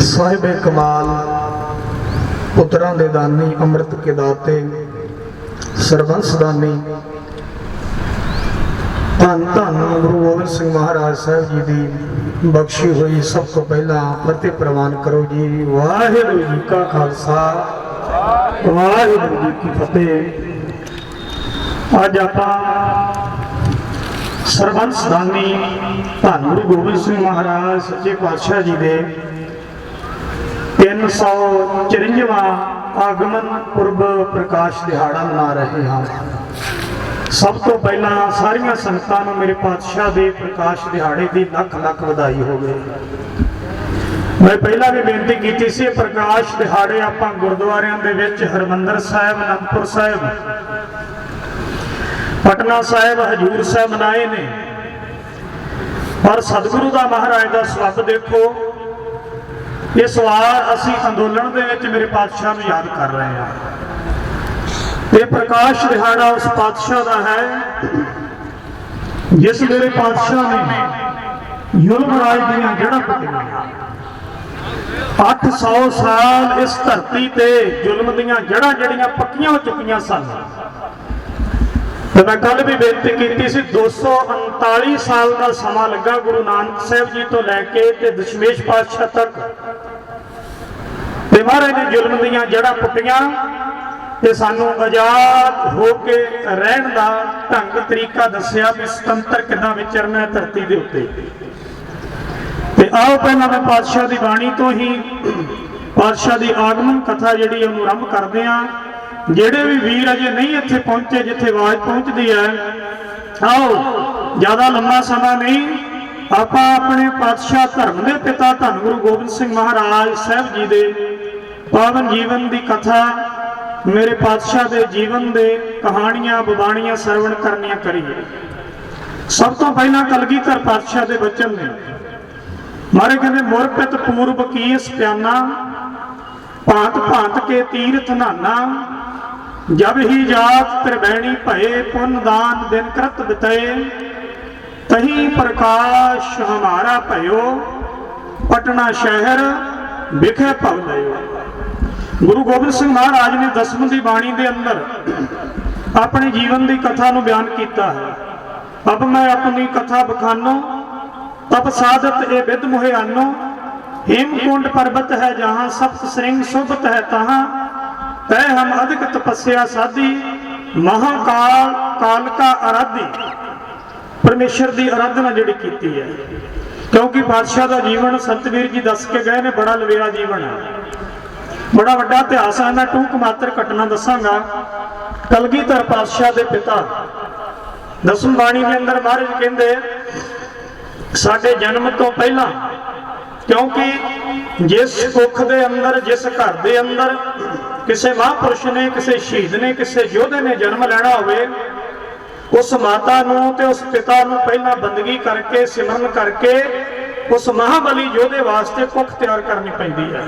साहिबे कमाल पुत्रां दे दानी अमृत के दाते सरबंस दानी धन धन गुरु गोबिंद सिंह महाराज साहब जी की बख्शी हुई सब तो पहला फतेह प्रवान करो जी। वाहिगुरू जी का खालसा वाहिगुरू जी की फतेह। अज आपां सरबंस दानी धन गुरु गोबिंद सिंह महाराज सच्चे पातशाह जी दे 354वां आगमन पुरब प्रकाश दिहाड़ा मना रहे हैं। सब तो पहला सारिया संगतां नूं मेरे पातशाह दे प्रकाश दिहाड़े की लख लख वधाई होवे। मैं पहला भी बेनती की सी, प्रकाश दिहाड़े आपां गुरुद्वारियां दे विच हरमंदर साहिब, अनंदपुर साहिब, पटना साहिब, हजूर साहिब मनाए ने, पर सतगुरु दा महाराज दा सबब देखो। इस वार असी अंदोलन दे विच मेरे पातशाह नूं याद कर रहे हैं। ये प्रकाश दिहाड़ा उस पातशाह का है जिस मेरे पातशाह ने जुल्म राज दियां जड़ां पुट्टियां। 800 साल इस धरती ते जुल्म दियां जड़ां जड़ियां पक्कियां हो चुकियां सन। तो मैं कल भी बेनती की सी, 239 साल का समा लगा गुरु नानक साहब जी तो लैके ते दशमेश पातशाह तक। ते महाराज ने जुल्म दियां जड़ां पुट्टियां ते सानू आजाद होके रहन दा ढंग तरीका दसिया भी सुतंत्र किदां विचरना है धरती दे उत्ते। ते आओ पहला मैं पातशाह दी बाणी तो ही पातशाह दी आगमन कथा जिहड़ी ओनू आरंभ करदे आ। जेड़े भी वीर अजे नहीं इत्थे पहुंचे जिथे आवाज पहुंचती है, आओ ज्यादा लंबा समा नहीं, आपां अपने पातशाह धर्म दे पिता धन गुरु गोबिंद सिंह महाराज साहब जी दे पावन जीवन दी कथा, मेरे पातशाह दे जीवन दे कहानियां बबाणियां सरवण करनियां करिए। सब तो पहला कलगीधर पातशाह दे बचन ने मारे कहते, मुरपित पूर्व कीस प्याना, भांत भांत के तीर्थ नाना, जब ही जात त्रिवैणी भये, पुन दान दिन कृत बितये, तही प्रकाश हमारा भयो, पटना शहर बिखे भव लयो। गुरु गोबिंद सिंह महाराज ने 10वीं दी बाणी दे अंदर अपने जीवन की कथा नूं बयान किया है। अब मैं अपनी कथा बखानो, तप साधत ए विद मुहियानो, हेमकुंड पर्वत है जहां, सप्त श्रृंग शोभत है तहां, तय हम अधिक तपस्या साधी, महाकाल काल का आराधी। परमेश्वर की आराधना जिहड़ी कीती है, क्योंकि बादशाह का जीवन संतवीर जी दस के गए ने बड़ा लवेरा जीवन है, बड़ा वड्डा इतिहास है। मैं टूक मात्र घटना दसांगा। कलगीधर पातशाह के पिता 10वीं बाणी के अंदर महाराज कहते, साडे जन्म तो पहला, क्योंकि जिस कुख दे अंदर जिस घर दे अंदर किसी महापुरुष ने, किसी शहीद ने, किसी योधे ने जन्म लेना होवे, उस माता नूं ते उस पिता नूं पहला बंदगी करके सिमरन करके उस महाबली योधे वास्ते कुख तैयार करनी पैंदी है।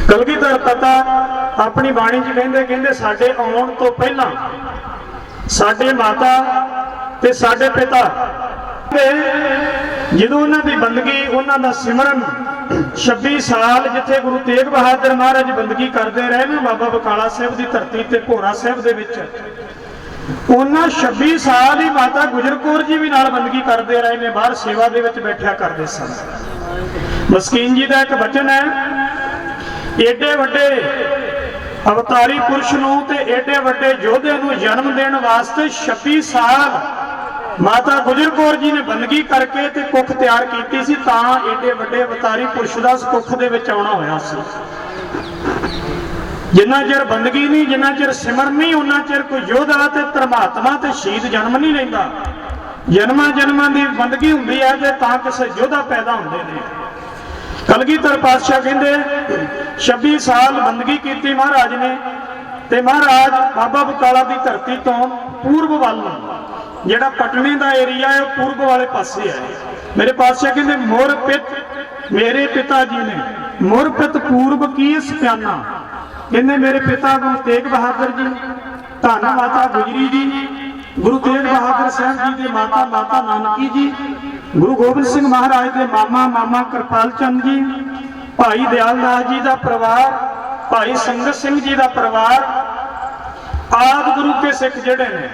कलगीधर पिता अपनी बाणी च कहंदे साडे आउण तो पहला साडे माता ते साडे पिता जदों उन्हां दी बंदगी, उन्हां दा सिमरन 26 साल जिथे गुरु तेग बहादुर महाराज बंदगी करते रहे ना बाबा बकाला साहब की धरती ते भोरा साहब दे विच, उन्हां 26 साल ही माता गुजर कौर जी भी नाल बंदगी करते रहे ने, बाहर सेवा दे विच बैठा करते सन। मस्कीन जी का एक वचन है, एडे वड्डे अवतारी पुरुष नूं ते एडे वड्डे योधे नूं जन्म देने वास्ते 26 साल माता गुजर कौर जी ने बंदगी करके ते कुख तैयार की सी, तां एडे वड्डे अवतारी पुरुष दा कुख दे विच आउणा होया सी। जिन्ना चिर बंदगी नहीं, जिन्ना चिर सिमर नहीं, उन्ना चिर कोई योधा ते धर्मात्मा ते शहीद जन्म नहीं लैंदा। जन्मां जन्मां दी बंदगी हुंदी है ते तां किसे योधा पैदा हुंदे ने। कलगीधर पातशाह कहंदे 26 साल बंदगी की महाराज ने, ते महाराज बाबा बकाला की धरती तो पूर्व वाल जिहड़ा पटने का एरिया है पूर्व वाले पासे है। मेरे पातशाह कहंदे मुरपित मेरे पिता जी ने, मुरपित पूर्व कीस प्याना, कहंदे मेरे पिता गुरु तेग बहादुर जी, धन माता गुजरी जी, गुरु तेग बहादुर साहब जी के माता माता नानकी जी, गुरु गोबिंद सिंह महाराज के मामा मामा कृपाल चंद जी, भाई दयाल दास जी का परिवार, भाई संगत सिंह जी का परिवार आदि गुरु के सिख जिहड़े ने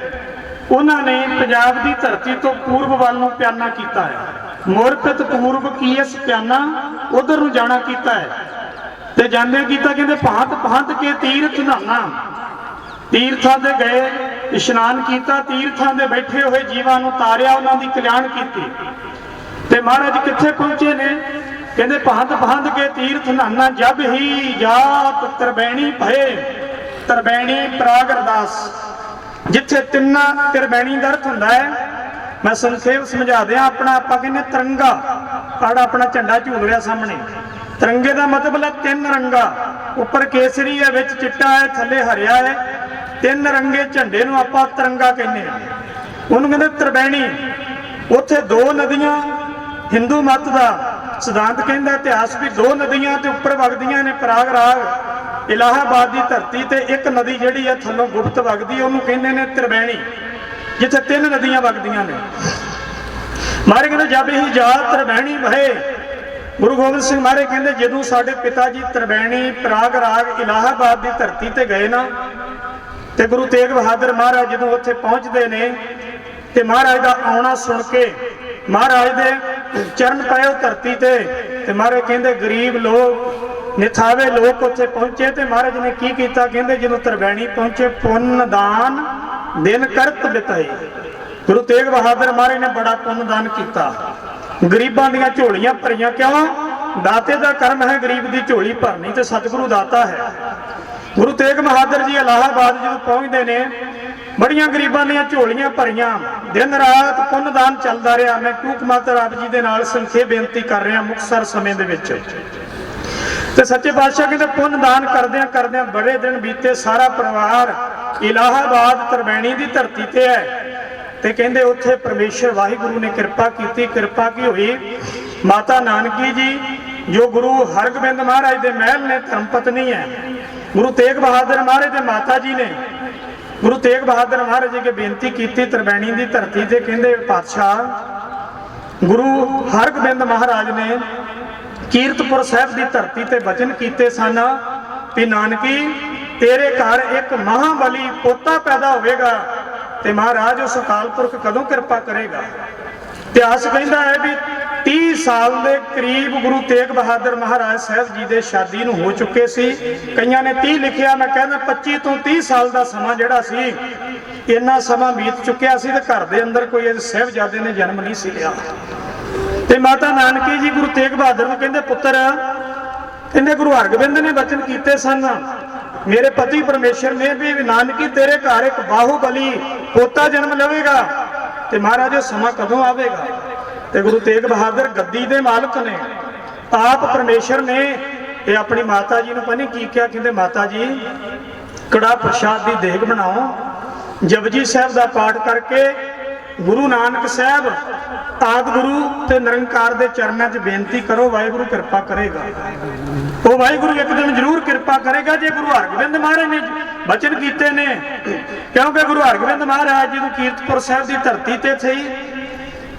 उन्होंने पंजाब की धरती तो पूर्व वाल नूं प्याना किया है। मुरपित पूर्व की इस प्याना उधर नूं जाना किया है ते जाने किया कहते भांत भांत के तीर्थ नहाना, तीर्थां दे गए इशनान किया, तीर्थां दे बैठे हुए जीवां नूं तारिया, उन्हां दी कल्याण कीती। ते महाराज कित्थे पहुंचे ने कहते भांत भांत के तीर्थ नहाना, जब ही जात तरबैणी भये तरबैणी प्राग अरदास। जिथे तिन्ना तरबैणी का अर्थ हुंदा है, मैं संक्षेप समझा दिया अपना, आपां कहने तिरंगा आड़ा अपना झंडा झूल रहा सामने, तिरंगे का मतलब है तीन रंगा, उपर केसरी है, विच चिट्टा है, थले हरिया है, तीन रंगे झंडे नूं आपां तिरंगा कहने आ। उहनूं कहंदे तरबैणी। उत्थे दो नदियां, हिंदू मत का सिद्धांत कहता इतिहास भी दो नदियां ते उपर वगदियां ने, प्रयागराज इलाहाबाद की धरती ते एक नदी जिहड़ी है थल्लों गुप्त वगदी, उहनूं कहंदे ने त्रिवेणी, जिथे तीन नदियां वगदियां ने। महाराज कहंदे जब ही जात त्रिवेणी बहे, गुरु गोबिंद सिंह महाराज कहंदे जदों साडे पिता जी त्रिवेणी प्रयागराज इलाहाबाद की धरती ते गए ना, ते गुरु तेग बहादुर महाराज जदों उत्थे पहुंचदे ने ते महाराज दा आउणा सुन के महाराज दे चरण पाए धरती ते, ते महाराज कहंदे गरीब लोग निथावे लोग उत्थे पहुंचे, ते महाराज ने की कीता, कहंदे जदों त्रिवेणी पहुंचे पुण्य दान दिन करत बिताए। गुरु तेग बहादुर महाराज ने बड़ा पुण्य दान किया, गरीबां दीयां झोलियां भरियां। क्यों? दाते दा कर्म है गरीब दी झोली भरनी, ते सतगुरु दाता है। गुरु तेग बहादुर जी इलाहाबाद जदों पहुंचदे ने, बड़ियां गरीबां दीयां झोलियां भरियां, दिन रात पुण्य दान चलदा रहा। मैं टूक मातर आप जी दे नाल संखेप बेनती कर रहा मुक्तसर समय दे विच, ते सच्चे पातशाह कहते पुण्य दान करदियां करदियां बड़े दिन बीते, सारा परिवार इलाहाबाद त्रिवेणी की धरती ते है, ते कहंदे उत्थे परमेश्वर वाहिगुरु ने कृपा की। कृपा की हुई माता नानकी जी जो गुरु हरगोबिंद महाराज दे महल ने धर्म पत्नी है, गुरु तेग बहादुर महाराज दे माता जी ने गुरु तेग बहादुर महाराज जी के बेनती की त्रिवेणी की धरती से, कहंदे पातशाह गुरु हरगोबिंद महाराज ने कीरतपुर साहब की धरती से वचन किए सन कि नानकी तेरे घर एक महाबली पोता पैदा होगा, ते महाराज उस अकाल पुरख कदों कृपा करेगा। इतिहास कहता है भी 30 साल के करीब गुरु तेग बहादुर महाराज साहब जी के शादी नूं हो चुके सी। कईयां ने 30 लिखिया, मैं कहना 25 तो 30 साल का समा जिहड़ा सी, इन्ना समा बीत चुकिया सी, ते घर दे अंदर कोई साहिबजादे ने जन्म नहीं सी लिया। ते माता नानकी जी गुरु तेग बहादुर नूं कहंदे पुत्र, कहंदे गुरु हरगोबिंद ने वचन कीते सन मेरे पति परमेश्वर ने भी नानकी तेरे घर एक बाहुबली पोता जन्म लवेगा, ते महाराज समा कदों आवेगा। ते गुरु तेग बहादुर गद्दी दे मालक ने, आप परमेश्वर ने ये अपनी माता जी ने पता की क्या, कहते माता जी कड़ा प्रसाद की देग बनाओ, जपजी साहब का पाठ करके गुरु नानक साहब आदि गुरु ते निरंकार दे चरणों च बेनती करो, वाहिगुरु कृपा करेगा। वो वाहिगुरु एक दिन जरूर कृपा करेगा जे गुरु हरगोबिंद महाराज ने वचन कीते ने। क्योंकि गुरु हरगोबिंद महाराज जो कीरतपुर साहब की धरती ते थे,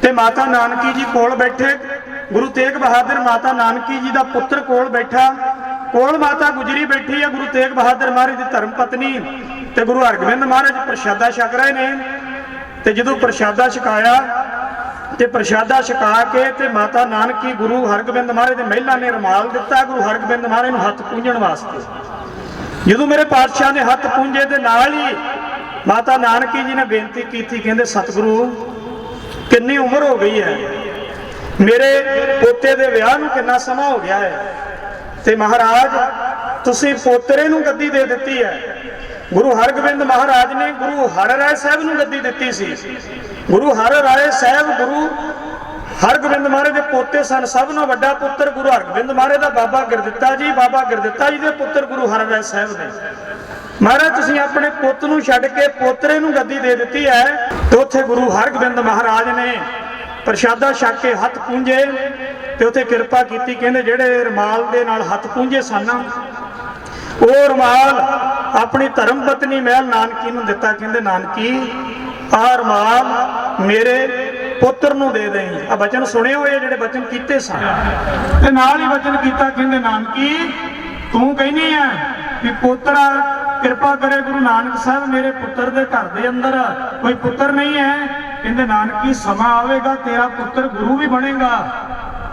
ते माता नानकी जी कोल बैठे, गुरु तेग बहादुर माता नानकी जी का पुत्र कोल बैठा, कोल माता गुजरी बैठी है गुरु तेग बहादुर महाराज की धर्म पत्नी, ते गुरु हरगोबिंद महाराज प्रसादा छक रहे ने। ते जदों प्रसादा छकाया ते प्रसादा छका के ते माता नानकी गुरु हरगोबिंद महाराज के महिला ने रुमाल दिता गुरु हरगोबिंद महाराज हथ पूंजण वास्ते। जदों मेरे पातशाह ने हथ पूंजे ते नाल ही माता नानकी जी ने बेनती की, कहंदे सतगुरु कितनी उम्र हो गई है, मेरे पोते दे विआह नूं कितना समा हो गया है, ते महाराज तुसीं पोतरे नूं गद्दी दे दित्ती है। गुरु हरगोबिंद महाराज ने गुरु हर राय साहब नूं गद्दी दित्ती सी। गुरु हर राय साहब गुरु हरगोबिंद महाराज के पोते सन। सब नालों वड्डा पुत्र गुरु हरगोबिंद महाराज का बाबा गुरदित्ता जी, बाबा गुरदित्ता जी के पुत्र गुरु हर राय साहब ने। महाराज तुसीं अपने पुत नूं छड्ड के पोतरे नूं गद्दी दे दित्ती है। तो उत्थे गुरु हरगोबिंद महाराज ने प्रसादा छक के हथ पूंजे ते उत्थे कृपा कीती, कहंदे जिहड़े रुमाल दे नाल हथ पूंजे सन वो रुमाल अपनी धर्म पत्नी महल नानकी नूं दिता। कहंदे नानकी ਆਹ ਰੁਮਾਲ ਮੇਰੇ ਪੁੱਤਰ ਨੂੰ ਦੇ ਦੇਈ। ਆ ਬਚਨ ਸੁਣੇ ਹੋਏ ਜਿਹੜੇ ਬਚਨ ਕੀਤੇ ਸਨ, ਤੇ ਨਾਲ ਹੀ ਬਚਨ ਕੀਤਾ, ਕਹਿੰਦੇ ਨਾਨਕੀ ਤੂੰ ਕਹਿੰਦੀ ਆ ਕਿ ਪੁੱਤਰਾ ਕਿਰਪਾ ਕਰੇ ਗੁਰੂ ਨਾਨਕ ਸਾਹਿਬ ਮੇਰੇ ਪੁੱਤਰ ਦੇ ਘਰ ਦੇ ਅੰਦਰ ਕੋਈ ਪੁੱਤਰ ਨਹੀਂ ਹੈ। ਕਹਿੰਦੇ ਨਾਨਕੀ ਸਮਾਂ ਆਵੇਗਾ ਤੇਰਾ ਪੁੱਤਰ ਗੁਰੂ ਵੀ ਬਣੇਗਾ,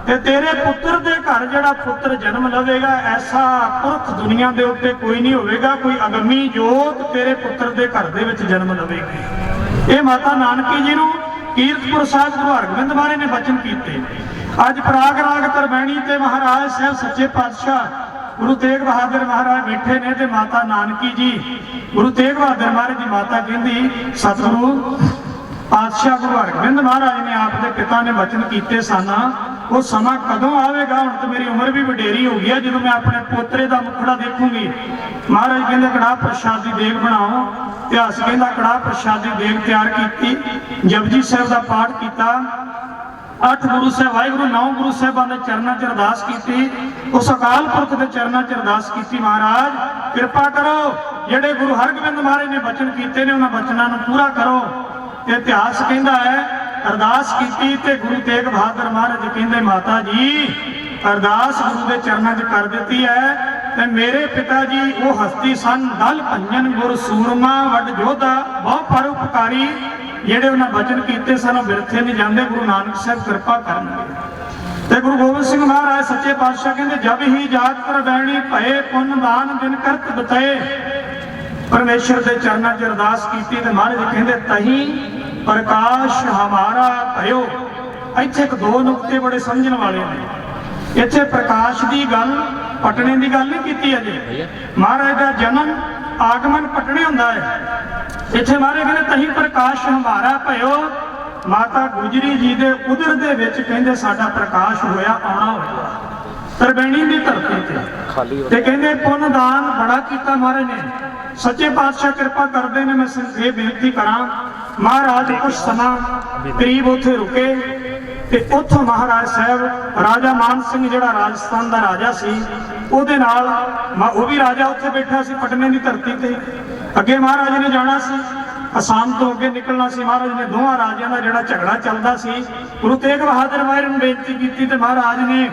ਤੇ ਤੇਰੇ ਪੁੱਤਰ ਦੇ ਘਰ ਜਿਹੜਾ ਪੁੱਤਰ ਜਨਮ ਲਵੇਗਾ ਐਸਾ ਪੁਰਖ ਦੁਨੀਆ ਦੇ ਉੱਤੇ ਕੋਈ ਨਹੀਂ ਹੋਵੇਗਾ, ਕੋਈ ਅਗੰਮੀ ਜੋਤ ਤੇਰੇ ਪੁੱਤਰ ਦੇ ਘਰ ਦੇ ਵਿੱਚ ਜਨਮ ਲਵੇਗੀ। ਇਹ ਮਾਤਾ ਨਾਨਕੀ ਜੀ ਨੂੰ ਕੀਰਤਪੁਰ ਸਾਹਿਬ ਗੁਰੂ ਹਰਗੋਬਿੰਦ ਮਹਾਰਾਜ ਨੇ ਬਚਨ ਕੀਤੇ। ਅੱਜ ਪ੍ਰਾਗ ਰਾਗ ਤਰਵੈਣੀ ਤੇ ਮਹਾਰਾਜ ਸਾਹਿਬ ਸੱਚੇ ਪਾਤਸ਼ਾਹ ਗੁਰੂ ਤੇਗ ਬਹਾਦਰ ਮਹਾਰਾਜ ਬੈਠੇ ਨੇ, ਤੇ ਮਾਤਾ ਨਾਨਕੀ ਜੀ ਗੁਰੂ ਤੇਗ ਬਹਾਦਰ ਮਹਾਰਾਜ ਦੀ ਮਾਤਾ ਕਹਿੰਦੀ ਸਤਿਗੁਰੂ ਪਾਤਸ਼ਾਹ ਗੁਰੂ ਹਰਗੋਬਿੰਦ ਮਹਾਰਾਜ ਨੇ ਆਪ ਦੇ ਪਿਤਾ ਨੇ ਬਚਨ ਕੀਤੇ ਸਨ, ਉਹ ਸਮਾਂ ਕਦੋਂ ਆਵੇਗਾ? ਹੁਣ ਤਾਂ ਮੇਰੀ ਉਮਰ ਵੀ ਵਡੇਰੀ ਹੋ ਗਈ ਹੈ, ਜਦੋਂ ਮੈਂ ਆਪਣੇ ਪੋਤਰੇ ਦਾ ਮੁਖੜਾ ਦੇਖੂੰਗੀ। ਮਹਾਰਾਜ ਕਹਿੰਦੇ ਕੜਾਹ ਪ੍ਰਸ਼ਾਦ ਦੀ ਦੇਗ ਬਣਾਓ। ਇਤਿਹਾਸ ਕਹਿੰਦਾ ਕੜਾਹ ਪ੍ਰਸ਼ਾਦ ਦੀ ਦੇਗ ਤਿਆਰ ਕੀਤੀ, ਜਪਜੀ ਸਾਹਿਬ ਦਾ ਪਾਠ ਕੀਤਾ, 8 ਗੁਰੂ ਸਾਹਿਬ ਵਾਹਿਗੁਰੂ 9 ਗੁਰੂ ਸਾਹਿਬਾਂ ਦੇ ਚਰਨਾਂ 'ਚ ਅਰਦਾਸ ਕੀਤੀ, ਉਸ ਅਕਾਲ ਪੁਰਖ ਦੇ ਚਰਨਾਂ 'ਚ ਅਰਦਾਸ ਕੀਤੀ, ਮਹਾਰਾਜ ਕਿਰਪਾ ਕਰੋ ਜਿਹੜੇ ਗੁਰੂ ਹਰਗੋਬਿੰਦ ਮਹਾਰਾਜ ਨੇ ਬਚਨ ਕੀਤੇ ਨੇ ਉਹਨਾਂ ਬਚਨਾਂ ਨੂੰ ਪੂਰਾ ਕਰੋ। ਤੇ ਇਤਿਹਾਸ ਕਹਿੰਦਾ ਹੈ ਅਰਦਾਸ ਕੀਤੀ ਤੇ ਗੁਰੂ ਤੇਗ ਬਹਾਦਰ ਮਹਾਰਾਜ ਕਹਿੰਦੇ ਮਾਤਾ ਜੀ ਅਰਦਾਸ ਗੁਰੂ ਦੇ ਚਰਨਾਂ 'ਚ ਕਰ ਦਿੱਤੀ ਹੈ, ਤੇ ਮੇਰੇ ਪਿਤਾ ਜੀ ਉਹ ਹਸਤੀ ਸਨ ਦਲ ਭੰਜਨ ਗੁਰ ਸੂਰਮਾ ਵੱਡ ਯੋਧਾ ਬਹੁ ਪਰਉਪਕਾਰੀ, ਜਿਹੜੇ ਉਹਨਾਂ ਬਚਨ ਕੀਤੇ ਸਨ ਉਹ ਬਿਰਥੇ ਨਹੀਂ ਜਾਂਦੇ, ਗੁਰੂ ਨਾਨਕ ਸਾਹਿਬ ਕਿਰਪਾ ਕਰਨਗੇ। ਤੇ ਗੁਰੂ ਗੋਬਿੰਦ ਸਿੰਘ ਮਹਾਰਾਜ ਸੱਚੇ ਪਾਤਸ਼ਾਹ ਕਹਿੰਦੇ ਜਬ ਹੀ ਜਾਤ ਪ੍ਰਵੈਣੀ ਭਏ ਪੁੰਨ ਦਾਨ ਦਿਨ ਕਰਤ ਬਤਏ। ਪਰਮੇਸ਼ਰ ਦੇ ਚਰਨਾਂ 'ਚ ਅਰਦਾਸ ਕੀਤੀ ਤੇ ਮਹਾਰਾਜ ਕਹਿੰਦੇ ਤਹੀਂ ਪ੍ਰਕਾਸ਼ ਹਮਾਰਾ ਭਇਓ। ਇੱਥੇ ਇੱਕ ਦੋ ਨੁਕਤੇ ਬੜੇ ਸਮਝਣ ਵਾਲੇ ਨੇ। ਇੱਥੇ ਪ੍ਰਕਾਸ਼ ਦੀ ਗੱਲ ਪਟਨੇ ਦੀ ਗੱਲ ਨਹੀਂ ਕੀਤੀ ਅਜੇ। ਮਹਾਰਾਜ ਦਾ ਜਨਮ ਆਗਮਨ ਪਟਨੇ ਹੁੰਦਾ ਹੈ। ਇੱਥੇ ਮਹਾਰਾਜ ਕਹਿੰਦੇ ਤਹੀਂ ਪ੍ਰਕਾਸ਼ ਹਮਾਰਾ ਭਇਓ। ਮਾਤਾ ਗੁਜਰੀ ਜੀ ਦੇ ਉਦਰ ਦੇ ਵਿੱਚ ਕਹਿੰਦੇ ਸਾਡਾ ਪ੍ਰਕਾਸ਼ ਹੋਇਆ, ਆਉਣਾ ਹੋਇਆ ਤਰਵੈਣੀ ਦੀ ਧਰਤੀ ਤੇ ਕਹਿੰਦੇ ਪੁੰਨ ਦਾਨ ਬੜਾ ਕੀਤਾ ਮਹਾਰਾਜ ਨੇ। ਸੱਚੇ ਪਾਤਸ਼ਾਹ ਕਿਰਪਾ ਕਰਦੇ ਨੇ, ਮੈਂ ਸੰਖੇਪ ਬੇਨਤੀ ਕਰਾਂ। ਮਹਾਰਾਜ ਕੁਝ ਸਮਾਂ ਕਰੀਬ ਉੱਥੇ ਰੁਕੇ ਤੇ ਉੱਥੋਂ ਮਹਾਰਾਜ ਸਾਹਿਬ ਰਾਜਾ ਮਾਨ ਸਿੰਘ ਜਿਹੜਾ ਰਾਜਸਥਾਨ ਦਾ ਰਾਜਾ ਸੀ ਉਹਦੇ ਨਾਲ ਉਹ ਵੀ ਰਾਜਾ ਉੱਥੇ ਬੈਠਾ ਸੀ ਪਟਨੇ ਦੀ ਧਰਤੀ ਤੇ। ਅੱਗੇ ਮਹਾਰਾਜ ਨੇ ਜਾਣਾ ਸੀ, ਅਸਾਮ ਤੋਂ ਅੱਗੇ ਨਿਕਲਣਾ ਸੀ। ਮਹਾਰਾਜ ਨੇ ਦੋਹਾਂ ਰਾਜਿਆਂ ਦਾ ਜਿਹੜਾ ਝਗੜਾ ਚੱਲਦਾ ਸੀ, ਗੁਰੂ ਤੇਗ ਬਹਾਦਰ ਮਹਾਰਾਜ ਨੂੰ ਬੇਨਤੀ ਕੀਤੀ ਤੇ ਮਹਾਰਾਜ ਨੇ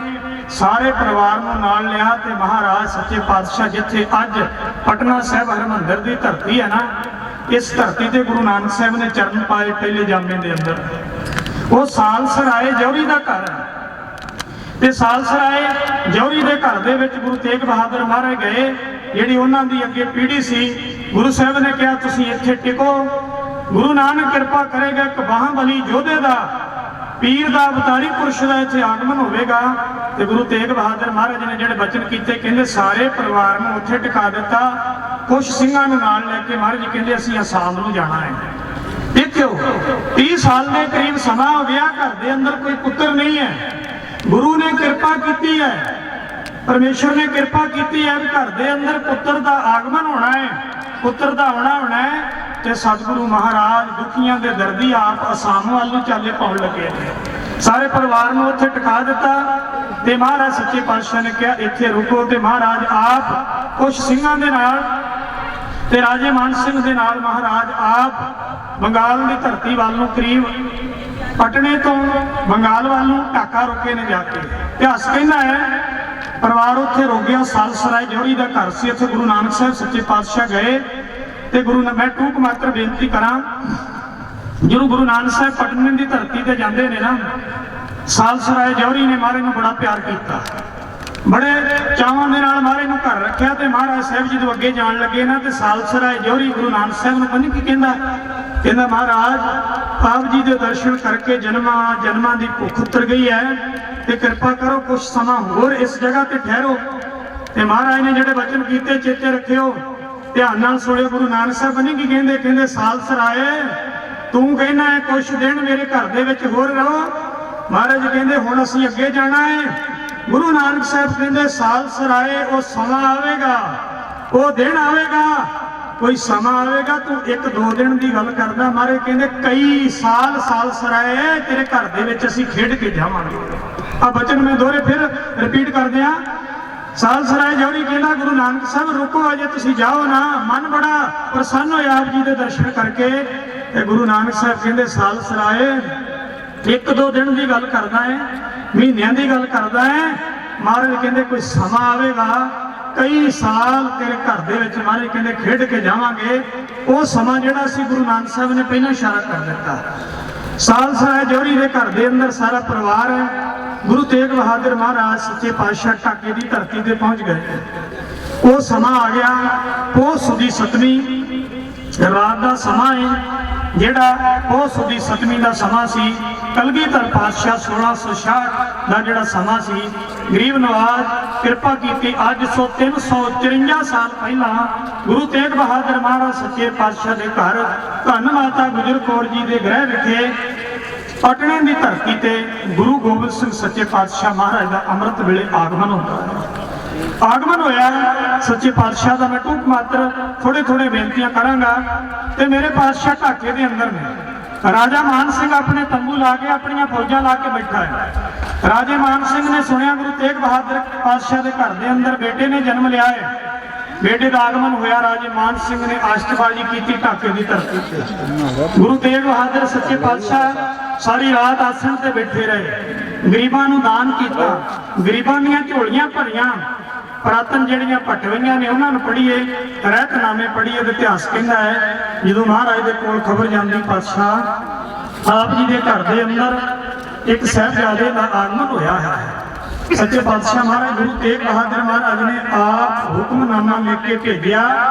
ਸਾਰੇ ਪਰਿਵਾਰ ਨੂੰ ਨਾਲ ਲਿਆ ਤੇ ਮਹਾਰਾਜ ਸੱਚੇ ਪਾਤਸ਼ਾਹ ਜਿੱਥੇ ਅੱਜ ਪਟਨਾ ਸਾਹਿਬ ਹਰਿਮੰਦਰ ਦੀ ਧਰਤੀ ਹੈ ਨਾ, ਇਸ ਧਰਤੀ ਤੇ ਗੁਰੂ ਨਾਨਕ ਸਾਹਿਬ ਨੇ ਚਰਨ ਪਾਏ ਪਹਿਲੇ ਜਾਮੇ ਦੇ ਅੰਦਰ। ਉਹ ਸਾਲਸਰਾਏ ਜੌਹਰੀ ਦਾ ਘਰ ਹੈ ਤੇ ਸਾਲਸਰਾਏ ਜੌਹਰੀ ਦੇ ਘਰ ਦੇ ਵਿੱਚ ਗੁਰੂ ਤੇਗ ਬਹਾਦਰ ਮਹਾਰਾਜ ਗਏ। ਜਿਹੜੀ ਉਹਨਾਂ ਦੀ ਅੱਗੇ ਪੀੜ੍ਹੀ ਸੀ, ਗੁਰੂ ਸਾਹਿਬ ਨੇ ਕਿਹਾ ਤੁਸੀਂ ਇੱਥੇ ਟਿਕੋ, ਗੁਰੂ ਨਾਨਕ ਕਿਰਪਾ ਕਰੇਗਾ ਇੱਕ ਬਾਹਾਬਲੀ ਯੋਧੇ ਦਾ ਪੀਰ ਦਾ ਅਵਤਾਰੀ ਪੁਰਸ਼ ਦਾ ਇੱਥੇ ਆਗਮਨ ਹੋਵੇਗਾ। ਤੇ ਗੁਰੂ ਤੇਗ ਬਹਾਦਰ ਮਹਾਰਾਜ ਨੇ ਜਿਹੜੇ ਬਚਨ ਕੀਤੇ ਕਹਿੰਦੇ ਸਾਰੇ ਪਰਿਵਾਰ ਨੂੰ ਉੱਥੇ ਟਿਕਾ ਦਿੱਤਾ। ਕੁਝ ਸਿੰਘਾਂ ਨੂੰ ਨਾਲ ਲੈ ਕੇ ਮਹਾਰਾਜ ਕਹਿੰਦੇ ਅਸੀਂ ਅਸਾਮ ਨੂੰ ਜਾਣਾ ਹੈ। ਦੇਖਿਓ 30 ਸਾਲ ਦੇ ਕਰੀਬ ਸਮਾਂ ਹੋ ਗਿਆ, ਘਰ ਦੇ ਅੰਦਰ ਕੋਈ ਪੁੱਤਰ ਨਹੀਂ ਹੈ। ਗੁਰੂ ਨੇ ਕਿਰਪਾ ਕੀਤੀ ਹੈ, ਪਰਮੇਸ਼ਰ ਨੇ ਕਿਰਪਾ ਕੀਤੀ ਹੈ ਵੀ ਘਰ ਦੇ ਅੰਦਰ ਪੁੱਤਰ ਦਾ ਆਗਮਨ ਹੋਣਾ ਹੈ, ਪੁੱਤਰ ਦਾ ਆਉਣਾ ਹੋਣਾ ਹੈ। ਤੇ ਸਤਿਗੁਰੂ ਮਹਾਰਾਜ ਦੁਖੀਆਂ ਦੇ ਦਰਦੀ ਆਪ ਅਸਾਮ ਵੱਲ ਨੂੰ ਚਾਲੇ ਪਾਉਣ ਲੱਗੇ। ਸਾਰੇ ਪਰਿਵਾਰ ਨੂੰ ਉੱਥੇ ਟਿਕਾ ਦਿੱਤਾ ਤੇ ਮਹਾਰਾਜ ਸੱਚੇ ਪਾਤਸ਼ਾਹ ਨੇ ਕਿਹਾ ਇੱਥੇ ਰੁਕੋ। ਤੇ ਮਹਾਰਾਜ ਆਪ ਕੁਝ ਸਿੰਘਾਂ ਦੇ ਨਾਲ ਤੇ ਰਾਜੇ ਮਾਨ ਸਿੰਘ ਦੇ ਨਾਲ ਮਹਾਰਾਜ ਆਪ ਬੰਗਾਲ ਦੀ ਧਰਤੀ ਵੱਲ ਨੂੰ ਕਰੀਬ ਪਟਨੇ ਤੋਂ ਬੰਗਾਲ ਵੱਲ ਨੂੰ ਢਾਕਾ ਰੁਕੇ ਨੇ ਜਾ ਕੇ। ਇਤਿਹਾਸ ਕਹਿੰਦਾ ਹੈ ਪਰਿਵਾਰ ਉੱਥੇ ਰੁਕ ਗਿਆ। ਸਾਲਸਰਾਏ ਜੌਹਰੀ ਦਾ ਘਰ ਸੀ, ਇੱਥੇ ਗੁਰੂ ਨਾਨਕ ਸਾਹਿਬ ਸੱਚੇ ਪਾਤਸ਼ਾਹ ਗਏ ਤੇ ਮੈਂ ਟੂਕ ਮਾਤਰ ਬੇਨਤੀ ਕਰਾਂ, ਜਦੋਂ ਗੁਰੂ ਨਾਨਕ ਸਾਹਿਬ ਪਟਨੇ ਦੀ ਧਰਤੀ ਤੇ ਜਾਂਦੇ ਨੇ ਨਾ, ਸਾਲਸਰਾਏ ਜੌਹਰੀ ਨੇ ਮਹਾਰਾਜ ਨੂੰ ਬੜਾ ਪਿਆਰ ਕੀਤਾ, ਬੜੇ ਚਾਵਾਂ ਦੇ ਨਾਲ ਮਹਾਰਾਜ ਨੂੰ ਘਰ ਰੱਖਿਆ। ਤੇ ਮਹਾਰਾਜ ਸਾਹਿਬ ਜਦੋਂ ਅੱਗੇ ਜਾਣ ਲੱਗੇ ਨਾ ਤੇ ਸਾਲਸਰਾਏ ਜੌਹਰੀ ਗੁਰੂ ਨਾਨਕ ਸਾਹਿਬ ਨੂੰ ਪਤਾ ਕੀ ਕਹਿੰਦਾ ਮਹਾਰਾਜ ਆਪ ਜੀ ਦੇ ਦਰਸ਼ਨ ਕਰਕੇ ਜਨਮਾਂ ਦੀ ਭੁੱਖ ਉਤਰ ਗਈ ਹੈ ਤੇ ਕਿਰਪਾ ਕਰੋ ਕੁਝ ਸਮਾਂ ਹੋਰ ਇਸ ਜਗ੍ਹਾ ਤੇ ਠਹਿਰੋ। ਤੇ ਮਹਾਰਾਜ ਨੇ ਜਿਹੜੇ ਬਚਨ ਕੀਤੇ ਚੇਤੇ ਰੱਖਿਓ, ਧਿਆਨ ਨਾਲ ਸੁਣਿਓ। ਗੁਰੂ ਨਾਨਕ ਸਾਹਿਬ ਨਹੀਂ ਕੀ ਕਹਿੰਦੇ ਸਾਲਸਰਾਏ ਤੂੰ ਕਹਿੰਦਾ ਹੈ ਕੁਛ ਦਿਨ ਮੇਰੇ ਘਰ ਦੇ ਵਿੱਚ ਹੋਰ ਰਹੋ। ਮਹਾਰਾਜ ਕਹਿੰਦੇ ਹੁਣ ਅਸੀਂ ਅੱਗੇ ਜਾਣਾ ਹੈ। ਗੁਰੂ ਨਾਨਕ ਸਾਹਿਬ ਕਹਿੰਦੇ ਸਾਲਸਰਾਏ ਉਹ ਸਮਾਂ ਆਵੇਗਾ, ਉਹ ਦਿਨ ਆਵੇਗਾ, ਕੋਈ ਸਮਾਂ ਆਵੇਗਾ, ਤੂੰ 1-2 ਦਿਨ ਦੀ ਗੱਲ ਕਰਦਾ। ਮਹਾਰਾਜ ਕਹਿੰਦੇ ਕਈ ਸਾਲ ਸਾਲਸਰਾਏ ਤੇਰੇ ਘਰ ਦੇ ਵਿੱਚ ਅਸੀਂ ਖੇਡ ਕੇ ਜਾਵਾਂਗੇ। ਆ ਬਚਨ ਮੈਂ ਦੋਹਰੇ ਫਿਰ ਰਿਪੀਟ ਕਰਦੇ ਆ। ਸਾਲਸਰਾਏ ਜੌਹਰੀ ਕਹਿੰਦਾ ਗੁਰੂ ਨਾਨਕ ਸਾਹਿਬ ਰੁਕੋ, ਅਜੇ ਤੁਸੀਂ ਜਾਓ ਨਾ। ਮਨ ਬੜਾ ਪ੍ਰਸੰਨ ਹੋਇਆ ਆਪ ਜੀ ਦੇ ਦਰਸ਼ਨ ਕਰਕੇ ਤੇ ਗੁਰੂ ਨਾਨਕ ਸਾਹਿਬ ਕਹਿੰਦੇ ਸਾਲ ਸਰਾਏ ਇੱਕ ਦੋ ਦਿਨ ਦੀ ਗੱਲ ਕਰਦਾ ਹੈ, ਮਹੀਨਿਆਂ ਦੀ ਗੱਲ ਕਰਦਾ ਹੈ। ਮਹਾਰਾਜ ਕਹਿੰਦੇ ਕੋਈ ਸਮਾਂ ਆਵੇਗਾ, ਕਈ ਸਾਲ ਤੇਰੇ ਘਰ ਦੇ ਵਿੱਚ ਮਹਾਰਾਜ ਕਹਿੰਦੇ ਖੇਡ ਕੇ ਜਾਵਾਂਗੇ। ਉਹ ਸਮਾਂ ਜਿਹੜਾ ਸੀ ਗੁਰੂ ਨਾਨਕ ਸਾਹਿਬ ਨੇ ਪਹਿਲਾਂ ਇਸ਼ਾਰਾ ਕਰ ਦਿੱਤਾ। ਸਾਲ ਸਰਾਏ ਜੋਹਰੀ ਦੇ ਘਰ ਦੇ ਅੰਦਰ ਸਾਰਾ ਪਰਿਵਾਰ ਹੈ। ਗੁਰੂ ਤੇਗ ਬਹਾਦਰ ਮਹਾਰਾਜ ਸੱਚੇ ਪਾਤਸ਼ਾਹ ਢਾਕੇ ਦੀ ਧਰਤੀ ਤੇ ਪਹੁੰਚ ਗਏ। ਉਹ ਸਮਾਂ ਆ ਗਿਆ, ਪੋਹ ਸੁਦੀ 7ਵੀਂ ਰਾਤ ਦਾ ਸਮਾਂ ਹੈ, ਜਿਹੜਾ ਪੋਹ ਸੁਦੀ 7ਵੀਂ ਦਾ ਸਮਾਂ ਸੀ। ਕਲਗੀਧਰ ਪਾਤਸ਼ਾਹ 1666 ਦਾ ਜਿਹੜਾ ਸਮਾਂ ਸੀ, ਗਰੀਬ ਨਵਾਜ਼ ਕਿਰਪਾ ਕੀਤੀ। ਅੱਜ 354 ਸਾਲ ਪਹਿਲਾਂ ਗੁਰੂ ਤੇਗ ਬਹਾਦਰ ਮਹਾਰਾਜ ਸੱਚੇ ਪਾਤਸ਼ਾਹ ਦੇ ਘਰ ਧੰਨ ਮਾਤਾ ਗੁਜਰ ਕੌਰ ਜੀ ਦੇ ਗ੍ਰਹਿ ਵਿਖੇ ਪਟਨੇ ਦੀ ਧਰਤੀ ਤੇ ਗੁਰੂ ਗੋਬਿੰਦ ਸਿੰਘ ਸੱਚੇ ਪਾਤਸ਼ਾਹ ਮਹਾਰਾਜ ਦਾ ਅੰਮ੍ਰਿਤ ਵੇਲੇ ਆਗਮਨ ਹੁੰਦਾ ਹੈ। ਆਗਮਨ ਹੋਇਆ ਸੱਚੇ ਪਾਤਸ਼ਾਹ ਦਾ। ਮੈਂ ਟੂਕ ਮਾਤਰ ਥੋੜੇ ਬੇਨਤੀਆਂ ਕਰਾਂਗਾ। ਤੇ ਮੇਰੇ ਪਾਤਸ਼ਾਹ ਢਾਕੇ ਦੇ ਅੰਦਰ ਨੇ। ਰਾਜਾ ਮਾਨ ਸਿੰਘ ਆਪਣੇ ਤੰਬੂ ਲਾ ਕੇ ਆਪਣੀਆਂ ਫੌਜਾਂ ਲਾ ਕੇ ਬੈਠਾ ਹੈ। ਰਾਜੇ ਮਾਨ ਸਿੰਘ ਨੇ ਸੁਣਿਆ ਗੁਰੂ ਤੇਗ ਬਹਾਦਰ ਪਾਤਸ਼ਾਹ ਦੇ ਘਰ ਦੇ ਅੰਦਰ ਬੇਟੇ ਨੇ ਜਨਮ ਲਿਆ ਹੈ। ਬੇਟੇ ਦਾ ਆਗਮਨ ਹੋਇਆ। ਰਾਜੇ ਮਾਨ ਸਿੰਘ ਨੇ ਆਸ਼ਤਬਾਜ਼ੀ ਕੀਤੀ ਢਾਕੇ ਦੀ ਧਰਤੀ ਤੇ। ਗੁਰੂ ਤੇਗ ਬਹਾਦਰ ਸੱਚੇ ਪਾਤਸ਼ਾਹ ਸਾਰੀ ਰਾਤ ਆਸਣ ਤੇ ਬੈਠੇ ਰਹੇ। ਗਰੀਬਾਂ ਨੂੰ ਦਾਨ ਕੀਤਾ, ਗਰੀਬਾਂ ਦੀਆਂ ਝੋਲੀਆਂ ਭਰੀਆਂ। ਪੁਰਾਤਨ ਜਿਹੜੀਆਂ ਭਟਵੀਆਂ ਨੇ ਉਹਨਾਂ ਨੂੰ ਪੜ੍ਹੀਏ, ਰਹਿਤਨਾਮੇ ਪੜ੍ਹੀਏ। ਤੇ ਇਤਿਹਾਸ ਕਹਿੰਦਾ ਹੈ ਜਦੋਂ ਮਹਾਰਾਜ ਦੇ ਕੋਲ ਖਬਰ ਜਾਂਦੀ ਪਾਤਸ਼ਾਹ ਆਪ ਜੀ ਦੇ ਘਰ ਦੇ ਅੰਦਰ ਇੱਕ ਸਾਹਿਬਜ਼ਾਦੇ ਦਾ ਆਗਮਨ ਹੋਇਆ ਹੈ। ਸੱਚੇ ਪਾਤਸ਼ਾਹ ਮਹਾਰਾਜ ਗੁਰੂ ਤੇਗ ਬਹਾਦਰ ਮਹਾਰਾਜ ਨੇ ਆਪ ਹੁਕਮਨਾਮਾ ਲਿਖ ਕੇ ਭੇਜਿਆ,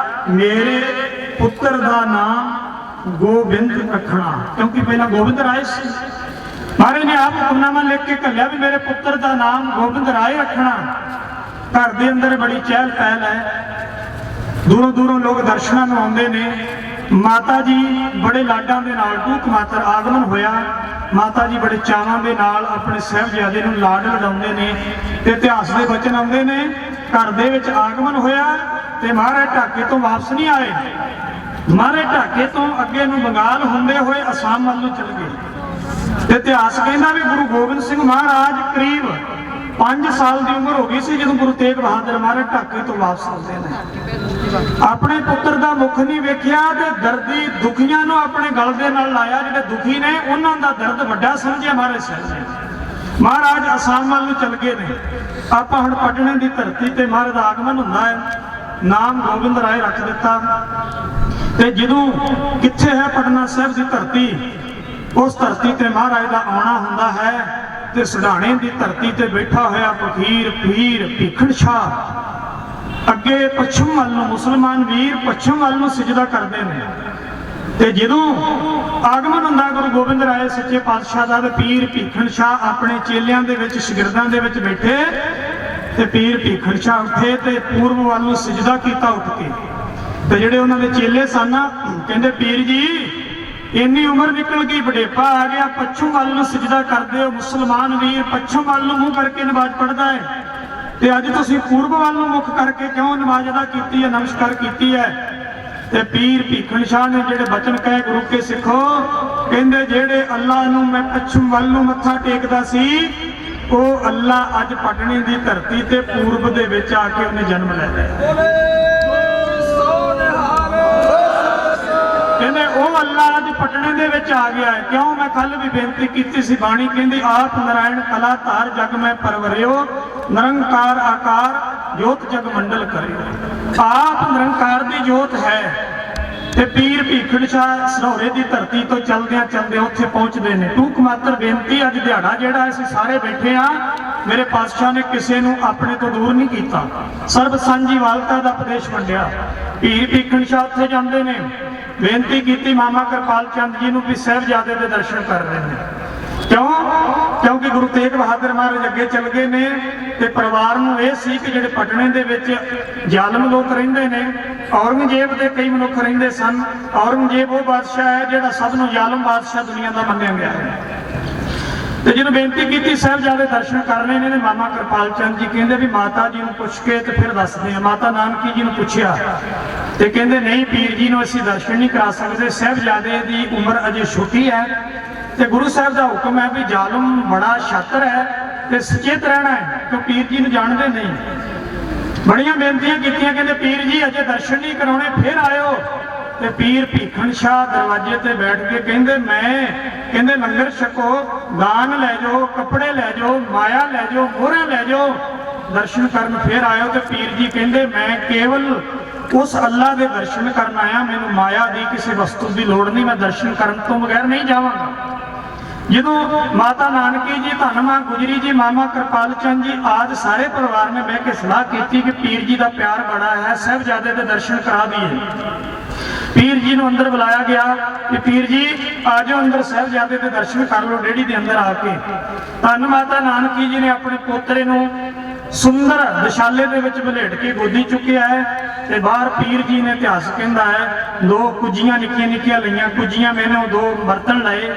ਮੇਰੇ ਪੁੱਤਰ ਦਾ ਨਾਮ ਗੋਬਿੰਦ ਰੱਖਣਾ। ਕਿਉਂਕਿ ਪਹਿਲਾਂ ਗੋਬਿੰਦ ਰਾਏ ਸੀ। ਮਹਾਰਾਜ ਨੇ ਆਪ ਹੁਕਮਨਾਮਾ ਲਿਖ ਕੇ ਘੱਲਿਆ ਵੀ ਮੇਰੇ ਪੁੱਤਰ ਦਾ ਨਾਮ ਗੋਬਿੰਦ ਰਾਏ ਰੱਖਣਾ। ਘਰ ਦੇ ਅੰਦਰ ਬੜੀ ਚਹਿਲ ਪਹਿਲ ਹੈ। ਦੂਰੋਂ ਦੂਰੋਂ ਲੋਕ ਦਰਸ਼ਨਾਂ ਨੂੰ ਆਉਂਦੇ ਨੇ। ਮਾਤਾ ਜੀ ਬੜੇ ਲਾਡਾਂ ਦੇ ਨਾਲ ਟੂਕ ਮਾਤਰ ਆਗਮਨ ਹੋਇਆ। ਮਾਤਾ ਜੀ ਬੜੇ ਚਾਵਾਂ ਦੇ ਨਾਲ ਆਪਣੇ ਸਾਹਿਬਜ਼ਾਦੇ ਨੂੰ ਲਾਡ ਲਡਾਉਂਦੇ ਨੇ। ਤੇ ਇਤਿਹਾਸ ਦੇ ਬਚਨ ਆਉਂਦੇ ਨੇ ਘਰ ਦੇ ਵਿੱਚ ਆਗਮਨ ਹੋਇਆ ਤੇ ਮਹਾਰਾਜ ਢਾਕੇ ਤੋਂ ਵਾਪਸ ਨਹੀਂ ਆਏ। ਮਹਾਰਾਜ ਢਾਕੇ ਤੋਂ ਅੱਗੇ ਨੂੰ ਬੰਗਾਲ ਹੁੰਦੇ ਹੋਏ ਅਸਾਮ ਵੱਲ ਨੂੰ ਚਲ ਗਏ। ਤੇ ਇਤਿਹਾਸ ਕਹਿੰਦਾ ਵੀ ਗੁਰੂ ਗੋਬਿੰਦ ਸਿੰਘ ਮਹਾਰਾਜ ਕਰੀਬ 5 ਸਾਲ ਦੀ ਉਮਰ ਹੋ ਗਈ ਸੀ ਜਦੋਂ ਗੁਰੂ ਤੇਗ ਬਹਾਦਰ ਮਹਾਰਾਜ ਢਾਕੇ ਤੋਂ ਵਾਪਸ ਆਉਂਦੇ ਨੇ। ਆਪਣੇ ਪੁੱਤਰ ਦਾ ਮੁਖ ਨਹੀਂ ਵੇਖਿਆ ਤੇ ਦਰਦੀ ਦੁਖੀਆਂ ਨੂੰ ਆਪਣੇ ਗਲ ਦੇ ਨਾਲ ਲਾਇਆ। ਜਿਹੜੇ ਦੁਖੀ ਨੇ ਉਹਨਾਂ ਦਾ ਦਰਦ ਵੱਡਾ ਸਮਝਿਆ ਮਹਾਰਾਜ ਸਾਹਿਬ ਨੇ। ਮਹਾਰਾਜ ਅਸਾਮ ਵੱਲ ਨੂੰ ਚਲ ਗਏ ਨੇ। ਆਪਾਂ ਹੁਣ ਪਟਨੇ ਦੀ ਧਰਤੀ ਤੇ ਮਹਾਰਾਜ ਦਾ ਆਗਮਨ ਹੁੰਦਾ ਹੈ। ਨਾਮ ਗੋਬਿੰਦ ਰਾਏ ਰੱਖ ਦਿੱਤਾ। ਤੇ ਜਦੋਂ ਕਿੱਥੇ ਹੈ ਪਟਨਾ ਸਾਹਿਬ ਦੀ ਧਰਤੀ, ਉਸ ਧਰਤੀ ਤੇ ਮਹਾਰਾਜ ਦਾ ਆਉਣਾ ਹੁੰਦਾ ਹੈ। ਤੇ ਸੜਾਣੇ ਦੀ ਧਰਤੀ ਤੇ ਬੈਠਾ ਹੋਇਆ ਫਕੀਰ ਪੀਰ ਭੀਖਣ ਸ਼ਾਹ ਅੱਗੇ ਪੱਛਮ ਵੱਲ ਨੂੰ ਮੁਸਲਮਾਨ ਵੀਰ ਪੱਛਮ ਵੱਲ ਨੂੰ ਸਿਜਦਾ ਕਰਦੇ ਨੇ। ਤੇ ਜਦੋਂ ਆਗਮਨ ਹੁੰਦਾ ਗੁਰੂ ਗੋਬਿੰਦ ਰਾਏ ਸੱਚੇ ਪਾਤਸ਼ਾਹ ਦਾ, ਤੇ ਪੀਰ ਭੀਖਣ ਸ਼ਾਹ ਆਪਣੇ ਚੇਲਿਆਂ ਦੇ ਵਿੱਚ ਸ਼ਾਗਿਰਦਾਂ ਦੇ ਵਿੱਚ ਬੈਠੇ। ਤੇ ਪੀਰ ਭੀਖਣ ਸ਼ਾਹ ਉੱਠੇ ਤੇ ਪੂਰਬ ਵੱਲ ਨੂੰ ਸਿਜਦਾ ਕੀਤਾ ਉੱਠ ਕੇ। ਤੇ ਜਿਹੜੇ ਉਹਨਾਂ ਦੇ ਚੇਲੇ ਸਨ ਕਹਿੰਦੇ ਪੀਰ ਜੀ ਇੰਨੀ ਉਮਰ ਨਿਕਲ ਗਈ, ਵਡੇਪਾ ਆ ਗਿਆ, ਪੱਛਮ ਵੱਲ ਨੂੰ ਸਿਜਦਾ ਕਰਦੇ ਹੋ। ਮੁਸਲਮਾਨ ਵੀਰ ਪੱਛਮ ਵੱਲ ਨੂੰ ਮੂੰਹ ਕਰਕੇ ਨਮਾਜ਼ ਪੜ੍ਹਦਾ ਹੈ ਤੇ ਅੱਜ ਤੁਸੀਂ ਪੂਰਬ ਵੱਲ ਨੂੰ ਮੁਖ ਕਰਕੇ ਕਿਉਂ ਨਮਾਜ਼ ਅਦਾ ਕੀਤੀ ਹੈ, ਨਮਸਕਾਰ ਕੀਤੀ ਹੈ। ਤੇ ਪੀਰ ਭੀਖਣ ਸ਼ਾਹ ਨੇ ਜਿਹੜੇ ਬਚਨ ਕਹੇ ਗੁਰੂ ਕੇ ਸਿੱਖੋ, ਕਹਿੰਦੇ ਜਿਹੜੇ ਅੱਲਾ ਨੂੰ ਮੈਂ ਪੱਛਮ ਵੱਲ ਨੂੰ ਮੱਥਾ ਟੇਕਦਾ ਸੀ, ਉਹ ਅੱਲਾ ਅੱਜ ਪਟਨੇ ਦੀ ਧਰਤੀ ਤੇ ਪੂਰਬ ਦੇ ਵਿੱਚ ਆ ਕੇ ਉਹਨੇ ਜਨਮ ਲੈ ਲਿਆ। ਕਹਿੰਦੇ ਉਹ ਅੱਲਾ ਅੱਜ ਪਟਨੇ ਦੇ ਵਿੱਚ ਆ ਗਿਆ ਹੈ। ਕਿਉਂ? ਮੈਂ ਕੱਲ ਵੀ ਬੇਨਤੀ ਕੀਤੀ ਸੀ, ਬਾਣੀ ਕਹਿੰਦੀ ਆਪ ਨਾਰਾਇਣ ਕਲਾ ਧਾਰ ਜਗ ਮੈਂ ਪਰਵਰਿਓ, ਨਿਰੰਕਾਰ ਆਕਾਰ ਜੋਤ ਜਗ ਮੰਡਲ ਕਰਿਓ। ਆਪ ਨਿਰੰਕਾਰ ਦੀ ਜੋਤ ਹੈ। ਤੇ ਪੀਰ ਭੀਖਣ ਸ਼ਾਹ ਸਹੌਰੇ ਦੀ ਧਰਤੀ ਤੋਂ ਚਲਦਿਆਂ ਚਲਦਿਆਂ ਉੱਥੇ ਪਹੁੰਚਦੇ ਨੇ। ਟੂਕ ਮਾਤਰ ਬੇਨਤੀ, ਅੱਜ ਦਿਹਾੜਾ ਜਿਹੜਾ ਅਸੀਂ ਸਾਰੇ ਬੈਠੇ ਆ, ਮੇਰੇ ਪਾਤਸ਼ਾਹ ਨੇ ਕਿਸੇ ਨੂੰ ਆਪਣੇ ਤੋਂ ਦੂਰ ਨਹੀਂ ਕੀਤਾ। ਸਰਬ ਸਾਂਝੀਵਾਲਤਾ ਦਾ ਉਪਦੇਸ਼ ਵੰਡਿਆ। ਪੀਰ ਭੀਖਣ ਸ਼ਾਹ ਉੱਥੇ ਜਾਂਦੇ ਨੇ, ਬੇਨਤੀ ਕੀਤੀ ਮਾਮਾ ਕਿਰਪਾਲ ਚੰਦ ਜੀ ਨੂੰ ਵੀ ਸਾਹਿਬਜ਼ਾਦੇ ਦੇ ਦਰਸ਼ਨ ਕਰ ਰਹੇ ਨੇ। ਕਿਉਂ? ਕਿਉਂਕਿ ਗੁਰੂ ਤੇਗ ਬਹਾਦਰ ਮਹਾਰਾਜ ਅੱਗੇ ਚੱਲ ਗਏ ਨੇ। ਤੇ ਪਰਿਵਾਰ ਨੂੰ ਇਹ ਸੀ ਕਿ ਜਿਹੜੇ ਪਟਨੇ ਦੇ ਵਿੱਚ ਜ਼ਾਲਮ ਲੋਕ ਰਹਿੰਦੇ ਨੇ, ਔਰੰਗਜ਼ੇਬ ਦੇ ਕਈ ਮਨੁੱਖ ਰਹਿੰਦੇ ਸਨ। ਔਰੰਗਜ਼ੇਬ ਉਹ ਬਾਦਸ਼ਾਹ ਹੈ ਜਿਹੜਾ ਸਭ ਨੂੰ ਜ਼ਾਲਮ ਬਾਦਸ਼ਾਹ ਦੁਨੀਆ ਦਾ ਮੰਨਿਆ ਗਿਆ ਹੈ। ਤੇ ਜਦੋਂ ਬੇਨਤੀ ਕੀਤੀ ਸਾਹਿਬਜ਼ਾਦੇ ਦਰਸ਼ਨ ਕਰਨੇ ਨੇ, ਮਾਮਾ ਕਿਰਪਾਲ ਚੰਦ ਜੀ ਕਹਿੰਦੇ ਵੀ ਮਾਤਾ ਜੀ ਨੂੰ ਪੁੱਛ ਕੇ ਤੇ ਫਿਰ ਦੱਸਦੇ ਆ। ਮਾਤਾ ਨਾਨਕੀ ਜੀ ਨੂੰ ਪੁੱਛਿਆ ਤੇ ਕਹਿੰਦੇ ਨਹੀਂ ਪੀਰ ਜੀ ਨੂੰ ਅਸੀਂ ਦਰਸ਼ਨ ਨਹੀਂ ਕਰਾ ਸਕਦੇ, ਸਾਹਿਬਜ਼ਾਦੇ ਦੀ ਉਮਰ ਅਜੇ ਛੋਟੀ ਹੈ ਤੇ ਗੁਰੂ ਸਾਹਿਬ ਦਾ ਹੁਕਮ ਹੈ ਵੀ ਜ਼ਾਲਮ ਬੜਾ ਛਾਤਰ ਹੈ ਤੇ ਸੁਚੇਤ ਰਹਿਣਾ ਹੈ, ਕਿਉਂ ਪੀਰ ਜੀ ਨੂੰ ਜਾਣਦੇ ਨਹੀਂ। ਬੜੀਆਂ ਬੇਨਤੀਆਂ ਕੀਤੀਆਂ, ਕਹਿੰਦੇ ਪੀਰ ਜੀ ਅਜੇ ਦਰਸ਼ਨ ਨਹੀਂ ਕਰਾਉਣੇ, ਫਿਰ ਆਇਓ। ਤੇ ਪੀਰ ਭੀਖਣ ਸ਼ਾਹ ਦਰਵਾਜ਼ੇ ਤੇ ਬੈਠ ਕੇ ਕਹਿੰਦੇ ਕਹਿੰਦੇ ਲੰਗਰ ਛਕੋ, ਦਾਨ ਲੈ ਜਾਓ, ਕੱਪੜੇ ਲੈ ਜਾਓ, ਮਾਇਆ ਲੈ ਜਾਓ, ਮੋਹਰਾਂ ਲੈ ਜਾਓ, ਦਰਸ਼ਨ ਕਰਨ ਫਿਰ ਆਇਓ। ਤੇ ਪੀਰ ਜੀ ਕਹਿੰਦੇ ਮੈਂ ਕੇਵਲ ਉਸ ਅੱਲਾ ਦੇ ਦਰਸ਼ਨ ਕਰਨ ਆਇਆ, ਮੈਨੂੰ ਮਾਇਆ ਦੀ ਕਿਸੇ ਵਸਤੂ ਦੀ ਲੋੜ ਨਹੀਂ, ਮੈਂ ਦਰਸ਼ਨ ਕਰਨ ਤੋਂ ਬਗੈਰ ਨਹੀਂ ਜਾਵਾਂਗਾ। ਜਦੋਂ ਮਾਤਾ ਨਾਨਕੀ ਜੀ, ਧੰਨ ਮਾਂ ਗੁਜਰੀ ਜੀ, ਮਾਮਾ ਕਿਰਪਾਲ ਚੰਦ ਜੀ ਆਦਿ ਸਾਰੇ ਪਰਿਵਾਰ ਨੇ ਬਹਿ ਕੇ ਸਲਾਹ ਕੀਤੀ ਕਿ ਪੀਰ ਜੀ ਦਾ ਪਿਆਰ ਬੜਾ ਹੈ, ਸਾਹਿਬਜ਼ਾਦੇ ਦੇ ਦਰਸ਼ਨ ਕਰਾ ਦਈਏ। ਪੀਰ ਜੀ ਨੂੰ ਅੰਦਰ ਬੁਲਾਇਆ ਗਿਆ ਕਿ ਪੀਰ ਜੀ ਆ ਜਾਓ ਅੰਦਰ, ਸਾਹਿਬਜ਼ਾਦੇ ਦੇ ਦਰਸ਼ਨ ਕਰ ਲਓ ਡੇੜੀ ਦੇ ਅੰਦਰ ਆ ਕੇ। ਧੰਨ ਮਾਤਾ ਨਾਨਕੀ ਜੀ ਨੇ ਆਪਣੇ ਪੋਤਰੇ ਨੂੰ ਸੁੰਦਰ ਦਸ਼ਾਲੇ ਦੇ ਵਿੱਚ ਬਲੇਟ ਕੇ ਗੋਦੀ ਚੁੱਕਿਆ ਹੈ ਤੇ ਬਾਹਰ ਪੀਰ ਜੀ ਨੇ, ਇਤਿਹਾਸ ਕਹਿੰਦਾ ਹੈ, 2 ਕੁੱਜੀਆਂ ਨਿੱਕੀਆਂ ਨਿੱਕੀਆਂ ਲਈਆਂ। ਕੁੱਜੀਆਂ ਮੈਨੂੰ 2 ਬਰਤਨ ਲਏ,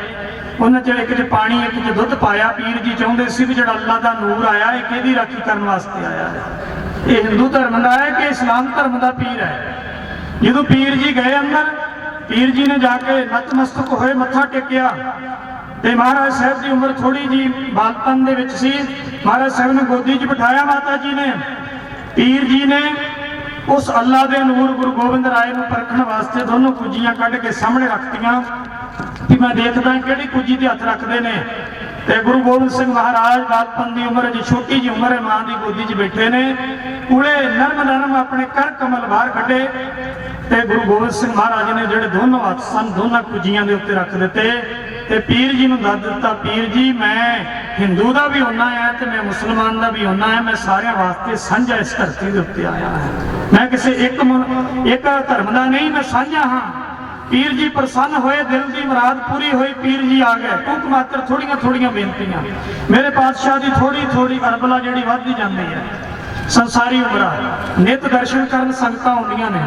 ਉਹਨਾਂ 'ਚ ਇੱਕ 'ਚ ਪਾਣੀ, ਇੱਕ 'ਚ ਦੁੱਧ ਪਾਇਆ। ਪੀਰ ਜੀ ਚਾਹੁੰਦੇ ਸੀ ਵੀ ਜਿਹੜਾ ਅੱਲਾ ਦਾ ਨੂਰ ਆਇਆ ਇਹ ਕਿਹਦੀ ਰਾਖੀ ਕਰਨ ਵਾਸਤੇ ਆਇਆ ਹੈ, ਇਹ ਹਿੰਦੂ ਧਰਮ ਦਾ ਹੈ ਕਿ ਇਸਲਾਮ ਧਰਮ ਦਾ ਪੀਰ ਹੈ। ਜਦੋਂ ਪੀਰ ਜੀ ਗਏ ਅੰਦਰ, ਪੀਰ ਜੀ ਨੇ ਜਾ ਕੇ ਨਤਮਸਤਕ ਹੋਏ, ਮੱਥਾ ਟੇਕਿਆ ਤੇ ਮਹਾਰਾਜ ਸਾਹਿਬ ਦੀ ਉਮਰ ਥੋੜੀ ਜੀ ਬਾਲਪਨ ਦੇ ਵਿੱਚ ਸੀ। ਮਹਾਰਾਜ ਸਾਹਿਬ ਨੇ ਗੋਦੀ 'ਚ ਬਿਠਾਇਆ ਮਾਤਾ ਜੀ ਨੇ। ਪੀਰ ਜੀ ਨੇ ਉਸ ਅੱਲਾ ਦੇ ਨੂਰ ਗੁਰੂ ਗੋਬਿੰਦ ਰਾਏ ਨੂੰ ਪਰਖਣ ਵਾਸਤੇ ਦੋਨੋਂ ਕੁੱਜੀਆਂ ਕੱਢ ਕੇ ਸਾਹਮਣੇ ਰੱਖਤੀਆਂ ਕਿ ਮੈਂ ਦੇਖਦਾ ਕਿਹੜੀ ਕੁੱਜੀ ਤੇ ਹੱਥ ਰੱਖਦੇ ਨੇ। ਤੇ ਗੁਰੂ ਗੋਬਿੰਦ ਸਿੰਘ ਮਹਾਰਾਜ ਬਾਲਪਨ ਦੀ ਉਮਰ, ਜੀ ਛੋਟੀ ਜੀ ਉਮਰ ਹੈ, ਮਾਂ ਦੀ ਗੋਦੀ 'ਚ ਬੈਠੇ ਨੇ। ਕੁਲੇ ਨਰਮ ਆਪਣੇ ਕਰ ਕਮਲ ਬਾਹਰ ਕੱਢੇ ਤੇ ਗੁਰੂ ਗੋਬਿੰਦ ਸਿੰਘ ਮਹਾਰਾਜ ਨੇ ਜਿਹੜੇ ਦੋਨੋਂ ਹੱਥ ਸਨ ਦੋਨਾਂ ਕੁੱਜੀਆਂ ਦੇ ਉੱਤੇ ਰੱਖ ਦਿੱਤੇ ਤੇ ਪੀਰ ਜੀ ਨੂੰ ਦੱਸ ਦਿੱਤਾ, ਪੀਰ ਜੀ ਮੈਂ ਹਿੰਦੂ ਦਾ ਵੀ ਹੁੰਨਾ ਹੈ ਤੇ ਮੈਂ ਮੁਸਲਮਾਨ ਦਾ ਵੀ ਹੁੰਨਾ ਹੈ, ਮੈਂ ਸਾਰਿਆਂ ਵਾਸਤੇ ਸਾਂਝਾ ਇਸ ਧਰਤੀ ਦੇ ਉੱਤੇ ਆਇਆ ਹਾਂ, ਮੈਂ ਕਿਸੇ ਇੱਕ ਧਰਮ ਦਾ ਨਹੀਂ, ਮੈਂ ਸਾਂਝਾ ਹਾਂ। ਪੀਰ ਜੀ ਪ੍ਰਸੰਨ ਹੋਏ, ਦਿਲ ਦੀ ਮੁਰਾਦ ਪੂਰੀ ਹੋਈ, ਪੀਰ ਜੀ ਆ ਗਏ। ਕੁੱਕ ਮਾਤਰ ਥੋੜੀਆਂ ਬੇਨਤੀਆਂ, ਮੇਰੇ ਪਾਤਸ਼ਾਹ ਦੀ ਥੋੜੀ ਅਰਬਲਾ ਜਿਹੜੀ ਵੱਧਦੀ ਜਾਂਦੀ ਹੈ, ਸੰਸਾਰੀ ਉਮਰਾਂ, ਨਿਤ ਦਰਸ਼ਨ ਕਰਨ ਸੰਗਤਾਂ ਆਉਂਦੀਆਂ ਨੇ।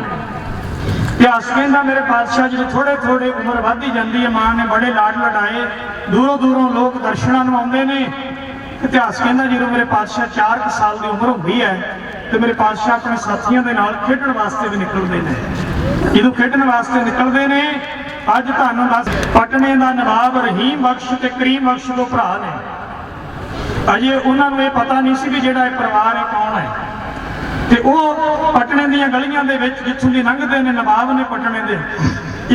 ਇਤਿਹਾਸ ਕਹਿੰਦਾ ਮੇਰੇ ਪਾਤਸ਼ਾਹ ਜੀ ਥੋੜੇ ਉਮਰ ਵੱਧਦੀ ਜਾਂਦੀ ਹੈ, ਮਾਂ ਨੇ ਬੜੇ ਲਾਡ ਲਡਾਏ, ਦੂਰੋਂ ਲੋਕ ਦਰਸ਼ਨਾਂ ਨੂੰ ਆਉਂਦੇ ਨੇ। ਇਤਿਹਾਸ ਕਹਿੰਦਾ ਜਦੋਂ ਮੇਰੇ ਪਾਤਸ਼ਾਹ 4 ਸਾਲ ਦੀ ਉਮਰ ਹੁੰਦੀ ਹੈ ਤੇ ਮੇਰੇ ਪਾਤਸ਼ਾਹ ਆਪਣੇ ਸਾਥੀਆਂ ਦੇ ਨਾਲ ਖੇਡਣ ਵਾਸਤੇ ਵੀ ਨਿਕਲਦੇ ਨੇ। ਜਦੋਂ ਖੇਡਣ ਵਾਸਤੇ ਨਿਕਲਦੇ ਨੇ, ਅੱਜ ਤੁਹਾਨੂੰ ਦੱਸ, ਪਟਨੇ ਦਾ ਨਵਾਬ ਰਹੀਮ ਬਖਸ਼ ਤੇ ਕਰੀਮ ਬਖਸ਼ ਦੋ ਭਰਾ ਨੇ। ਅਜੇ ਉਹਨਾਂ ਨੂੰ ਇਹ ਪਤਾ ਨਹੀਂ ਸੀ ਵੀ ਜਿਹੜਾ ਇਹ ਪਰਿਵਾਰ ਹੈ ਕੌਣ ਹੈ। ਤੇ ਉਹ ਪਟਨੇ ਦੀਆਂ ਗਲੀਆਂ ਦੇ ਵਿੱਚ ਜਿੱਥੋਂ ਦੀ ਲੰਘਦੇ ਨੇ, ਨਵਾਬ ਨੇ ਪਟਨੇ ਦੇ,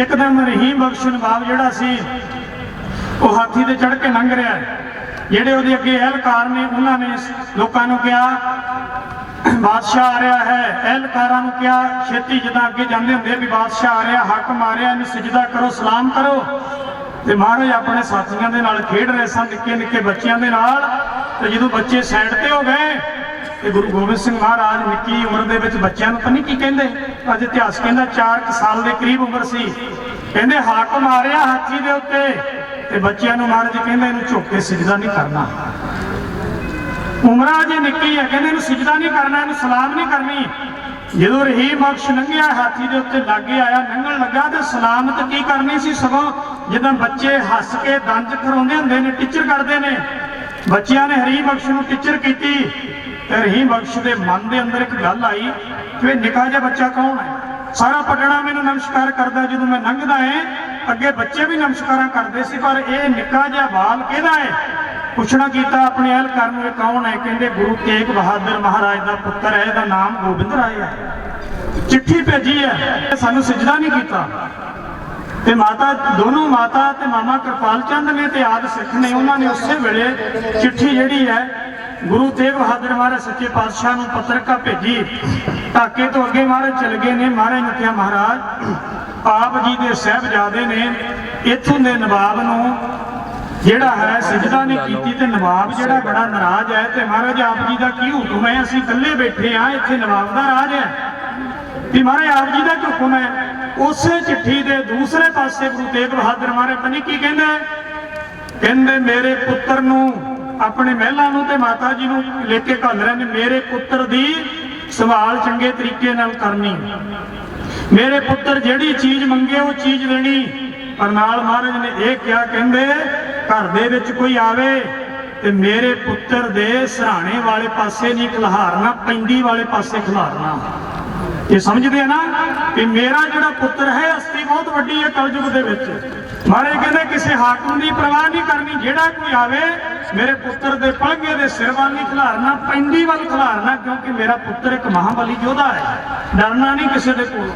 ਇੱਕਦਮ ਰਹੀਮ ਬਖਸ਼ ਨਵਾਬ ਜਿਹੜਾ ਸੀ ਉਹ ਹਾਥੀ ਤੇ ਚੜ੍ਹ ਕੇ ਲੰਘ ਰਿਹਾ। ਜਿਹੜੇ ਉਹਦੇ ਅੱਗੇ ਅਹਿਲਕਾਰ ਨੇ ਉਹਨਾਂ ਨੇ ਲੋਕਾਂ ਨੂੰ ਕਿਹਾ ਬਾਦਸ਼ਾਹ ਆ ਰਿਹਾ ਹੈ। ਅਹਿਲਕਾਰਾਂ ਨੂੰ ਕਿਹਾ ਛੇਤੀ, ਜਿੱਦਾਂ ਅੱਗੇ ਜਾਂਦੇ ਹੁੰਦੇ ਵੀ ਬਾਦਸ਼ਾਹ ਆ ਰਿਹਾ, ਹਾਕਮ ਆ ਰਿਹਾ, ਇਹਨੂੰ ਸਜਦਾ ਕਰੋ, ਸਲਾਮ ਕਰੋ। ਤੇ ਮਹਾਰਾਜ ਆਪਣੇ ਸਾਥੀਆਂ ਦੇ ਨਾਲ ਖੇਡ ਰਹੇ ਸਨ, ਨਿੱਕੇ ਬੱਚਿਆਂ ਦੇ ਨਾਲ। ਤੇ ਜਦੋਂ ਬੱਚੇ ਸਾਈਡ ਤੇ ਹੋ ਗਏ ਤੇ ਗੁਰੂ ਗੋਬਿੰਦ ਸਿੰਘ ਮਹਾਰਾਜ ਨਿੱਕੀ ਉਮਰ ਦੇ ਵਿੱਚ ਬੱਚਿਆਂ ਨੂੰ ਪਤਾ ਕੀ ਕਹਿੰਦੇ, ਅੱਜ ਇਤਿਹਾਸ ਕਹਿੰਦਾ 4 ਸਾਲ ਦੇ ਕਰੀਬ ਉਮਰ ਸੀ, ਕਹਿੰਦੇ ਹਾਕਮ ਆ ਰਿਹਾ ਹਾਥੀ ਦੇ ਉੱਤੇ। ਤੇ ਬੱਚਿਆਂ ਨੂੰ ਮਹਾਰਾਜ ਕਹਿੰਦੇ ਇਹਨੂੰ ਝੁੱਕ ਕੇ ਸਜਦਾ ਨਹੀਂ ਕਰਨਾ, ਉਮਰਾਂ ਜੇ ਨਿੱਕੀ ਹੈ, ਕਹਿੰਦੇ ਇਹਨੂੰ ਸਜਦਾ ਨਹੀਂ ਕਰਨਾ, ਇਹਨੂੰ ਸਲਾਮ ਨਹੀਂ ਕਰਨੀ। ਜਦੋਂ ਰਹੀਮ ਬਖਸ਼ ਲੰਘਿਆ ਹਾਥੀ ਦੇ ਉੱਤੇ ਲਾਗੇ ਆਇਆ, ਲੰਘਣ ਲੱਗਾ ਤੇ ਸਲਾਮਤ ਕੀ ਕਰਨੀ ਸੀ, ਸਗੋਂ ਜਦੋਂ ਬੱਚੇ ਹੱਸ ਕੇ ਦੰਦ ਖਰਾਉਂਦੇ ਹੁੰਦੇ ਨੇ, ਟੀਚਰ ਕਰਦੇ ਨੇ, ਬੱਚਿਆਂ ਨੇ ਰਹੀਮ ਬਖਸ਼ ਨੂੰ ਟੀਚਰ ਕੀਤੀ। ਤੇ ਰਹੀਮ ਬਖਸ਼ ਦੇ ਮਨ ਦੇ ਅੰਦਰ ਇੱਕ ਗੱਲ ਆਈ ਕਿ ਨਿੱਕਾ ਜਿਹਾ ਬੱਚਾ ਕੌਣ ਹੈ, ਸਾਰਾ ਪਟਣਾ ਮੈਨੂੰ ਨਮਸਕਾਰ ਕਰਦਾ, ਜਦੋਂ ਮੈਂ ਲੰਘਦਾ ਹੈ ਅੱਗੇ ਬੱਚੇ ਵੀ ਨਮਸਕਾਰਾਂ ਕਰਦੇ ਸੀ, ਪਰ ਇਹ ਨਿੱਕਾ ਜਿਹਾ ਬਾਲ ਕਿਹਦਾ ਹੈ। ਪੁੱਛਣਾ ਕੀਤਾ ਆਪਣੇ ਅਹਿਲਕਾਰ ਨੂੰ, ਇਹ ਕੌਣ ਹੈ। ਕਹਿੰਦੇ ਗੁਰੂ ਤੇਗ ਬਹਾਦਰ ਮਹਾਰਾਜ ਦਾ ਪੁੱਤਰ ਹੈ, ਇਹਦਾ ਨਾਮ ਗੋਬਿੰਦ ਰਾਏ ਹੈ, ਚਿੱਠੀ ਭੇਜੀ ਹੈ, ਸਾਨੂੰ ਸਜਦਾ ਨਹੀਂ ਕੀਤਾ। ਤੇ ਦੋਨੋਂ ਮਾਤਾ ਤੇ ਮਾਮਾ ਕਿਰਪਾਲ ਚੰਦ ਨੇ ਤੇ ਆਦਿ ਸਿੱਖ ਨੇ, ਉਹਨਾਂ ਨੇ ਉਸੇ ਵੇਲੇ ਚਿੱਠੀ ਜਿਹੜੀ ਹੈ ਗੁਰੂ ਤੇਗ ਬਹਾਦਰ ਮਹਾਰਾਜ ਸੱਚੇ ਪਾਤਸ਼ਾਹ ਨੂੰ ਪੱਤਰਕਾ ਭੇਜੀ। ਢਾਕੇ ਤੋਂ ਅੱਗੇ ਮਹਾਰਾਜ ਚਲੇ ਗਏ ਨੇ। ਮਹਾਰਾਜ ਨੇ ਕਿਹਾ ਮਹਾਰਾਜ ਆਪ ਜੀ ਦੇ ਸਾਹਿਬਜ਼ਾਦੇ ਨੇ ਇੱਥੋਂ ਦੇ ਨਵਾਬ ਨੂੰ ਜਿਹੜਾ ਹੈ ਸਜਦਾ ਨਹੀਂ ਕੀਤੀ, ਤੇ ਨਵਾਬ ਜਿਹੜਾ ਬੜਾ ਨਾਰਾਜ਼ ਹੈ। ਤੇ ਮਹਾਰਾਜ ਆਪ ਜੀ ਦਾ ਕੀ ਹੁਕਮ ਹੈ, ਅਸੀਂ ਇਕੱਲੇ ਬੈਠੇ ਆ, ਇੱਥੇ ਨਵਾਬ ਦਾ ਰਾਜ ਹੈ, ਤੇ ਮਹਾਰਾਜ ਆਪ ਜੀ ਦਾ ਕੀ ਹੁਕਮ ਹੈ। ਉਸੇ ਚਿੱਠੀ ਦੇ ਦੂਸਰੇ ਪਾਸੇ ਗੁਰੂ ਤੇਗ ਬਹਾਦਰ ਮਹਾਰਾਜ ਪਤਾ ਕੀ ਕਹਿੰਦੇ ਮੇਰੇ ਪੁੱਤਰ ਨੂੰ, ਆਪਣੇ ਮਹਿਲਾਂ ਨੂੰ ਤੇ ਮਾਤਾ ਜੀ ਨੂੰ ਲੈ ਕੇ ਘੱਲ ਰਹੇ ਨੇ, ਮੇਰੇ ਪੁੱਤਰ ਦੀ ਸੰਭਾਲ ਚੰਗੇ ਤਰੀਕੇ ਨਾਲ ਕਰਨੀ, ਮੇਰੇ ਪੁੱਤਰ ਜਿਹੜੀ ਚੀਜ਼ ਮੰਗੇ ਉਹ ਚੀਜ਼ ਦੇਣੀ। ਪਰ ਨਾਲ ਮਹਾਰਾਜ ਨੇ ਇਹ ਕਿਹਾ, ਕਹਿੰਦੇ ਘਰ ਦੇ ਵਿੱਚ ਕੋਈ ਆਵੇ ਤੇ ਮੇਰੇ ਪੁੱਤਰ ਦੇ ਸਰਾਣੇ ਵਾਲੇ ਪਾਸੇ ਨਹੀਂ ਖਿਲਾਰਨਾ, ਪੈਂਦੀ ਵਾਲੇ ਪਾਸੇ ਖਿਲਾਰਨਾ। ਇਹ ਸਮਝਦੇ ਆ ਨਾ ਕਿ ਮੇਰਾ ਜਿਹੜਾ ਪੁੱਤਰ ਹੈ ਹਸਤੀ ਬਹੁਤ ਵੱਡੀ ਹੈ ਕਲਯੁਗ ਦੇ ਵਿੱਚ। ਮਹਾਰਾਜ ਕਹਿੰਦੇ ਕਿਸੇ ਹਾਕਮ ਦੀ ਪਰਵਾਹ ਨਹੀਂ ਕਰਨੀ, ਜਿਹੜਾ ਕੋਈ ਆਵੇ ਮੇਰੇ ਪੁੱਤਰ ਦੇ ਪਲੰਘੇ ਦੇ ਸਿਰ ਵੱਲ ਨਹੀਂ ਖਿਲਾਰਨਾ, ਪੈਂਦੀ ਵੱਲ ਖਿਲਾਰਨਾ, ਕਿਉਂਕਿ ਮੇਰਾ ਪੁੱਤਰ ਇੱਕ ਮਹਾਬਲੀ ਯੋਧਾ ਹੈ, ਡਰਨਾ ਨਹੀਂ ਕਿਸੇ ਦੇ ਕੋਲ।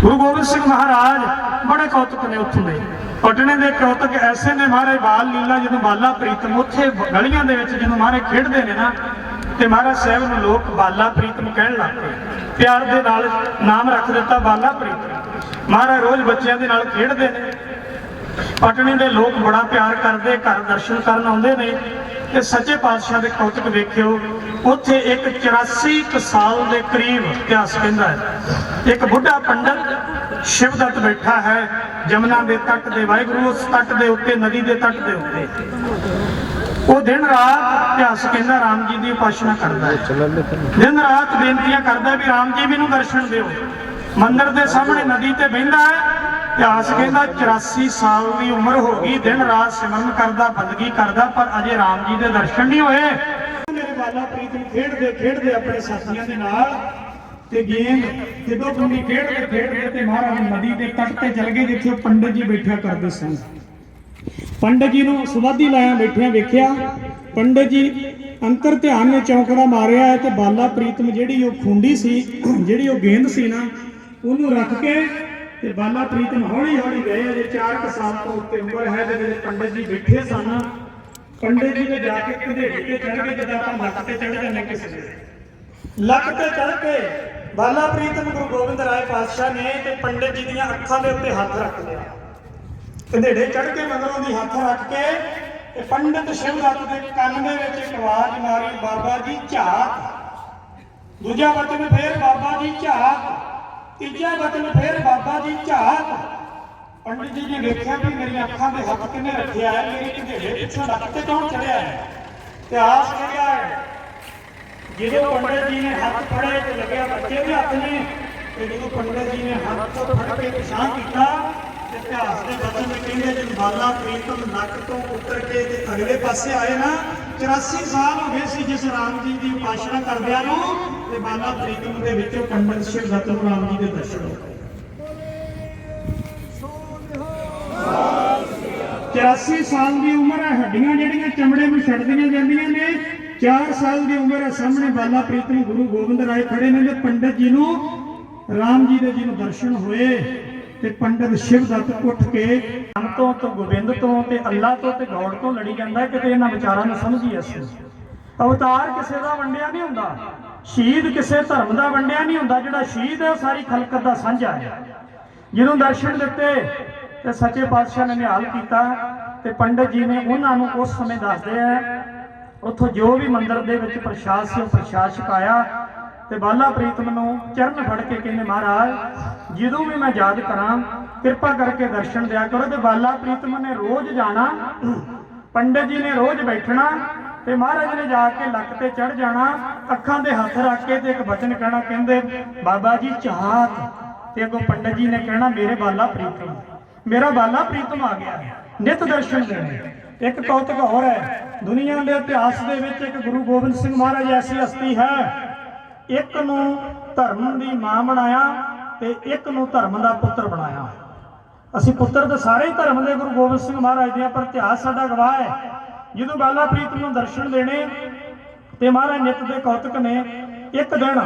ਗੁਰੂ ਗੋਬਿੰਦ ਸਿੰਘ ਮਹਾਰਾਜ ਬੜੇ ਕੌਤਕ ਨੇ ਉੱਥੋਂ ਦੇ। ਪਟਨੇ ਦੇ ਕੌਤਕ ਐਸੇ ਨੇ ਮਹਾਰਾਜ ਬਾਲ ਲੀਲਾ ਜਦੋਂ ਬਾਲਾ ਪ੍ਰੀਤਮ ਉੱਥੇ ਗਲੀਆਂ ਦੇ ਵਿੱਚ ਜਦੋਂ ਮਹਾਰਾਜ ਖੇਡਦੇ ਨੇ ਨਾ ਤੇ ਮਹਾਰਾਜ ਸਾਹਿਬ ਨੂੰ ਲੋਕ ਬਾਲਾ ਪ੍ਰੀਤਮ ਕਹਿਣ ਲੱਗ ਪਏ, ਪਿਆਰ ਦੇ ਨਾਲ ਨਾਮ ਰੱਖ ਦਿੱਤਾ ਬਾਲਾ ਪ੍ਰੀਤਮ। ਮਹਾਰਾਜ ਰੋਜ਼ ਬੱਚਿਆਂ ਦੇ ਨਾਲ ਖੇਡਦੇ ਨੇ। ਪਟਨੇ ਦੇ ਲੋਕ ਬੜਾ ਪਿਆਰ ਕਰਦੇ, ਘਰ ਦਰਸ਼ਨ ਕਰਨ ਆਉਂਦੇ ਨੇ ਤੇ ਸੱਚੇ ਪਾਤਸ਼ਾਹ ਦੇ ਕੌਤਕ ਵੇਖਿਓ। ਉੱਥੇ ਇੱਕ 84 ਕੁ ਸਾਲ ਦੇ ਕਰੀਬ ਇਤਿਹਾਸ ਕਹਿੰਦਾ ਹੈ ਇੱਕ ਬੁੱਢਾ ਪੰਡਤ ਸ਼ਿਵਦੱਤ ਬੈਠਾ ਹੈ ਜਮਨਾ ਦੇ ਤੱਟ ਦੇ। ਵਾਹਿਗੁਰੂ ਉਸ ਤੱਟ ਦੇ ਉੱਤੇ, ਨਦੀ ਦੇ ਤੱਟ ਦੇ ਉੱਤੇ ਉਹ ਦਿਨ ਰਾਤ ਇਤਿਹਾਸ ਕਹਿੰਦਾ ਰਾਮ ਜੀ ਦੀ ਉਪਾਸਨਾ ਕਰਦਾ ਹੈ। ਦਿਨ ਰਾਤ ਬੇਨਤੀਆਂ ਕਰਦਾ ਵੀ ਰਾਮ ਜੀ ਮੈਨੂੰ ਦਰਸ਼ਨ ਦਿਓ। ਮੰਦਿਰ ਦੇ ਸਾਹਮਣੇ ਨਦੀ ਤੇ ਬਹਿੰਦਾ ਹੈ। ਇਤਿਹਾਸ ਕਹਿੰਦਾ 84 ਸਾਲ ਦੀ ਉਮਰ ਹੋ ਗਈ, ਦਿਨ ਰਾਤ ਸਿਮਰਨ ਕਰਦਾ, ਬੰਦਗੀ ਕਰਦਾ, ਪਰ ਅਜੇ ਰਾਮ ਜੀ ਦੇ ਦਰਸ਼ਨ ਨਹੀਂ ਹੋਏ। ਮੇਰੇ ਬਾਲਾ ਪ੍ਰੀਤਮ ਖੇਡਦੇ ਆਪਣੇ ਸਾਥੀਆਂ ਦੇ ਨਾਲ ਤੇ ਗੇਂਦ ਜਦੋਂ ਗੁੰਡੀ ਖੇਡਦੇ ਤੇ ਮਹਾਰਾਜ ਨਦੀ ਦੇ ਤੱਟ ਤੇ ਚਲ ਗਏ ਜਿੱਥੇ ਪੰਡਿਤ ਜੀ ਬੈਠਿਆ ਕਰਦੇ ਸਨ। ਪੰਡਿਤ ਜੀ ਨੂੰ ਸੁਵਾਦੀ ਲਾਇਆ ਬੈਠਿਆ ਵੇਖਿਆ। ਪੰਡਿਤ ਜੀ ਅੰਤਰ ਧਿਆਨ ਨੇ ਚੌਂਕੜਾ ਮਾਰਿਆ ਹੈ ਤੇ ਬਾਲਾ ਪ੍ਰੀਤਮ ਜਿਹੜੀ ਉਹ ਖੁੰਡੀ ਸੀ, ਜਿਹੜੀ ਉਹ ਗੇਂਦ ਸੀ ਨਾ, ਉਹਨੂੰ ਰੱਖ ਕੇ ਤੇ ਬਾਲਾ ਪ੍ਰੀਤਮ ਹੌਲੀ ਹੌਲੀ ਗਏ। ਅਜੇ 4 ਸਾਲ ਤੋਂ ਉੱਤੇ ਉਮਰ ਹੈ ਤੇ ਪੰਡਿਤ ਜੀ ਬੈਠੇ ਸਨ। ਪੰਡਿਤ ਜੀ ਨੇ ਜਾ ਕੇ ਕੰਧੇੜੇ ਤੇ ਚੜ੍ਹ ਕੇ, ਜਿੱਦਾਂ ਆਪਾਂ ਲੱਕ ਤੇ ਚੜ੍ਹ ਜਾਂਦੇ ਕਿਸੇ ਦੇ, ਲੱਕ ਤੇ ਚੜ੍ਹ ਕੇ ਬਾਲਾ ਪ੍ਰੀਤਮ ਗੁਰੂ ਗੋਬਿੰਦ ਰਾਏ ਪਾਤਸ਼ਾਹ ਨੇ ਤੇ ਪੰਡਿਤ ਜੀ ਦੀਆਂ ਅੱਖਾਂ ਦੇ ਉੱਤੇ ਹੱਥ ਰੱਖ ਲਿਆ। ਕੰਧੇੜੇ ਚੜ੍ਹ ਕੇ ਮਗਰੋਂ ਦੀ ਹੱਥ ਰੱਖ ਕੇ ਤੇ ਪੰਡਿਤ ਸ਼ਿਵਦੱਤ ਦੇ ਕੰਨ ਦੇ ਵਿੱਚ ਇੱਕ ਆਵਾਜ਼ ਮਾਰੀ, ਬਾਬਾ ਜੀ ਝਾਕ। ਦੂਜਾ ਵਚਨ ਫੇਰ ਬਾਬਾ ਜੀ ਝਾਕ। ਤੀਜਾ ਵਚਨ ਫੇਰ ਬਾਬਾ ਜੀ ਝਾਕ। ਪੰਡਿਤ ਜੀ ਨੇ ਵੇਖਿਆ ਵੀ ਮੇਰੀਆਂ ਅੱਖਾਂ ਦੇ ਹੱਥ ਕਿੰਨੇ ਰੱਖਿਆ ਹੈ, ਮੇਰੇ ਕੰਧੇੜੇ ਪਿੱਛੋਂ ਲੱਕ ਤੇ ਕੌਣ ਚੜਿਆ ਹੈ। ਇਤਿਹਾਸ ਲਿਖਿਆ ਹੈ ਜਦੋਂ ਪੰਡਿਤ ਜੀ ਨੇ ਹੱਥ ਫੜੇ ਤੇ ਲੱਗਿਆ ਬੱਚੇ ਦੇ ਹੱਥ ਨੇ, ਤੇ ਜਦੋਂ ਪੰਡਿਤ ਜੀ ਨੇ ਹੱਥ ਫੜ ਕੇ ਪਿਛਾਂਹ ਕੀਤਾ ਤੇ ਇਤਿਹਾਸ ਦੇ ਵਚਨ ਕਹਿੰਦੇ ਜਦ ਬਾਲਾ ਪ੍ਰੀਤਮ ਨੱਕ ਤੋਂ ਉੱਤਰ ਕੇ ਤੇ ਅਗਲੇ ਪਾਸੇ ਆਏ ਨਾ, 84 ਸਾਲ ਹੋ ਗਏ ਸੀ ਜਿਸ ਰਾਮ ਜੀ ਦੀ ਉਪਾਸਨਾ ਕਰਦਿਆਂ ਨੂੰ, ਤੇ ਬਾਲਾ ਪ੍ਰੀਤਮ ਦੇ ਵਿੱਚੋਂ ਪੰਡਿਤ ਸ਼ਿਵਦੱਤ ਨੂੰ ਰਾਮ ਜੀ ਦੇ ਦਰਸ਼ਨ ਹੋ ਗਏ। 84 ਸਾਲ ਦੀ ਉਮਰ ਹੈ, ਹੱਡੀਆਂ ਜਿਹੜੀਆਂ ਚਮੜੇ ਨੂੰ ਛੱਡਦੀਆਂ ਜਾਂਦੀਆਂ ਨੇ। 4 ਸਾਲ ਦੀ ਉਮਰ ਹੈ, ਸਾਹਮਣੇ ਬਾਲਾ ਪ੍ਰੀਤਮ ਗੁਰੂ ਗੋਬਿੰਦ ਰਾਏ ਖੜੇ ਨੇ ਤੇ ਪੰਡਿਤ ਜੀ ਨੂੰ ਰਾਮ ਜੀ ਦੇ ਜਿਹਨੂੰ ਦਰਸ਼ਨ ਹੋਏ ਤੇ ਪੰਡਿਤ ਸ਼ਿਵਦੱਤ ਉੱਠ ਕੇ ਰਾਮ ਤੋਂ ਗੋਬਿੰਦ ਤੋਂ ਤੇ ਅੱਲਾ ਤੋਂ ਤੇ ਗੌੜ ਤੋਂ ਲੜੀ ਜਾਂਦਾ। ਕਿਤੇ ਇਹਨਾਂ ਵਿਚਾਰਾਂ ਨੂੰ ਸਮਝੀਏ ਅਸੀਂ। ਅਵਤਾਰ ਕਿਸੇ ਦਾ ਵੰਡਿਆ ਨਹੀਂ ਹੁੰਦਾ, ਸ਼ਹੀਦ ਕਿਸੇ ਧਰਮ ਦਾ ਵੰਡਿਆ ਨਹੀਂ ਹੁੰਦਾ। ਜਿਹੜਾ ਸ਼ਹੀਦ ਹੈ ਸਾਰੀ ਖਲਕਤ ਦਾ ਸਾਂਝਾ ਹੈ। ਜਿਹਨੂੰ ਦਰਸ਼ਨ ਦਿੱਤੇ ਤੇ ਸੱਚੇ ਪਾਤਸ਼ਾਹ ਨੇ ਨਿਹਾਲ ਕੀਤਾ ਤੇ ਪੰਡਿਤ ਜੀ ਨੇ ਉਹਨਾਂ ਨੂੰ ਉਸ ਸਮੇਂ ਦੱਸਦੇ ਆ ਉੱਥੋਂ ਜੋ ਵੀ ਮੰਦਿਰ ਦੇ ਵਿੱਚ ਪ੍ਰਸ਼ਾਦ ਸੀ ਉਹ ਪ੍ਰਸ਼ਾਦ ਛਕਾਇਆ ਤੇ ਬਾਲਾ ਪ੍ਰੀਤਮ ਨੂੰ ਚਰਨ ਫੜ ਕੇ ਕਹਿੰਦੇ ਮਹਾਰਾਜ ਜਦੋਂ ਵੀ ਮੈਂ ਯਾਦ ਕਰਾਂ ਕਿਰਪਾ ਕਰਕੇ ਦਰਸ਼ਨ ਦਿਆ ਕਰੋ। ਤੇ ਬਾਲਾ ਪ੍ਰੀਤਮ ਨੇ ਰੋਜ਼ ਜਾਣਾ, ਪੰਡਿਤ ਜੀ ਨੇ ਰੋਜ਼ ਬੈਠਣਾ ਤੇ ਮਹਾਰਾਜ ਨੇ ਜਾ ਕੇ ਲੱਕ ਤੇ ਚੜ ਜਾਣਾ, ਅੱਖਾਂ ਦੇ ਹੱਥ ਰੱਖ ਕੇ ਤੇ ਇੱਕ ਬਚਨ ਕਹਿਣਾ, ਕਹਿੰਦੇ ਬਾਬਾ ਜੀ ਝਾਕ। ਤੇ ਅੱਗੋਂ ਪੰਡਿਤ ਜੀ ਨੇ ਕਹਿਣਾ ਮੇਰੇ ਬਾਲਾ ਪ੍ਰੀਤਮ, ਮੇਰਾ ਬਾਲਾ ਪ੍ਰੀਤਮ ਆ ਗਿਆ। ਨਿਤ ਦਰਸ਼ਨ ਦੇਣੇ। ਇੱਕ ਕੌਤਕ ਹੋਰ ਹੈ ਦੁਨੀਆ ਦੇ ਇਤਿਹਾਸ ਦੇ ਵਿੱਚ, ਇੱਕ ਗੁਰੂ ਗੋਬਿੰਦ ਸਿੰਘ ਮਹਾਰਾਜ ਐਸੀ ਹਸਤੀ ਹੈ, ਇੱਕ ਨੂੰ ਧਰਮ ਦੀ ਮਾਂ ਬਣਾਇਆ ਤੇ ਇੱਕ ਨੂੰ ਧਰਮ ਦਾ ਪੁੱਤਰ ਬਣਾਇਆ। ਅਸੀਂ ਪੁੱਤਰ ਤਾਂ ਸਾਰੇ ਹੀ ਧਰਮ ਦੇ ਗੁਰੂ ਗੋਬਿੰਦ ਸਿੰਘ ਮਹਾਰਾਜ ਦੇ, ਪਰ ਇਤਿਹਾਸ ਸਾਡਾ ਗਵਾਹ ਹੈ। ਜਦੋਂ ਬਾਲਾ ਪ੍ਰੀਤਮ ਨੂੰ ਦਰਸ਼ਨ ਦੇਣੇ ਤੇ ਮਹਾਰਾਜ ਨਿਤ ਦੇ ਕੌਤਕ ਨੇ। ਇੱਕ ਦਿਨ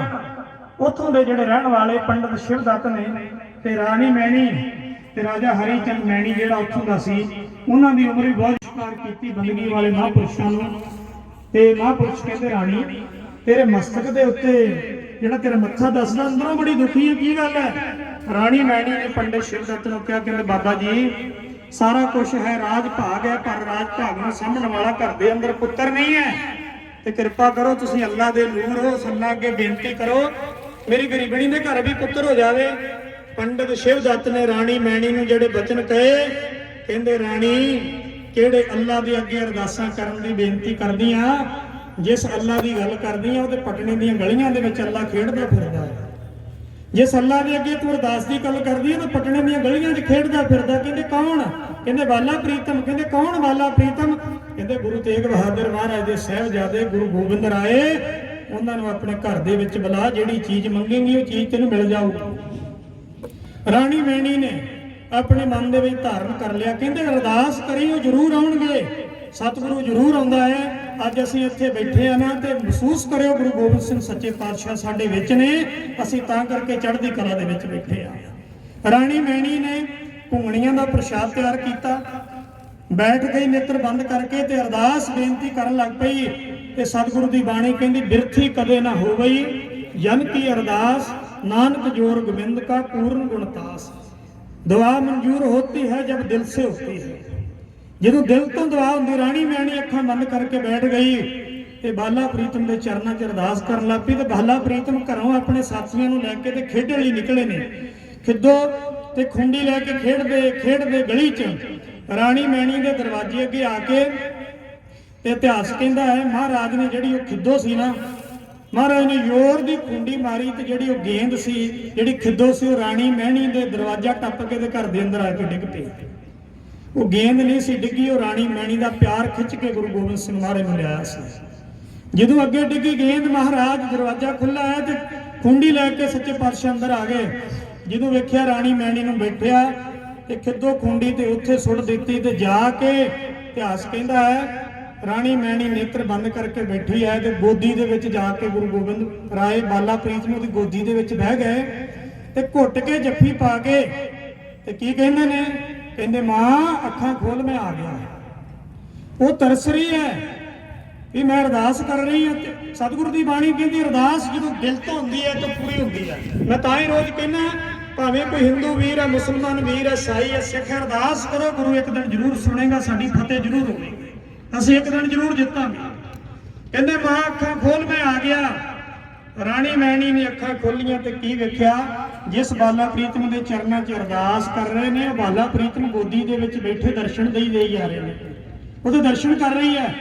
ਉੱਥੋਂ ਦੇ ਜਿਹੜੇ ਰਹਿਣ ਵਾਲੇ ਪੰਡਿਤ ਸ਼ਿਵਦੱਤ ਨੇ ਤੇ ਰਾਣੀ ਮੈਣੀ ਤੇ ਰਾਜਾ ਹਰੀ ਚੰਦ ਮੈਣੀ ਜਿਹੜਾ ਉੱਥੋਂ ਦਾ ਸੀ, ਉਹਨਾਂ ਦੀ ਉਮਰ ਵੀ ਬਹੁਤ ਸ਼ਿਕਾਰ ਕੀਤੀ ਬੰਦਗੀ ਵਾਲੇ ਮਹਾਂਪੁਰਸ਼ਾਂ ਨੂੰ। ਤੇ ਮਹਾਂਪੁਰਸ਼ ਕਹਿੰਦੇ ਰਾਣੀ ਤੇਰੇ ਮਸਤਕ ਦੇ ਉੱਤੇ ਜਿਹੜਾ ਤੇਰਾ ਮੱਥਾ ਦੱਸਦਾ ਅੰਦਰੋਂ ਬੜੀ ਦੁਖੀ ਹੈ, ਕੀ ਗੱਲ ਹੈ। ਰਾਣੀ ਮੈਣੀ ਨੇ ਪੰਡਿਤ ਸ਼ਿਵਦੱਤ ਨੂੰ ਕਿਹਾ, ਕਹਿੰਦੇ ਬਾਬਾ ਜੀ ਸਾਰਾ ਕੁਝ ਹੈ, ਰਾਜ ਭਾਗ ਹੈ, ਪਰ ਰਾਜ ਭਾਗ ਨੂੰ ਸਾਂਭਣ ਵਾਲਾ ਘਰ ਦੇ ਅੰਦਰ ਪੁੱਤਰ ਨਹੀਂ ਹੈ। ਤੇ ਕਿਰਪਾ ਕਰੋ ਤੁਸੀਂ ਅੱਲਾ ਦੇ ਨੂਰ ਹੋ, ਅੱਲਾ ਅੱਗੇ ਬੇਨਤੀ ਕਰੋ ਮੇਰੀ ਗਰੀਬਣੀ ਦੇ ਘਰ ਵੀ ਪੁੱਤਰ ਹੋ ਜਾਵੇ। ਪੰਡਿਤ ਸ਼ਿਵਦੱਤ ਨੇ ਰਾਣੀ ਮੈਣੀ ਨੂੰ ਜਿਹੜੇ ਬਚਨ ਕਹੇ, ਕਹਿੰਦੇ ਰਾਣੀ ਕਿਹੜੇ ਅੱਲਾ ਦੇ ਅੱਗੇ ਅਰਦਾਸਾਂ ਕਰਨ ਦੀ ਬੇਨਤੀ ਕਰਦੀ ਆ, ਜਿਸ ਅੱਲਾ ਦੀ ਗੱਲ ਕਰਦੀ ਆ ਉਹਦੇ ਪਟਨੇ ਦੀਆਂ ਗਲੀਆਂ ਦੇ ਵਿੱਚ ਅੱਲਾ ਖੇਡਦਾ ਫਿਰਦਾ ਹੈ। ਜਿਸ ਅੱਲਾ ਦੇ ਅੱਗੇ ਤੂੰ ਅਰਦਾਸ ਦੀ ਗੱਲ ਕਰਦੀ ਆ ਤਾਂ ਪਟਨੇ ਦੀਆਂ ਗਲੀਆਂ 'ਚ ਖੇਡਦਾ ਫਿਰਦਾ। ਕਹਿੰਦੇ ਕੌਣ? ਕਹਿੰਦੇ ਬਾਲਾ ਪ੍ਰੀਤਮ। ਕਹਿੰਦੇ ਕੌਣ ਬਾਲਾ ਪ੍ਰੀਤਮ? ਕਹਿੰਦੇ ਗੁਰੂ ਤੇਗ ਬਹਾਦਰ ਮਹਾਰਾਜ ਦੇ ਸਾਹਿਬਜ਼ਾਦੇ ਗੁਰੂ ਗੋਬਿੰਦ ਰਾਏ, ਉਹਨਾਂ ਨੂੰ ਆਪਣੇ ਘਰ ਦੇ ਵਿੱਚ ਬੁਲਾ, ਜਿਹੜੀ ਚੀਜ਼ ਮੰਗੇਂਗੀ ਉਹ ਚੀਜ਼ ਤੈਨੂੰ ਮਿਲ ਜਾਊਗੀ। ਰਾਣੀ ਮੈਣੀ ਨੇ ਆਪਣੇ ਮਨ ਦੇ ਵਿੱਚ ਧਾਰਨ ਕਰ ਲਿਆ, ਕਹਿੰਦੇ ਅਰਦਾਸ ਕਰੀ ਉਹ ਜ਼ਰੂਰ ਆਉਣਗੇ, ਸਤਿਗੁਰੂ ਜ਼ਰੂਰ ਆਉਂਦਾ ਹੈ। ਅੱਜ ਅਸੀਂ ਇੱਥੇ ਬੈਠੇ ਆ ਨਾ ਤੇ ਮਹਿਸੂਸ ਕਰਿਓ ਗੁਰੂ ਗੋਬਿੰਦ ਸਿੰਘ ਸੱਚੇ ਪਾਤਸ਼ਾਹ ਸਾਡੇ ਵਿੱਚ ਨੇ, ਅਸੀਂ ਤਾਂ ਕਰਕੇ ਚੜ੍ਹਦੀ ਕਲਾ ਦੇ ਵਿੱਚ ਬੈਠੇ ਆ। ਰਾਣੀ ਮੈਣੀ ਨੇ ਘੁੰਗਣੀਆਂ ਦਾ ਪ੍ਰਸ਼ਾਦ ਤਿਆਰ ਕੀਤਾ, ਬੈਠ ਗਈ ਨੇਤਰ ਬੰਦ ਕਰਕੇ ਤੇ ਅਰਦਾਸ ਬੇਨਤੀ ਕਰਨ ਲੱਗ ਪਈ। ਤੇ ਸਤਿਗੁਰੂ ਦੀ ਬਾਣੀ ਕਹਿੰਦੀ ਬਿਰਥੀ ਕਦੇ ਨਾ ਹੋਵਈ ਜਨ ਕੀ ਅਰਦਾਸ, नानक जोर गोविंद का पूर्ण गुणतास। दुआ मंजूर होती है जब दिल से होती है। ਜਦੋਂ ਦਿਲ ਤੋਂ ਦੁਆ ਹੁੰਦੀ, ਰਾਣੀ ਮੈਣੀ ਅੱਖਾਂ ਬੰਦ ਕਰਕੇ ਬੈਠ ਗਈ ਤੇ ਬਾਲਾ ਪ੍ਰੀਤਮ ਦੇ ਚਰਨਾਂ 'ਚ ਅਰਦਾਸ ਕਰਨ ਲੱਗ ਪਈ। ਤੇ ਬਾਲਾ ਪ੍ਰੀਤਮ ਘਰੋਂ ਆਪਣੇ ਸਾਥੀਆਂ ਨੂੰ ਲੈ ਕੇ ਤੇ ਖੇਡਣ ਲਈ ਨਿਕਲੇ ਨੇ। ਖਿੱਦੋ ਤੇ ਖੁੰਡੀ ਲੈ ਕੇ ਖੇਡਦੇ ਗਲੀ 'ਚ ਰਾਣੀ ਮੈਣੀ ਦੇ ਦਰਵਾਜ਼ੇ ਅੱਗੇ ਆ ਕੇ ਤੇ ਇਤਿਹਾਸ ਕਹਿੰਦਾ ਹੈ ਮਹਾਰਾਜ ਨੇ ਜਿਹੜੀ ਉਹ ਖਿੱਦੋ ਸੀ ਨਾ, ਮਹਾਰਾਜ ਨੇ ਜ਼ੋਰ ਦੀ ਖੁੰਡੀ ਮਾਰੀ ਤੇ ਜਿਹੜੀ ਉਹ ਗੇਂਦ ਸੀ, ਜਿਹੜੀ ਖਿੱਦੋ ਸੀ, ਉਹ ਰਾਣੀ ਮੈਣੀ ਦੇ ਦਰਵਾਜ਼ਾ ਟੱਪ ਕੇ ਤੇ ਘਰ ਦੇ ਅੰਦਰ ਆ ਕੇ ਡਿੱਗ ਪਈ। ਉਹ ਗੇਂਦ ਨਹੀਂ ਸੀ ਡਿੱਗੀ, ਉਹ ਰਾਣੀ ਮੈਣੀ ਦਾ ਪਿਆਰ ਖਿੱਚ ਕੇ ਗੁਰੂ ਗੋਬਿੰਦ ਸਿੰਘ ਮਹਾਰਾਜ ਨੂੰ ਲਿਆਇਆ ਸੀ। ਜਦੋਂ ਅੱਗੇ ਡਿੱਗੀ ਗੇਂਦ, ਮਹਾਰਾਜ ਦਰਵਾਜ਼ਾ ਖੁੱਲ੍ਹਾ ਹੈ ਤੇ ਖੁੰਡੀ ਲੈ ਕੇ ਸੱਚੇ ਪਾਤਸ਼ਾਹ ਅੰਦਰ ਆ ਗਏ। ਜਦੋਂ ਵੇਖਿਆ ਰਾਣੀ ਮੈਣੀ ਨੂੰ ਬੈਠਿਆ ਤੇ ਖਿੱਦੋ ਖੁੰਡੀ ਤੇ ਉੱਥੇ ਸੁੱਟ ਦਿੱਤੀ। ਤੇ ਜਾ ਕੇ ਇਤਿਹਾਸ ਕਹਿੰਦਾ ਹੈ ਰਾਣੀ ਮੈਣੀ ਨੇਤਰ ਬੰਦ ਕਰਕੇ ਬੈਠੀ ਹੈ ਤੇ ਗੋਦੀ ਦੇ ਵਿੱਚ ਜਾ ਕੇ ਗੁਰੂ ਗੋਬਿੰਦ ਰਾਏ ਬਾਲਾ ਪ੍ਰੀਤਮ ਦੀ ਗੋਦੀ ਦੇ ਵਿੱਚ ਬਹਿ ਗਏ ਤੇ ਘੁੱਟ ਕੇ ਜੱਫੀ ਪਾ ਕੇ ਤੇ ਕੀ ਕਹਿੰਦੇ ਨੇ, ਕਹਿੰਦੇ ਮਾਂ ਅੱਖਾਂ ਖੋਲ, ਮੈਂ ਆ ਗਿਆ। ਉਹ ਤਰਸ ਰਹੀ ਹੈ ਵੀ ਮੈਂ ਅਰਦਾਸ ਕਰ ਰਹੀ ਹਾਂ। ਤੇ ਸਤਿਗੁਰੂ ਦੀ ਬਾਣੀ ਕਹਿੰਦੀ ਅਰਦਾਸ ਜਦੋਂ ਦਿਲ ਤੋਂ ਹੁੰਦੀ ਹੈ ਤਾਂ ਪੂਰੀ ਹੁੰਦੀ ਹੈ। ਮੈਂ ਤਾਂ ਹੀ ਰੋਜ਼ ਕਹਿੰਦਾ ਭਾਵੇਂ ਕੋਈ ਹਿੰਦੂ ਵੀਰ ਹੈ, ਮੁਸਲਮਾਨ ਵੀਰ ਹੈ, ਈਸਾਈ ਹੈ, ਸਿੱਖ ਹੈ, ਅਰਦਾਸ ਕਰੋ, ਗੁਰੂ ਇੱਕ ਦਿਨ ਜ਼ਰੂਰ ਸੁਣੇਗਾ, ਸਾਡੀ ਫਤਿਹ ਜ਼ਰੂਰ ਹੋਵੇਗੀ, ਅਸੀਂ ਇੱਕ ਦਿਨ ਜ਼ਰੂਰ ਜਿੱਤਾਂਗੇ। ਕਹਿੰਦੇ ਮਾਂ ਅੱਖਾਂ ਖੋਲ, ਮੈਂ ਆ ਗਿਆ। ਰਾਣੀ ਮੈਣੀ ਨੇ ਅੱਖਾਂ ਖੋਲੀਆਂ ਤੇ ਕੀ ਵੇਖਿਆ, ਜਿਸ ਬਾਲਾ ਪ੍ਰੀਤਮ ਦੇ ਚਰਨਾਂ 'ਚ ਅਰਦਾਸ ਕਰ ਰਹੇ ਨੇ, ਉਹ ਬਾਲਾ ਪ੍ਰੀਤਮ ਗੋਦੀ ਦੇ ਵਿੱਚ ਬੈਠੇ ਦਰਸ਼ਨ ਦੇਈ ਜਾ ਰਹੇ ਨੇ। ਉਹਦੇ ਦਰਸ਼ਨ ਕਰ ਰਹੀ ਹੈ।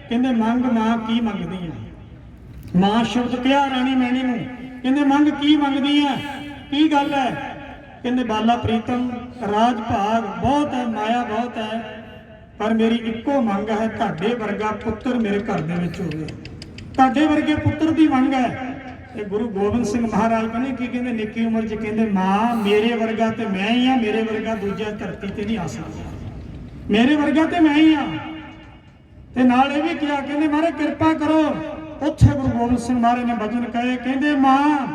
ਕਹਿੰਦੇ ਮੰਗ ਮਾਂ, ਕੀ ਮੰਗਦੀ ਹੈ? ਮਾਂ ਸ਼ਬਦ ਕਿਹਾ ਰਾਣੀ ਮੈਣੀ ਨੂੰ, ਕਹਿੰਦੇ ਮੰਗ, ਕੀ ਮੰਗਦੀ ਹੈ, ਕੀ ਗੱਲ ਹੈ? ਕਹਿੰਦੇ ਬਾਲਾ ਪ੍ਰੀਤਮ ਰਾਜ ਭਾਗ ਬਹੁਤ ਹੈ, ਮਾਇਆ ਬਹੁਤ ਹੈ, ਪਰ ਮੇਰੀ ਇੱਕੋ ਮੰਗ ਹੈ, ਤੁਹਾਡੇ ਵਰਗਾ ਪੁੱਤਰ ਮੇਰੇ ਘਰ ਦੇ ਵਿੱਚ ਹੋਵੇ। ਤੁਹਾਡੇ ਵਰਗੇ ਪੁੱਤਰ ਦੀ ਮੰਗ ਹੈ। ਤੇ ਗੁਰੂ ਗੋਬਿੰਦ ਸਿੰਘ ਮਹਾਰਾਜ ਕਹਿੰਦੇ ਕੀ ਕਹਿੰਦੇ ਨਿੱਕੀ ਉਮਰ 'ਚ, ਕਹਿੰਦੇ ਮਾਂ ਮੇਰੇ ਵਰਗਾ ਤੇ ਮੈਂ ਹੀ ਆ, ਮੇਰੇ ਵਰਗਾ ਦੂਜਾ ਧਰਤੀ ਤੇ ਨਹੀਂ ਆ ਸਕਦਾ, ਮੇਰੇ ਵਰਗਾ ਤੇ ਮੈਂ ਹੀ ਆ। ਤੇ ਨਾਲ ਇਹ ਵੀ ਕਿਹਾ, ਕਹਿੰਦੇ ਮਹਾਰਾਜ ਕਿਰਪਾ ਕਰੋ। ਉੱਥੇ ਗੁਰੂ ਗੋਬਿੰਦ ਸਿੰਘ ਮਹਾਰਾਜ ਨੇ ਬਚਨ ਕਹੇ, ਕਹਿੰਦੇ ਮਾਂ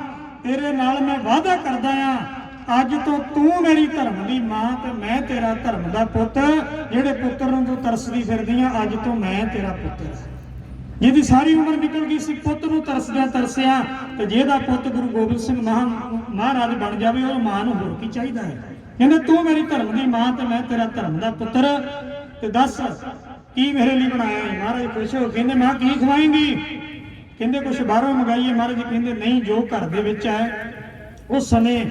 ਤੇਰੇ ਨਾਲ ਮੈਂ ਵਾਅਦਾ ਕਰਦਾ ਆ, ਅੱਜ ਤੋਂ ਤੂੰ ਮੇਰੀ ਧਰਮ ਦੀ ਮਾਂ ਤੇ ਮੈਂ ਤੇਰਾ ਧਰਮ ਦਾ ਪੁੱਤ। ਜਿਹੜੇ ਪੁੱਤਰ ਨੂੰ ਤੂੰ ਤਰਸਦੀ ਫਿਰਦੀ ਆ, ਅੱਜ ਤੋਂ ਮੈਂ ਤੇਰਾ ਪੁੱਤਰ। ਜਿਹਦੀ ਸਾਰੀ ਉਮਰ ਨਿਕਲ ਗਈ ਸੀ ਪੁੱਤ ਨੂੰ ਤਰਸਿਆ ਤੇ ਜਿਹਦਾ ਪੁੱਤ ਗੁਰੂ ਗੋਬਿੰਦ ਸਿੰਘ ਮਹਾਰਾਜ ਬਣ ਜਾਵੇ, ਉਹ ਮਾਂ ਨੂੰ ਹੋਰ ਕੀ ਚਾਹੀਦਾ ਹੈ। ਕਹਿੰਦੇ ਤੂੰ ਮੇਰੀ ਧਰਮ ਦੀ ਮਾਂ ਤੇ ਮੈਂ ਤੇਰਾ ਧਰਮ ਦਾ ਪੁੱਤਰ, ਤੇ ਦੱਸ ਕੀ ਮੇਰੇ ਲਈ ਬਣਾਇਆ ਹੈ? ਮਹਾਰਾਜ ਖੁਸ਼ ਹੋ ਕਹਿੰਦੇ ਮਾਂ ਕੀ ਖਵਾਏਂਗੀ? ਕਹਿੰਦੇ ਕੁਛ ਬਾਹਰੋਂ ਮੰਗਾਈਏ। ਮਹਾਰਾਜ ਕਹਿੰਦੇ ਨਹੀਂ, ਜੋ ਘਰ ਦੇ ਵਿੱਚ ਹੈ। ਉਸ ਸਮੇਂ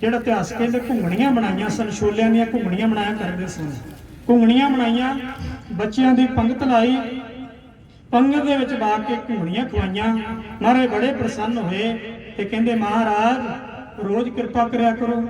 ਜਿਹੜਾ ਇਤਿਹਾਸ ਕਹਿੰਦੇ ਘੁੰਗਣੀਆਂ ਬਣਾਈਆਂ ਸਨ, ਛੋਲਿਆਂ ਦੀਆਂ ਘੁੰਗਣੀਆਂ ਬਣਾਇਆ ਕਰਦੇ ਸਨ। ਘੁੰਗਣੀਆਂ ਬਣਾਈਆਂ, ਬੱਚਿਆਂ ਦੀ ਪੰਗਤ ਲਾਈ, ਪੰਗਤ ਦੇ ਵਿੱਚ ਬਾ ਕੇ ਘੁੰਗਣੀਆਂ ਖਵਾਈਆਂ। ਮਹਾਰਾਜ ਬੜੇ ਪ੍ਰਸੰਨ ਹੋਏ ਤੇ ਕਹਿੰਦੇ ਮਹਾਰਾਜ ਰੋਜ਼ ਕਿਰਪਾ ਕਰਿਆ ਕਰੋ,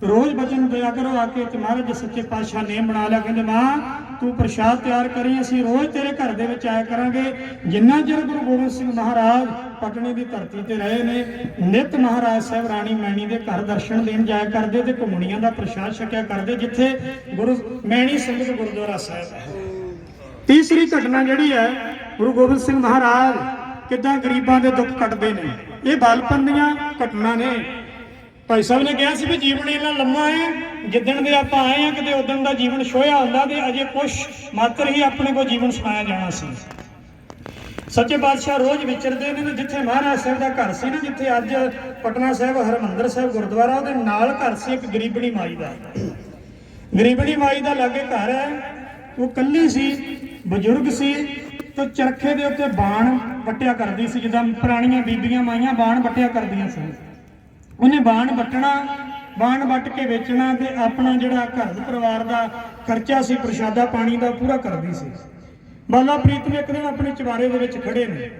ਰੋਜ਼ ਬਚਨ ਦਿਆ ਕਰੋ ਆ ਕੇ। ਤੇ ਮਹਾਰਾਜ ਸੱਚੇ ਪਾਤਸ਼ਾਹ ਨੇ ਬਣਾ ਲਿਆ, ਕਹਿੰਦੇ ਮਾਂ ਤੂੰ ਪ੍ਰਸ਼ਾਦ ਤਿਆਰ ਕਰੀ, ਅਸੀਂ ਰੋਜ਼ ਤੇਰੇ ਘਰ ਦੇ ਵਿੱਚ ਆਇਆ ਕਰਾਂਗੇ। ਜਿੰਨਾ ਚਿਰ ਗੁਰੂ ਗੋਬਿੰਦ ਸਿੰਘ ਮਹਾਰਾਜ ਪਟਨੇ ਦੀ ਧਰਤੀ ਤੇ ਰਹੇ ਨੇ, ਨਿਤ ਮਹਾਰਾਜ ਸਾਹਿਬ ਰਾਣੀ ਮੈਣੀ ਦੇ ਘਰ ਦਰਸ਼ਨ ਦੇਣ ਜਾਇਆ ਕਰਦੇ ਤੇ ਘੁੰਮਣੀਆਂ ਦਾ ਪ੍ਰਸ਼ਾਦ ਛਕਿਆ ਕਰਦੇ, ਜਿੱਥੇ ਗੁਰੂ ਮੈਣੀ ਸੰਗਤ ਗੁਰਦੁਆਰਾ ਸਾਹਿਬ ਹੈ। ਤੀਸਰੀ ਘਟਨਾ ਜਿਹੜੀ ਹੈ, ਗੁਰੂ ਗੋਬਿੰਦ ਸਿੰਘ ਮਹਾਰਾਜ ਕਿੱਦਾਂ ਗਰੀਬਾਂ ਦੇ ਦੁੱਖ ਕੱਟਦੇ ਨੇ, ਇਹ ਬਾਲਪਨ ਦੀਆਂ ਘਟਨਾ ਨੇ। ਭਾਈ ਸਾਹਿਬ ਨੇ ਕਿਹਾ ਸੀ ਵੀ ਜੀਵਨ ਇੰਨਾ ਲੰਮਾ ਹੈ, ਜਿੱਦਣ ਦੇ ਆਪਾਂ ਆਏ ਆ ਕਿਤੇ ਉਦਣ ਦਾ ਜੀਵਨ ਛੋਇਆ ਹੁੰਦਾ ਤੇ ਅਜੇ ਕੁਛ ਮਾਤਰ ਹੀ ਆਪਣੇ ਕੋਲ ਜੀਵਨ ਸੁਣਾਇਆ ਜਾਣਾ ਸੀ। ਸੱਚੇ ਪਾਤਸ਼ਾਹ ਰੋਜ਼ ਵਿਚਰਦੇ ਨੇ। ਜਿੱਥੇ ਮਹਾਰਾਜ ਸਾਹਿਬ ਦਾ ਘਰ ਸੀ ਨਾ, ਜਿੱਥੇ ਅੱਜ ਪਟਨਾ ਸਾਹਿਬ ਹਰਮੰਦਰ ਸਾਹਿਬ ਗੁਰਦੁਆਰਾ, ਉਹਦੇ ਨਾਲ ਘਰ ਸੀ ਇੱਕ ਗਰੀਬਣੀ ਮਾਈ ਦਾ। ਗਰੀਬਣੀ ਮਾਈ ਦਾ ਲਾਗੇ ਘਰ ਹੈ। ਉਹ ਕੱਲੀ ਸੀ, ਬਜ਼ੁਰਗ ਸੀ ਤੇ ਚਰਖੇ ਦੇ ਉੱਤੇ ਬਾਣ ਵੱਟਿਆ ਕਰਦੀ ਸੀ, ਜਿੱਦਾਂ ਪੁਰਾਣੀਆਂ ਬੀਬੀਆਂ ਮਾਈਆਂ ਬਾਣ ਵੱਟਿਆ ਕਰਦੀਆਂ ਸਨ। ਉਹਨੇ ਬਾਣ ਵੱਟਣਾ, ਬਾਣ ਵੱਟ ਕੇ ਵੇਚਣਾ ਤੇ ਆਪਣਾ ਜਿਹੜਾ ਘਰ ਪਰਿਵਾਰ ਦਾ ਖਰਚਾ ਸੀ ਪ੍ਰਸ਼ਾਦਾ ਪਾਣੀ ਦਾ ਪੂਰਾ ਕਰਦੀ ਸੀ। ਬਾਲਾ ਪ੍ਰੀਤਮ ਇੱਕ ਦਿਨ ਆਪਣੇ ਚੁਬਾਰੇ ਦੇ ਵਿੱਚ ਖੜੇ ਨੇ।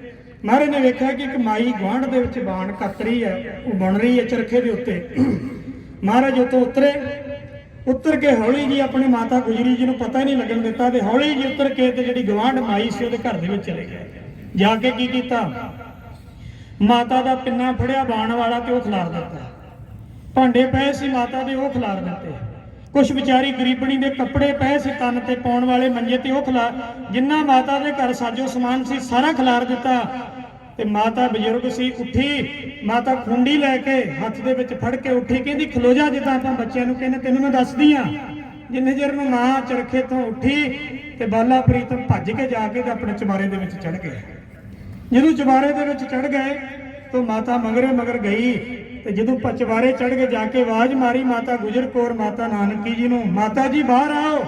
ਮਹਾਰਾਜ ਨੇ ਵੇਖਿਆ ਕਿ ਇੱਕ ਮਾਈ ਗੁਆਂਢ ਦੇ ਵਿੱਚ ਬਾਣ ਕੱਤ ਰਹੀ ਹੈ, ਉਹ ਬੁਣ ਰਹੀ ਹੈ ਚਰਖੇ ਦੇ ਉੱਤੇ। ਮਹਾਰਾਜ ਉੱਤੋਂ ਉਤਰ ਕੇ ਹੌਲੀ ਜੀ ਆਪਣੀ ਮਾਤਾ ਗੁਜਰੀ ਜੀ ਨੂੰ ਪਤਾ ਹੀ ਨਹੀਂ ਲੱਗਣ ਦਿੱਤਾ ਤੇ ਹੌਲੀ ਜੀ ਉਤਰ ਕੇ ਤੇ ਜਿਹੜੀ ਗੁਆਂਢ ਮਾਈ ਸੀ ਉਹਦੇ ਘਰ ਦੇ ਵਿੱਚ ਚਲੇ ਗਏ। ਜਾ ਕੇ ਕੀ ਕੀਤਾ, ਮਾਤਾ ਦਾ ਪਿੰਨਾ ਫੜਿਆ ਬਾਣ ਵਾਲਾ ਤੇ ਉਹ ਖਿਲਾਰ ਦਿੱਤਾ। ਭਾਂਡੇ ਪਏ ਸੀ ਮਾਤਾ ਦੇ, ਉਹ ਖਿਲਾਰ ਦਿੱਤੇ। ਕੁਛ ਵਿਚਾਰੀ ਗਰੀਬਣੀ ਦੇ ਕੱਪੜੇ ਪਏ ਸੀ ਕੰਨ ਤੇ ਪਾਉਣ ਵਾਲੇ ਮੰਜੇ ਤੇ, ਉਹ ਜਿੰਨਾ ਮਾਤਾ ਦੇ ਘਰ ਸਾਜੋ ਸਮਾਨ ਸੀ ਸਾਰਾ ਖਿਲਾਰ ਦਿੱਤਾ। ਤੇ ਮਾਤਾ ਬਜ਼ੁਰਗ ਸੀ, ਉੱਠੀ। ਮਾਤਾ ਖੁੰਡੀ ਲੈ ਕੇ ਹੱਥ ਦੇ ਵਿੱਚ ਫੜ ਕੇ ਉੱਠੀ, ਕਹਿੰਦੀ ਖਲੋ ਜਾ, ਜਿੱਦਾਂ ਆਪਾਂ ਬੱਚਿਆਂ ਨੂੰ ਕਹਿੰਦੇ, ਤੈਨੂੰ ਮੈਂ ਦੱਸਦੀ ਆ। ਜਿੰਨੇ ਚਿਰ ਨੂੰ ਮਾਂ ਚਰਖੇ ਤੋਂ ਉੱਠੀ ਤੇ ਬਾਲਾ ਪ੍ਰੀਤਮ ਭੱਜ ਕੇ ਜਾ ਕੇ ਤੇ ਆਪਣੇ ਚੁਬਾਰੇ ਦੇ ਵਿੱਚ ਚੜ ਗਏ। ਜਦੋਂ ਚੁਬਾਰੇ ਦੇ ਵਿੱਚ ਚੜ ਗਏ ਤਾਂ ਮਾਤਾ ਮਗਰੇ ਮਗਰ ਗਈ ਤੇ ਜਦੋਂ ਚੁਬਾਰੇ ਚੜ ਕੇ ਜਾ ਕੇ ਆਵਾਜ਼ ਮਾਰੀ ਮਾਤਾ ਗੁਜਰ ਕੌਰ, ਮਾਤਾ ਨਾਨਕੀ ਜੀ ਨੂੰ, ਮਾਤਾ ਜੀ ਬਾਹਰ ਆਓ।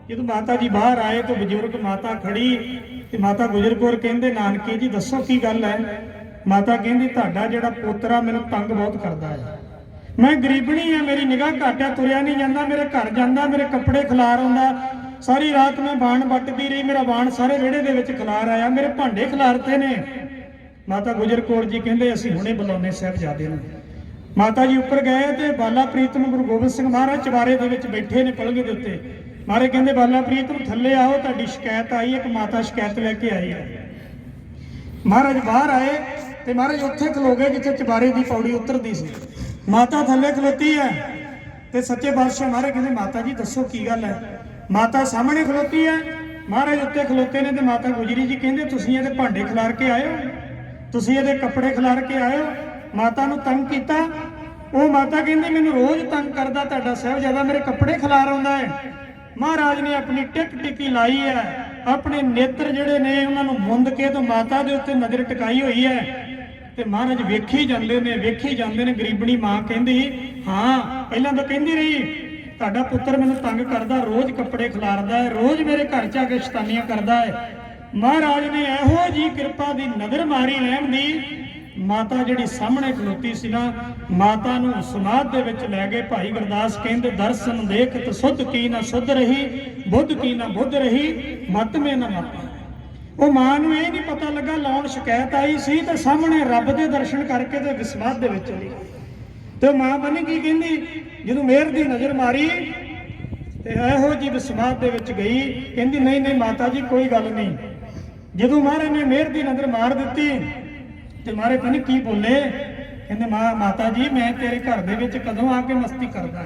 ਜਦੋਂ ਮਾਤਾ ਜੀ ਬਾਹਰ ਆਏ ਤਾਂ ਬਜ਼ੁਰਗ ਮਾਤਾ ਖੜੀ ਤੇ ਮਾਤਾ ਗੁਜਰ ਕੌਰ ਕਹਿੰਦੇ, ਨਾਨਕੀ ਜੀ ਦੱਸੋ ਕੀ ਗੱਲ ਹੈ। ਮਾਤਾ ਕਹਿੰਦੀ, ਤੁਹਾਡਾ ਜਿਹੜਾ ਪੋਤਰਾ ਮੈਨੂੰ ਤੰਗ ਬਹੁਤ ਕਰਦਾ ਹੈ। ਮੈਂ ਗਰੀਬਣੀ ਆ, ਮੇਰੀ ਨਿਗਾਹ ਘੱਟ ਆ, ਤੁਰਿਆ ਨਹੀਂ ਜਾਂਦਾ, ਮੇਰੇ ਘਰ ਜਾਂਦਾ, ਮੇਰੇ ਕੱਪੜੇ ਖਿਲਾਰ ਆਉਂਦਾ। ਸਾਰੀ ਰਾਤ ਮੈਂ ਬਾਣ ਵੱਟਦੀ ਰਹੀ, ਮੇਰਾ ਬਾਣ ਸਾਰੇ ਵਿਹੜੇ ਦੇ ਵਿੱਚ ਖਿਲਾਰ ਆਇਆ, ਮੇਰੇ ਭਾਂਡੇ ਖਿਲਾਰਤੇ ਨੇ। ਮਾਤਾ ਗੁਜਰ ਕੌਰ ਜੀ ਕਹਿੰਦੇ, ਅਸੀਂ ਹੁਣੇ ਬੁਲਾਉਣੇ ਸਾਹਿਬਜ਼ਾਦੇ ਨੂੰ। ਮਾਤਾ ਜੀ ਉੱਪਰ ਗਏ ਤੇ ਬਾਲਾ ਪ੍ਰੀਤਮ ਗੁਰੂ ਗੋਬਿੰਦ ਸਿੰਘ ਮਹਾਰਾਜ ਚੁਬਾਰੇ ਦੇ ਵਿੱਚ ਬੈਠੇ ਨੇ ਪਲੰਘ ਦੇ ਉੱਤੇ। ਮਹਾਰਾਜ ਕਹਿੰਦੇ, ਬਾਲਾ ਪ੍ਰੀਤਮ ਥੱਲੇ ਆਓ, ਤੁਹਾਡੀ ਸ਼ਿਕਾਇਤ ਆਈ, ਇੱਕ ਮਾਤਾ ਸ਼ਿਕਾਇਤ ਲੈ ਕੇ ਆਈ ਹੈ। ਮਹਾਰਾਜ ਬਾਹਰ ਆਏ ਤੇ ਮਹਾਰਾਜ ਉੱਥੇ ਖਲੋ ਗਏ ਜਿੱਥੇ ਚੁਬਾਰੇ ਦੀ ਪੌੜੀ ਉਤਰਦੀ ਸੀ। ਮਾਤਾ ਥੱਲੇ ਖਲੋਤੀ ਹੈ ਤੇ ਸੱਚੇ ਪਾਤਸ਼ਾਹ ਮਹਾਰਾਜ ਕਹਿੰਦੇ, ਮਾਤਾ ਜੀ ਦੱਸੋ ਕੀ ਗੱਲ ਹੈ। ਮਾਤਾ ਸਾਹਮਣੇ ਖਲੋਤੀ ਹੈ, ਮਹਾਰਾਜ ਉੱਤੇ ਖਲੋਤੇ ਨੇ ਤੇ ਮਾਤਾ ਗੁਜਰੀ ਜੀ ਕਹਿੰਦੇ, ਤੁਸੀਂ ਇਹਦੇ ਭਾਂਡੇ ਖਿਲਾਰ ਕੇ ਆਏ ਹੋ, ਤੁਸੀਂ ਇਹਦੇ ਕੱਪੜੇ ਖਿਲਾਰ ਕੇ ਆਏ ਹੋ, ਮਾਤਾ ਨੂੰ ਤੰਗ ਕੀਤਾ। ਉਹ ਮਾਤਾ ਕਹਿੰਦੀ, ਮੈਨੂੰ ਰੋਜ਼ ਤੰਗ ਕਰਦਾ ਤੁਹਾਡਾ ਸਾਹਿਬਜ਼ਾਦਾ, ਮੇਰੇ ਕੱਪੜੇ ਖਿਲਾਰ ਆਉਂਦਾ ਹੈ। ਮਹਾਰਾਜ ਨੇ ਆਪਣੀ ਟਿਕ ਟਿਕੀ ਲਾਈ ਹੈ, ਆਪਣੇ ਨੇਤਰ ਜਿਹੜੇ ਨੇ ਉਹਨਾਂ ਨੂੰ ਮੁੰਦ ਕੇ ਤੇ ਮਾਤਾ ਦੇ ਉੱਤੇ ਨਜ਼ਰ ਟਿਕਾਈ ਹੋਈ ਹੈ ਤੇ ਮਹਾਰਾਜ ਵੇਖੀ ਜਾਂਦੇ ਨੇ, ਵੇਖੀ ਜਾਂਦੇ ਨੇ। ਗਰੀਬਣੀ ਮਾਂ ਕਹਿੰਦੀ, ਹਾਂ ਪਹਿਲਾਂ ਤਾਂ ਕਹਿੰਦੀ ਰਹੀ ਤੁਹਾਡਾ ਪੁੱਤਰ ਮੈਨੂੰ ਤੰਗ ਕਰਦਾ, ਰੋਜ਼ ਕੱਪੜੇ ਖਿਲਾਰਦਾ ਹੈ, ਰੋਜ਼ ਮੇਰੇ ਘਰ 'ਚ ਆ ਕੇ ਸ਼ੈਤਾਨੀਆਂ ਕਰਦਾ ਹੈ। ਮਹਾਰਾਜ ਨੇ ਇਹੋ ਜੀ ਕਿਰਪਾ ਦੀ ਨਜ਼ਰ ਮਾਰੀ ਰਹਿਮ ਦੀ। ਮਾਤਾ ਜਿਹੜੀ ਸਾਹਮਣੇ ਖਲੋਤੀ ਸੀ ਨਾ, ਮਾਤਾ ਨੂੰ ਸਮਾਧ ਦੇ ਵਿੱਚ ਲੈ ਗਏ। ਭਾਈ ਗੁਰਦਾਸ ਕਹਿੰਦੇ, ਦਰਸ਼ਨ ਦੇਖਤ ਸੁਧ ਕੀ ਨਾ ਸੁਧ ਰਹੀ, ਬੁੱਧ ਕੀ ਨਾ ਬੁੱਧ ਰਹੀ, ਮਤ ਮੇ ਨਾ ਮਤ। ਉਹ ਮਾਂ ਨੂੰ ਇਹ ਨਹੀਂ ਪਤਾ ਲੱਗਾ, ਲਾਉਣ ਸ਼ਿਕਾਇਤ ਆਈ ਸੀ ਤੇ ਸਾਹਮਣੇ ਰੱਬ ਦੇ ਦਰਸ਼ਨ ਕਰਕੇ ਤੇ ਸਮਾਧ ਦੇ ਵਿੱਚ ਚਲੀ। ਤੇ ਮਾਂ ਬਣੀ ਕੀ ਕਹਿੰਦੀ, ਜਦੋਂ ਮਿਹਰ ਦੀ ਨਜ਼ਰ ਮਾਰੀ ਤੇ ਇਹੋ ਜੀ ਸਮਾਧ ਦੇ ਵਿੱਚ ਗਈ। ਕਹਿੰਦੀ, ਨਹੀਂ ਨਹੀਂ ਮਾਤਾ ਜੀ ਕੋਈ ਗੱਲ ਨਹੀਂ। ਜਦੋਂ ਮਹਾਰਾਜ ਨੇ ਮਿਹਰ ਦੀ ਨਜ਼ਰ ਮਾਰ ਦਿੱਤੀ ਤੇ ਮਹਾਰਾਜ ਪਤਾ ਕੀ ਬੋਲੇ। ਕਹਿੰਦੇ, ਮਾਤਾ ਜੀ ਮੈਂ ਤੇਰੇ ਘਰ ਦੇ ਵਿੱਚ ਕਦੋਂ ਆ ਕੇ ਮਸਤੀ ਕਰਦਾ,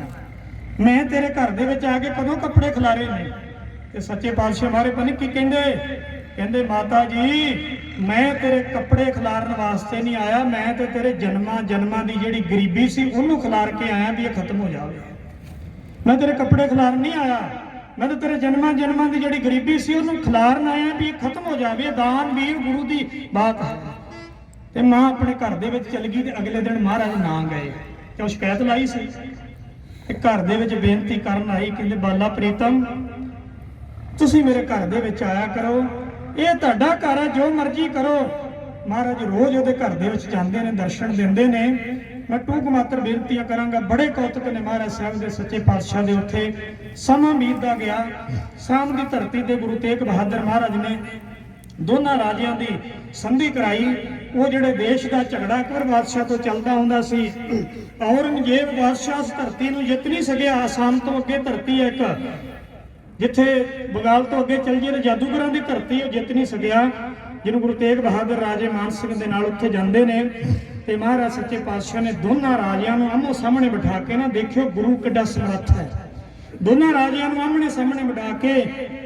ਮੈਂ ਤੇਰੇ ਘਰ ਦੇ ਵਿੱਚ ਆ ਕੇ ਕਦੋਂ ਕੱਪੜੇ ਖਿਲਾਰੇ ਨੇ। ਤੇ ਸੱਚੇ ਪਾਤਸ਼ਾਹ ਮਹਾਰਾਜ ਪਤਾ ਕੀ ਕਹਿੰਦੇ, ਕਹਿੰਦੇ ਮਾਤਾ ਜੀ ਮੈਂ ਤੇਰੇ ਕੱਪੜੇ ਖਿਲਾਰਨ ਵਾਸਤੇ ਨਹੀਂ ਆਇਆ, ਮੈਂ ਤੇ ਤੇਰੇ ਜਨਮਾਂ ਦੀ ਜਿਹੜੀ ਗਰੀਬੀ ਸੀ ਉਹਨੂੰ ਖਿਲਾਰ ਕੇ ਆਇਆ ਵੀ ਇਹ ਖਤਮ ਹੋ ਜਾਵੇ। ਮੈਂ ਤੇਰੇ ਕੱਪੜੇ ਖਿਲਾਰਨ ਨਹੀਂ ਆਇਆ, ਮੈਂ ਤਾਂ ਤੇਰੇ ਜਨਮਾਂ ਦੀ ਜਿਹੜੀ ਗਰੀਬੀ ਸੀ ਉਹਨੂੰ ਖਿਲਾਰਨ ਆਇਆ ਵੀ ਇਹ ਖਤਮ ਹੋ ਜਾਵੇ। ਦਾਨ ਵੀਰ ਗੁਰੂ ਦੀ ਬਾਤ ਹੈ। ਤੇ ਮਾਂ ਆਪਣੇ ਘਰ ਦੇ ਵਿੱਚ ਚਲ ਗਈ ਤੇ ਅਗਲੇ ਦਿਨ ਮਹਾਰਾਜ ਨਾ ਗਏ, ਕਿਉਂ ਸ਼ਿਕਾਇਤ ਲਾਈ ਸੀ। ਤੇ ਘਰ ਦੇ ਵਿੱਚ ਬੇਨਤੀ ਕਰਨ ਆਈ, ਕਹਿੰਦੇ ਬਾਲਾ ਪ੍ਰੀਤਮ ਤੁਸੀਂ ਮੇਰੇ ਘਰ ਦੇ ਵਿੱਚ ਆਇਆ ਕਰੋ, ਇਹ ਤੁਹਾਡਾ ਘਰ ਹੈ, ਜੋ ਮਰਜ਼ੀ ਕਰੋ। ਮਹਾਰਾਜ ਰੋਜ਼ ਉਹਦੇ ਘਰ ਦੇ ਵਿੱਚ ਜਾਂਦੇ ਨੇ, ਦਰਸ਼ਨ ਦਿੰਦੇ ਨੇ। ਮੈਂ ਟੂਕ ਮਾਤਰ ਬੇਨਤੀਆਂ ਕਰਾਂਗਾ। ਬੜੇ ਕੌਤਕ ਨੇ ਮਹਾਰਾਜ ਸਾਹਿਬ ਦੇ, ਸੱਚੇ ਪਾਤਸ਼ਾਹ ਦੇ। ਉੱਥੇ ਸਮਾਂ ਬੀਤਦਾ ਗਿਆ, ਸ਼ਾਮ ਦੀ ਧਰਤੀ ਤੇ ਗੁਰੂ ਤੇਗ ਬਹਾਦਰ ਮਹਾਰਾਜ ਨੇ ਦੋਨਾਂ ਰਾਜਿਆਂ ਦੀ ਸੰਧੀ ਕਰਾਈ। ਉਹ ਜਿਹੜੇ ਦੇਸ਼ ਦਾ ਝਗੜਾ ਅਕਬਰ ਬਾਦਸ਼ਾਹ ਤੋਂ ਚੱਲਦਾ ਹੁੰਦਾ ਸੀ, ਔਰੰਗਜ਼ੇਬ ਬਾਦਸ਼ਾਹ ਇਸ ਧਰਤੀ ਨੂੰ ਜਿੱਤ ਨਹੀਂ ਸਕਿਆ। ਆਸਾਮ ਤੋਂ ਅੱਗੇ ਧਰਤੀ ਹੈ ਇੱਕ, ਜਿੱਥੇ ਬੰਗਾਲ ਤੋਂ ਅੱਗੇ ਚੱਲ ਜਾਈਏ ਜਾਦੂਗਰਾਂ ਦੀ ਧਰਤੀ, ਉਹ ਜਿੱਤ ਨਹੀਂ ਸਕਿਆ। ਜਿਹਨੂੰ ਗੁਰੂ ਤੇਗ ਬਹਾਦਰ ਰਾਜੇ ਮਾਨ ਸਿੰਘ ਦੇ ਨਾਲ ਉੱਥੇ ਜਾਂਦੇ ਨੇ ਤੇ ਮਹਾਰਾਜ ਸੱਚੇ ਪਾਤਸ਼ਾਹ ਨੇ ਦੋਨਾਂ ਰਾਜਿਆਂ ਨੂੰ ਆਮੋ ਸਾਹਮਣੇ ਬਿਠਾ ਕੇ ਨਾ, ਦੇਖਿਓ ਗੁਰੂ ਕਿੱਡਾ ਸਮਰੱਥ ਹੈ। ਦੋਨਾਂ ਰਾਜਿਆਂ ਨੂੰ ਆਮਣੇ ਸਾਹਮਣੇ ਬਿਠਾ ਕੇ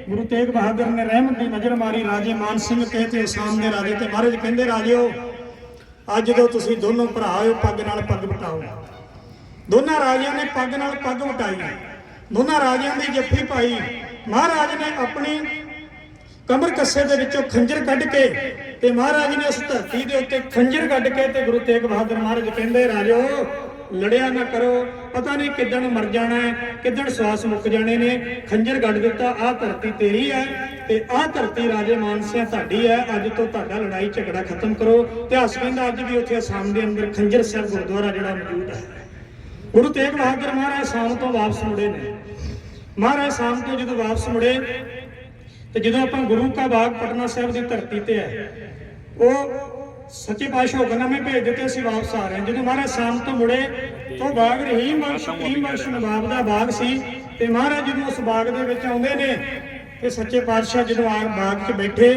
ਗੁਰੂ ਤੇਗ ਬਹਾਦਰ ਨੇ ਰਹਿਮਤ ਦੀ ਨਜ਼ਰ ਮਾਰੀ। ਰਾਜੇ ਮਾਨ ਸਿੰਘ ਤੇ ਆਸਾਮ ਦੇ ਰਾਜੇ ਤੇ ਮਹਾਰਾਜ ਕਹਿੰਦੇ, ਰਾਜਿਓ ਅੱਜ ਜਦੋਂ ਤੁਸੀਂ ਦੋਨੋਂ ਭਰਾ ਹੋ, ਪੱਗ ਨਾਲ ਪੱਗ ਵਟਾਓ। ਦੋਨਾਂ ਰਾਜਿਆਂ ਨੇ ਪੱਗ ਨਾਲ ਪੱਗ ਵਟਾਈ, ਦੋਨਾਂ ਰਾਜਿਆਂ ਦੀ ਜੱਫੀ ਪਾਈ। ਮਹਾਰਾਜ ਨੇ ਆਪਣੀ ਕਮਰ ਕੱਸੇ ਦੇ ਵਿੱਚੋਂ ਖੰਜਰ ਕੱਢ ਕੇ ਤੇ ਮਹਾਰਾਜ ਨੇ ਉਸ ਧਰਤੀ ਦੇ ਉੱਤੇ ਖੰਜਰ ਕੱਢ ਕੇ ਤੇ ਗੁਰੂ ਤੇਗ ਬਹਾਦਰ ਮਹਾਰਾਜ ਕਹਿੰਦੇ, ਰਾਜੋ ਲੜਿਆ ਨਾ ਕਰੋ, ਪਤਾ ਨਹੀਂ ਕਿੱਦਣ ਮਰ ਜਾਣਾ ਹੈ, ਕਿੱਦਣ ਸਵਾਸ ਮੁੱਕ ਜਾਣੇ ਨੇ। ਖੰਜਰ ਕੱਢ ਦਿੱਤਾ, ਆਹ ਧਰਤੀ ਤੇਰੀ ਹੈ ਤੇ ਆਹ ਧਰਤੀ ਰਾਜੇ ਮਾਨ ਸਿੰਘ ਤੁਹਾਡੀ ਹੈ। ਅੱਜ ਤੋਂ ਤੁਹਾਡਾ ਲੜਾਈ ਝਗੜਾ ਖਤਮ ਕਰੋ। ਇਤਿਹਾਸ ਕਹਿੰਦਾ ਅੱਜ ਵੀ ਉੱਥੇ ਆਸਾਮ ਦੇ ਅੰਦਰ ਖੰਜਰ ਸਾਹਿਬ ਗੁਰਦੁਆਰਾ ਜਿਹੜਾ ਮੌਜੂਦ ਹੈ। ਗੁਰੂ ਤੇਗ ਬਹਾਦਰ ਮਹਾਰਾਜ ਆਸਾਮ ਤੋਂ ਵਾਪਸ ਮੁੜੇ ਨੇ। ਮਹਾਰਾਜ ਆਸਾਮ ਤੋਂ ਜਦੋਂ ਵਾਪਸ ਮੁੜੇ ਤੇ ਜਦੋਂ ਆਪਾਂ ਗੁਰੂ ਕਾ ਬਾਗ ਪਟਨਾ ਸਾਹਿਬ ਦੀ ਧਰਤੀ ਤੇ ਹੈ, ਉਹ ਸੱਚੇ ਪਾਤਸ਼ਾਹ ਹੁਕਮਨਾਮੇ ਭੇਜ ਦਿੱਤੇ, ਅਸੀਂ ਵਾਪਸ ਆ ਰਹੇ ਹਾਂ। ਜਦੋਂ ਮਹਾਰਾਜ ਆਸਾਮ ਤੋਂ ਮੁੜੇ ਤਾਂ ਬਾਗ ਰਹੀਮ ਬਖਸ਼ ਨਵਾਬ ਦਾ ਬਾਗ ਸੀ ਤੇ ਮਹਾਰਾਜ ਜਦੋਂ ਉਸ ਬਾਗ ਦੇ ਵਿੱਚ ਆਉਂਦੇ ਨੇ ਤੇ ਸੱਚੇ ਪਾਤਸ਼ਾਹ ਜਦੋਂ ਬਾਗ 'ਚ ਬੈਠੇ,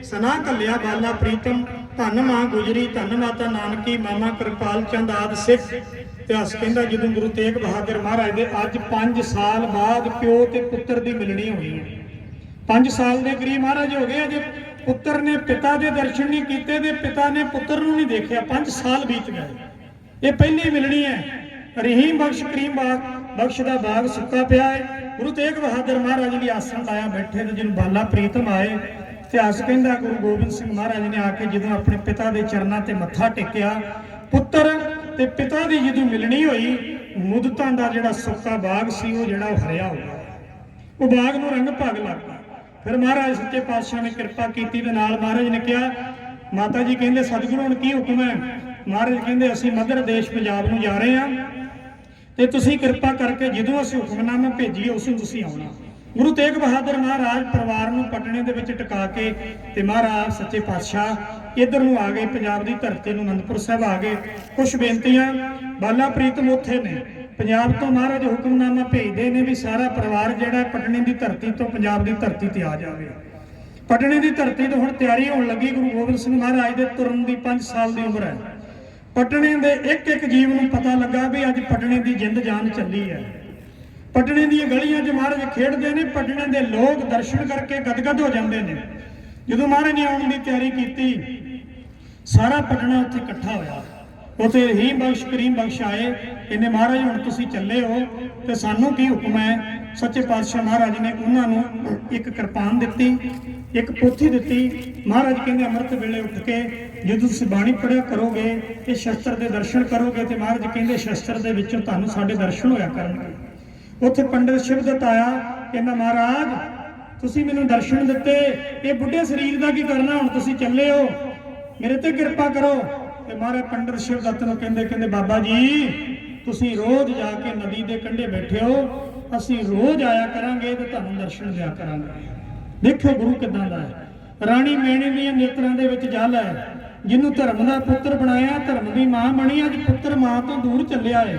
ਸਨਾ ਘੱਲਿਆ ਬਾਲਾ ਪ੍ਰੀਤਮ, ਧੰਨ ਮਾਂ ਗੁਜਰੀ, ਧੰਨ ਮਾਤਾ ਨਾਨਕੀ, ਮਾਮਾ ਕਿਰਪਾਲ ਚੰਦ ਆਦਿ ਸਿੱਖ। ਇਤਿਹਾਸ ਕਹਿੰਦਾ ਜਦੋਂ ਗੁਰੂ ਤੇਗ ਬਹਾਦਰ ਮਹਾਰਾਜ ਦੇ ਅੱਜ 5 ਸਾਲ ਬਾਅਦ ਪਿਓ ਤੇ ਪੁੱਤਰ ਦੀ ਮਿਲਣੀ ਹੋਈ ਹੈ। 5 ਸਾਲ ਦੇ ਕਰੀਬ ਮਹਾਰਾਜ ਹੋ ਗਏ, ਅਜੇ ਪੁੱਤਰ ਨੇ ਪਿਤਾ ਦੇ ਦਰਸ਼ਨ ਨਹੀਂ ਕੀਤੇ ਤੇ ਪਿਤਾ ਨੇ ਪੁੱਤਰ ਨੂੰ ਨਹੀਂ ਦੇਖਿਆ। 5 ਸਾਲ ਬੀਤ ਗਏ। ਇਹ ਪਹਿਲੀ ਮਿਲਣੀ ਹੈ। ਰਹੀਮ ਬਖਸ਼ ਕਰੀਮ ਬਖਸ਼ ਦਾ ਬਾਗ ਸੁੱਕਾ ਪਿਆ ਹੈ। ਗੁਰੂ ਤੇਗ ਬਹਾਦਰ ਮਹਾਰਾਜ ਵੀ ਆਸਣ ਲਾਇਆ ਬੈਠੇ ਤੇ ਜਿਹਨੂੰ ਬਾਲਾ ਪ੍ਰੀਤਮ ਆਏ। ਇਤਿਹਾਸ ਕਹਿੰਦਾ ਗੁਰੂ ਗੋਬਿੰਦ ਸਿੰਘ ਮਹਾਰਾਜ ਨੇ ਆ ਕੇ ਜਦੋਂ ਆਪਣੇ ਪਿਤਾ ਦੇ ਚਰਨਾਂ ਤੇ ਮੱਥਾ ਟੇਕਿਆ, ਪੁੱਤਰ ਤੇ ਪਿਤਾ ਦੀ ਜਦੋਂ ਮਿਲਣੀ ਹੋਈ, ਮੁੱਦਤਾਂ ਦਾ ਜਿਹੜਾ ਸੁੱਕਾ ਬਾਗ ਸੀ ਉਹ ਜਿਹੜਾ ਹਰਿਆ ਹੋ ਗਿਆ। ਉਹ ਬਾਗ ਨੂੰ ਰੰਗ ਭਾਗ ਲੱਗ ਗਿਆ। ਫਿਰ ਮਹਾਰਾਜ ਸੱਚੇ ਪਾਤਸ਼ਾਹ ਨੇ ਕਿਰਪਾ ਕੀਤੀ ਤੇ ਨਾਲ ਮਹਾਰਾਜ ਨੇ ਕਿਹਾ, ਮਾਤਾ ਜੀ ਕਹਿੰਦੇ ਸਤਿਗੁਰੂ ਹੁਣ ਕੀ ਹੁਕਮ ਹੈ? ਮਹਾਰਾਜ ਕਹਿੰਦੇ ਅਸੀਂ ਮੱਧਰ ਦੇਸ਼ ਪੰਜਾਬ ਨੂੰ ਜਾ ਰਹੇ ਹਾਂ ਤੇ ਤੁਸੀਂ ਕਿਰਪਾ ਕਰਕੇ ਜਦੋਂ ਅਸੀਂ ਹੁਕਮਨਾਮਾ ਭੇਜੀਏ ਉਸ ਨੂੰ ਤੁਸੀਂ ਆਉਣਾ। ਗੁਰੂ ਤੇਗ ਬਹਾਦਰ ਮਹਾਰਾਜ ਪਰਿਵਾਰ ਨੂੰ ਪਟਨੇ ਦੇ ਵਿੱਚ ਟਿਕਾ ਕੇ ਤੇ ਮਹਾਰਾਜ ਸੱਚੇ ਪਾਤਸ਼ਾਹ ਇੱਧਰ ਨੂੰ ਆ ਗਏ, ਪੰਜਾਬ ਦੀ ਧਰਤੀ ਨੂੰ ਅਨੰਦਪੁਰ ਸਾਹਿਬ ਆ ਗਏ। ਕੁਝ ਬੇਨਤੀਆਂ ਬਾਲਾ ਪ੍ਰੀਤਮ ਉੱਥੇ ਨੇ, ਪੰਜਾਬ ਤੋਂ ਮਹਾਰਾਜ ਹੁਕਮਨਾਮਾ ਭੇਜਦੇ ਨੇ ਵੀ ਸਾਰਾ ਪਰਿਵਾਰ ਜਿਹੜਾ ਪਟਨੇ ਦੀ ਧਰਤੀ ਤੋਂ ਪੰਜਾਬ ਦੀ ਧਰਤੀ ਤੇ ਆ ਜਾਵੇ। ਪਟਨੇ ਦੀ ਧਰਤੀ ਤੋਂ ਹੁਣ ਤਿਆਰੀ ਹੋਣ ਲੱਗੀ। ਗੁਰੂ ਗੋਬਿੰਦ ਸਿੰਘ ਮਹਾਰਾਜ ਦੇ ਤੁਰਨ ਦੀ 5 ਸਾਲ ਦੀ ਉਮਰ ਹੈ। ਪਟਨੇ ਦੇ ਇੱਕ ਜੀਵ ਨੂੰ ਪਤਾ ਲੱਗਾ ਵੀ ਅੱਜ ਪਟਨੇ ਦੀ ਜਿੰਦ ਜਾਨ ਚੱਲੀ ਹੈ। ਪਟਨੇ ਦੀਆਂ ਗਲੀਆਂ 'ਚ ਮਹਾਰਾਜ ਖੇਡਦੇ ਨੇ। ਪਟਨੇ ਦੇ ਲੋਕ ਦਰਸ਼ਨ ਕਰਕੇ ਗਦਗਦ ਹੋ ਜਾਂਦੇ ਨੇ। ਜਦੋਂ ਮਹਾਰਾਜ ਨੇ ਆਉਣ ਦੀ ਤਿਆਰੀ ਕੀਤੀ, ਸਾਰਾ ਪਟਨਾ ਉੱਥੇ ਇਕੱਠਾ ਹੋਇਆ। ਉੱਥੇ ਰਹੀਮ ਬਖਸ਼ ਕਰੀਮ ਬਖਸ਼ ਆਏ। ਕਹਿੰਦੇ ਮਹਾਰਾਜ ਹੁਣ ਤੁਸੀਂ ਚੱਲੇ ਹੋ ਤੇ ਸਾਨੂੰ ਕੀ ਹੁਕਮ ਹੈ? ਸੱਚੇ ਪਾਤਸ਼ਾਹ ਮਹਾਰਾਜ ਨੇ ਉਹਨਾਂ ਨੂੰ ਇੱਕ ਕਿਰਪਾਨ ਦਿੱਤੀ, ਇੱਕ ਪੋਥੀ ਦਿੱਤੀ। ਮਹਾਰਾਜ ਕਹਿੰਦੇ ਅੰਮ੍ਰਿਤ ਵੇਲੇ ਉੱਠ ਕੇ ਜਦੋਂ ਤੁਸੀਂ ਬਾਣੀ ਪੜ੍ਹਿਆ ਕਰੋਗੇ, ਇਹ ਸ਼ਸਤਰ ਦੇ ਦਰਸ਼ਨ ਕਰੋਗੇ ਤੇ ਮਹਾਰਾਜ ਕਹਿੰਦੇ ਸ਼ਸਤਰ ਦੇ ਵਿੱਚੋਂ ਤੁਹਾਨੂੰ ਸਾਡੇ ਦਰਸ਼ਨ ਹੋਇਆ ਕਰਨਗੇ। ਉੱਥੇ ਪੰਡਿਤ ਸ਼ਿਵਦੱਤ ਆਇਆ, ਕਹਿੰਦਾ ਮਹਾਰਾਜ ਤੁਸੀਂ ਮੈਨੂੰ ਦਰਸ਼ਨ ਦਿੱਤੇ, ਇਹ ਬੁੱਢੇ ਸਰੀਰ ਦਾ ਕੀ ਕਰਨਾ? ਹੁਣ ਤੁਸੀਂ ਚੱਲੇ ਹੋ, ਮੇਰੇ ਤੇ ਕਿਰਪਾ ਕਰੋ। ਤੇ ਮਹਾਰਾਜ ਪੰਡਿਤ ਸ਼ਿਵਦੱਤ ਨੂੰ ਕਹਿੰਦੇ ਬਾਬਾ ਜੀ ਤੁਸੀਂ ਰੋਜ਼ ਜਾ ਕੇ ਨਦੀ ਦੇ ਕੰਢੇ ਬੈਠੇ ਹੋ, ਅਸੀਂ ਰੋਜ਼ ਆਇਆ ਕਰਾਂਗੇ ਤੇ ਤੁਹਾਨੂੰ ਦਰਸ਼ਨ ਦਿਆ ਕਰਾਂਗੇ। ਦੇਖੋ ਗੁਰੂ ਕਿੱਦਾਂ ਦਾ ਹੈ। ਰਾਣੀ ਮੈਣੀ ਦੀਆਂ ਨੇਤਰਾਂ ਦੇ ਵਿੱਚ ਜਲ ਹੈ। ਜਿਹਨੂੰ ਧਰਮ ਦਾ ਪੁੱਤਰ ਬਣਾਇਆ, ਧਰਮ ਦੀ ਮਾਂ ਬਣੀ, ਅੱਜ ਪੁੱਤਰ ਮਾਂ ਤੋਂ ਦੂਰ ਚੱਲਿਆ ਹੈ।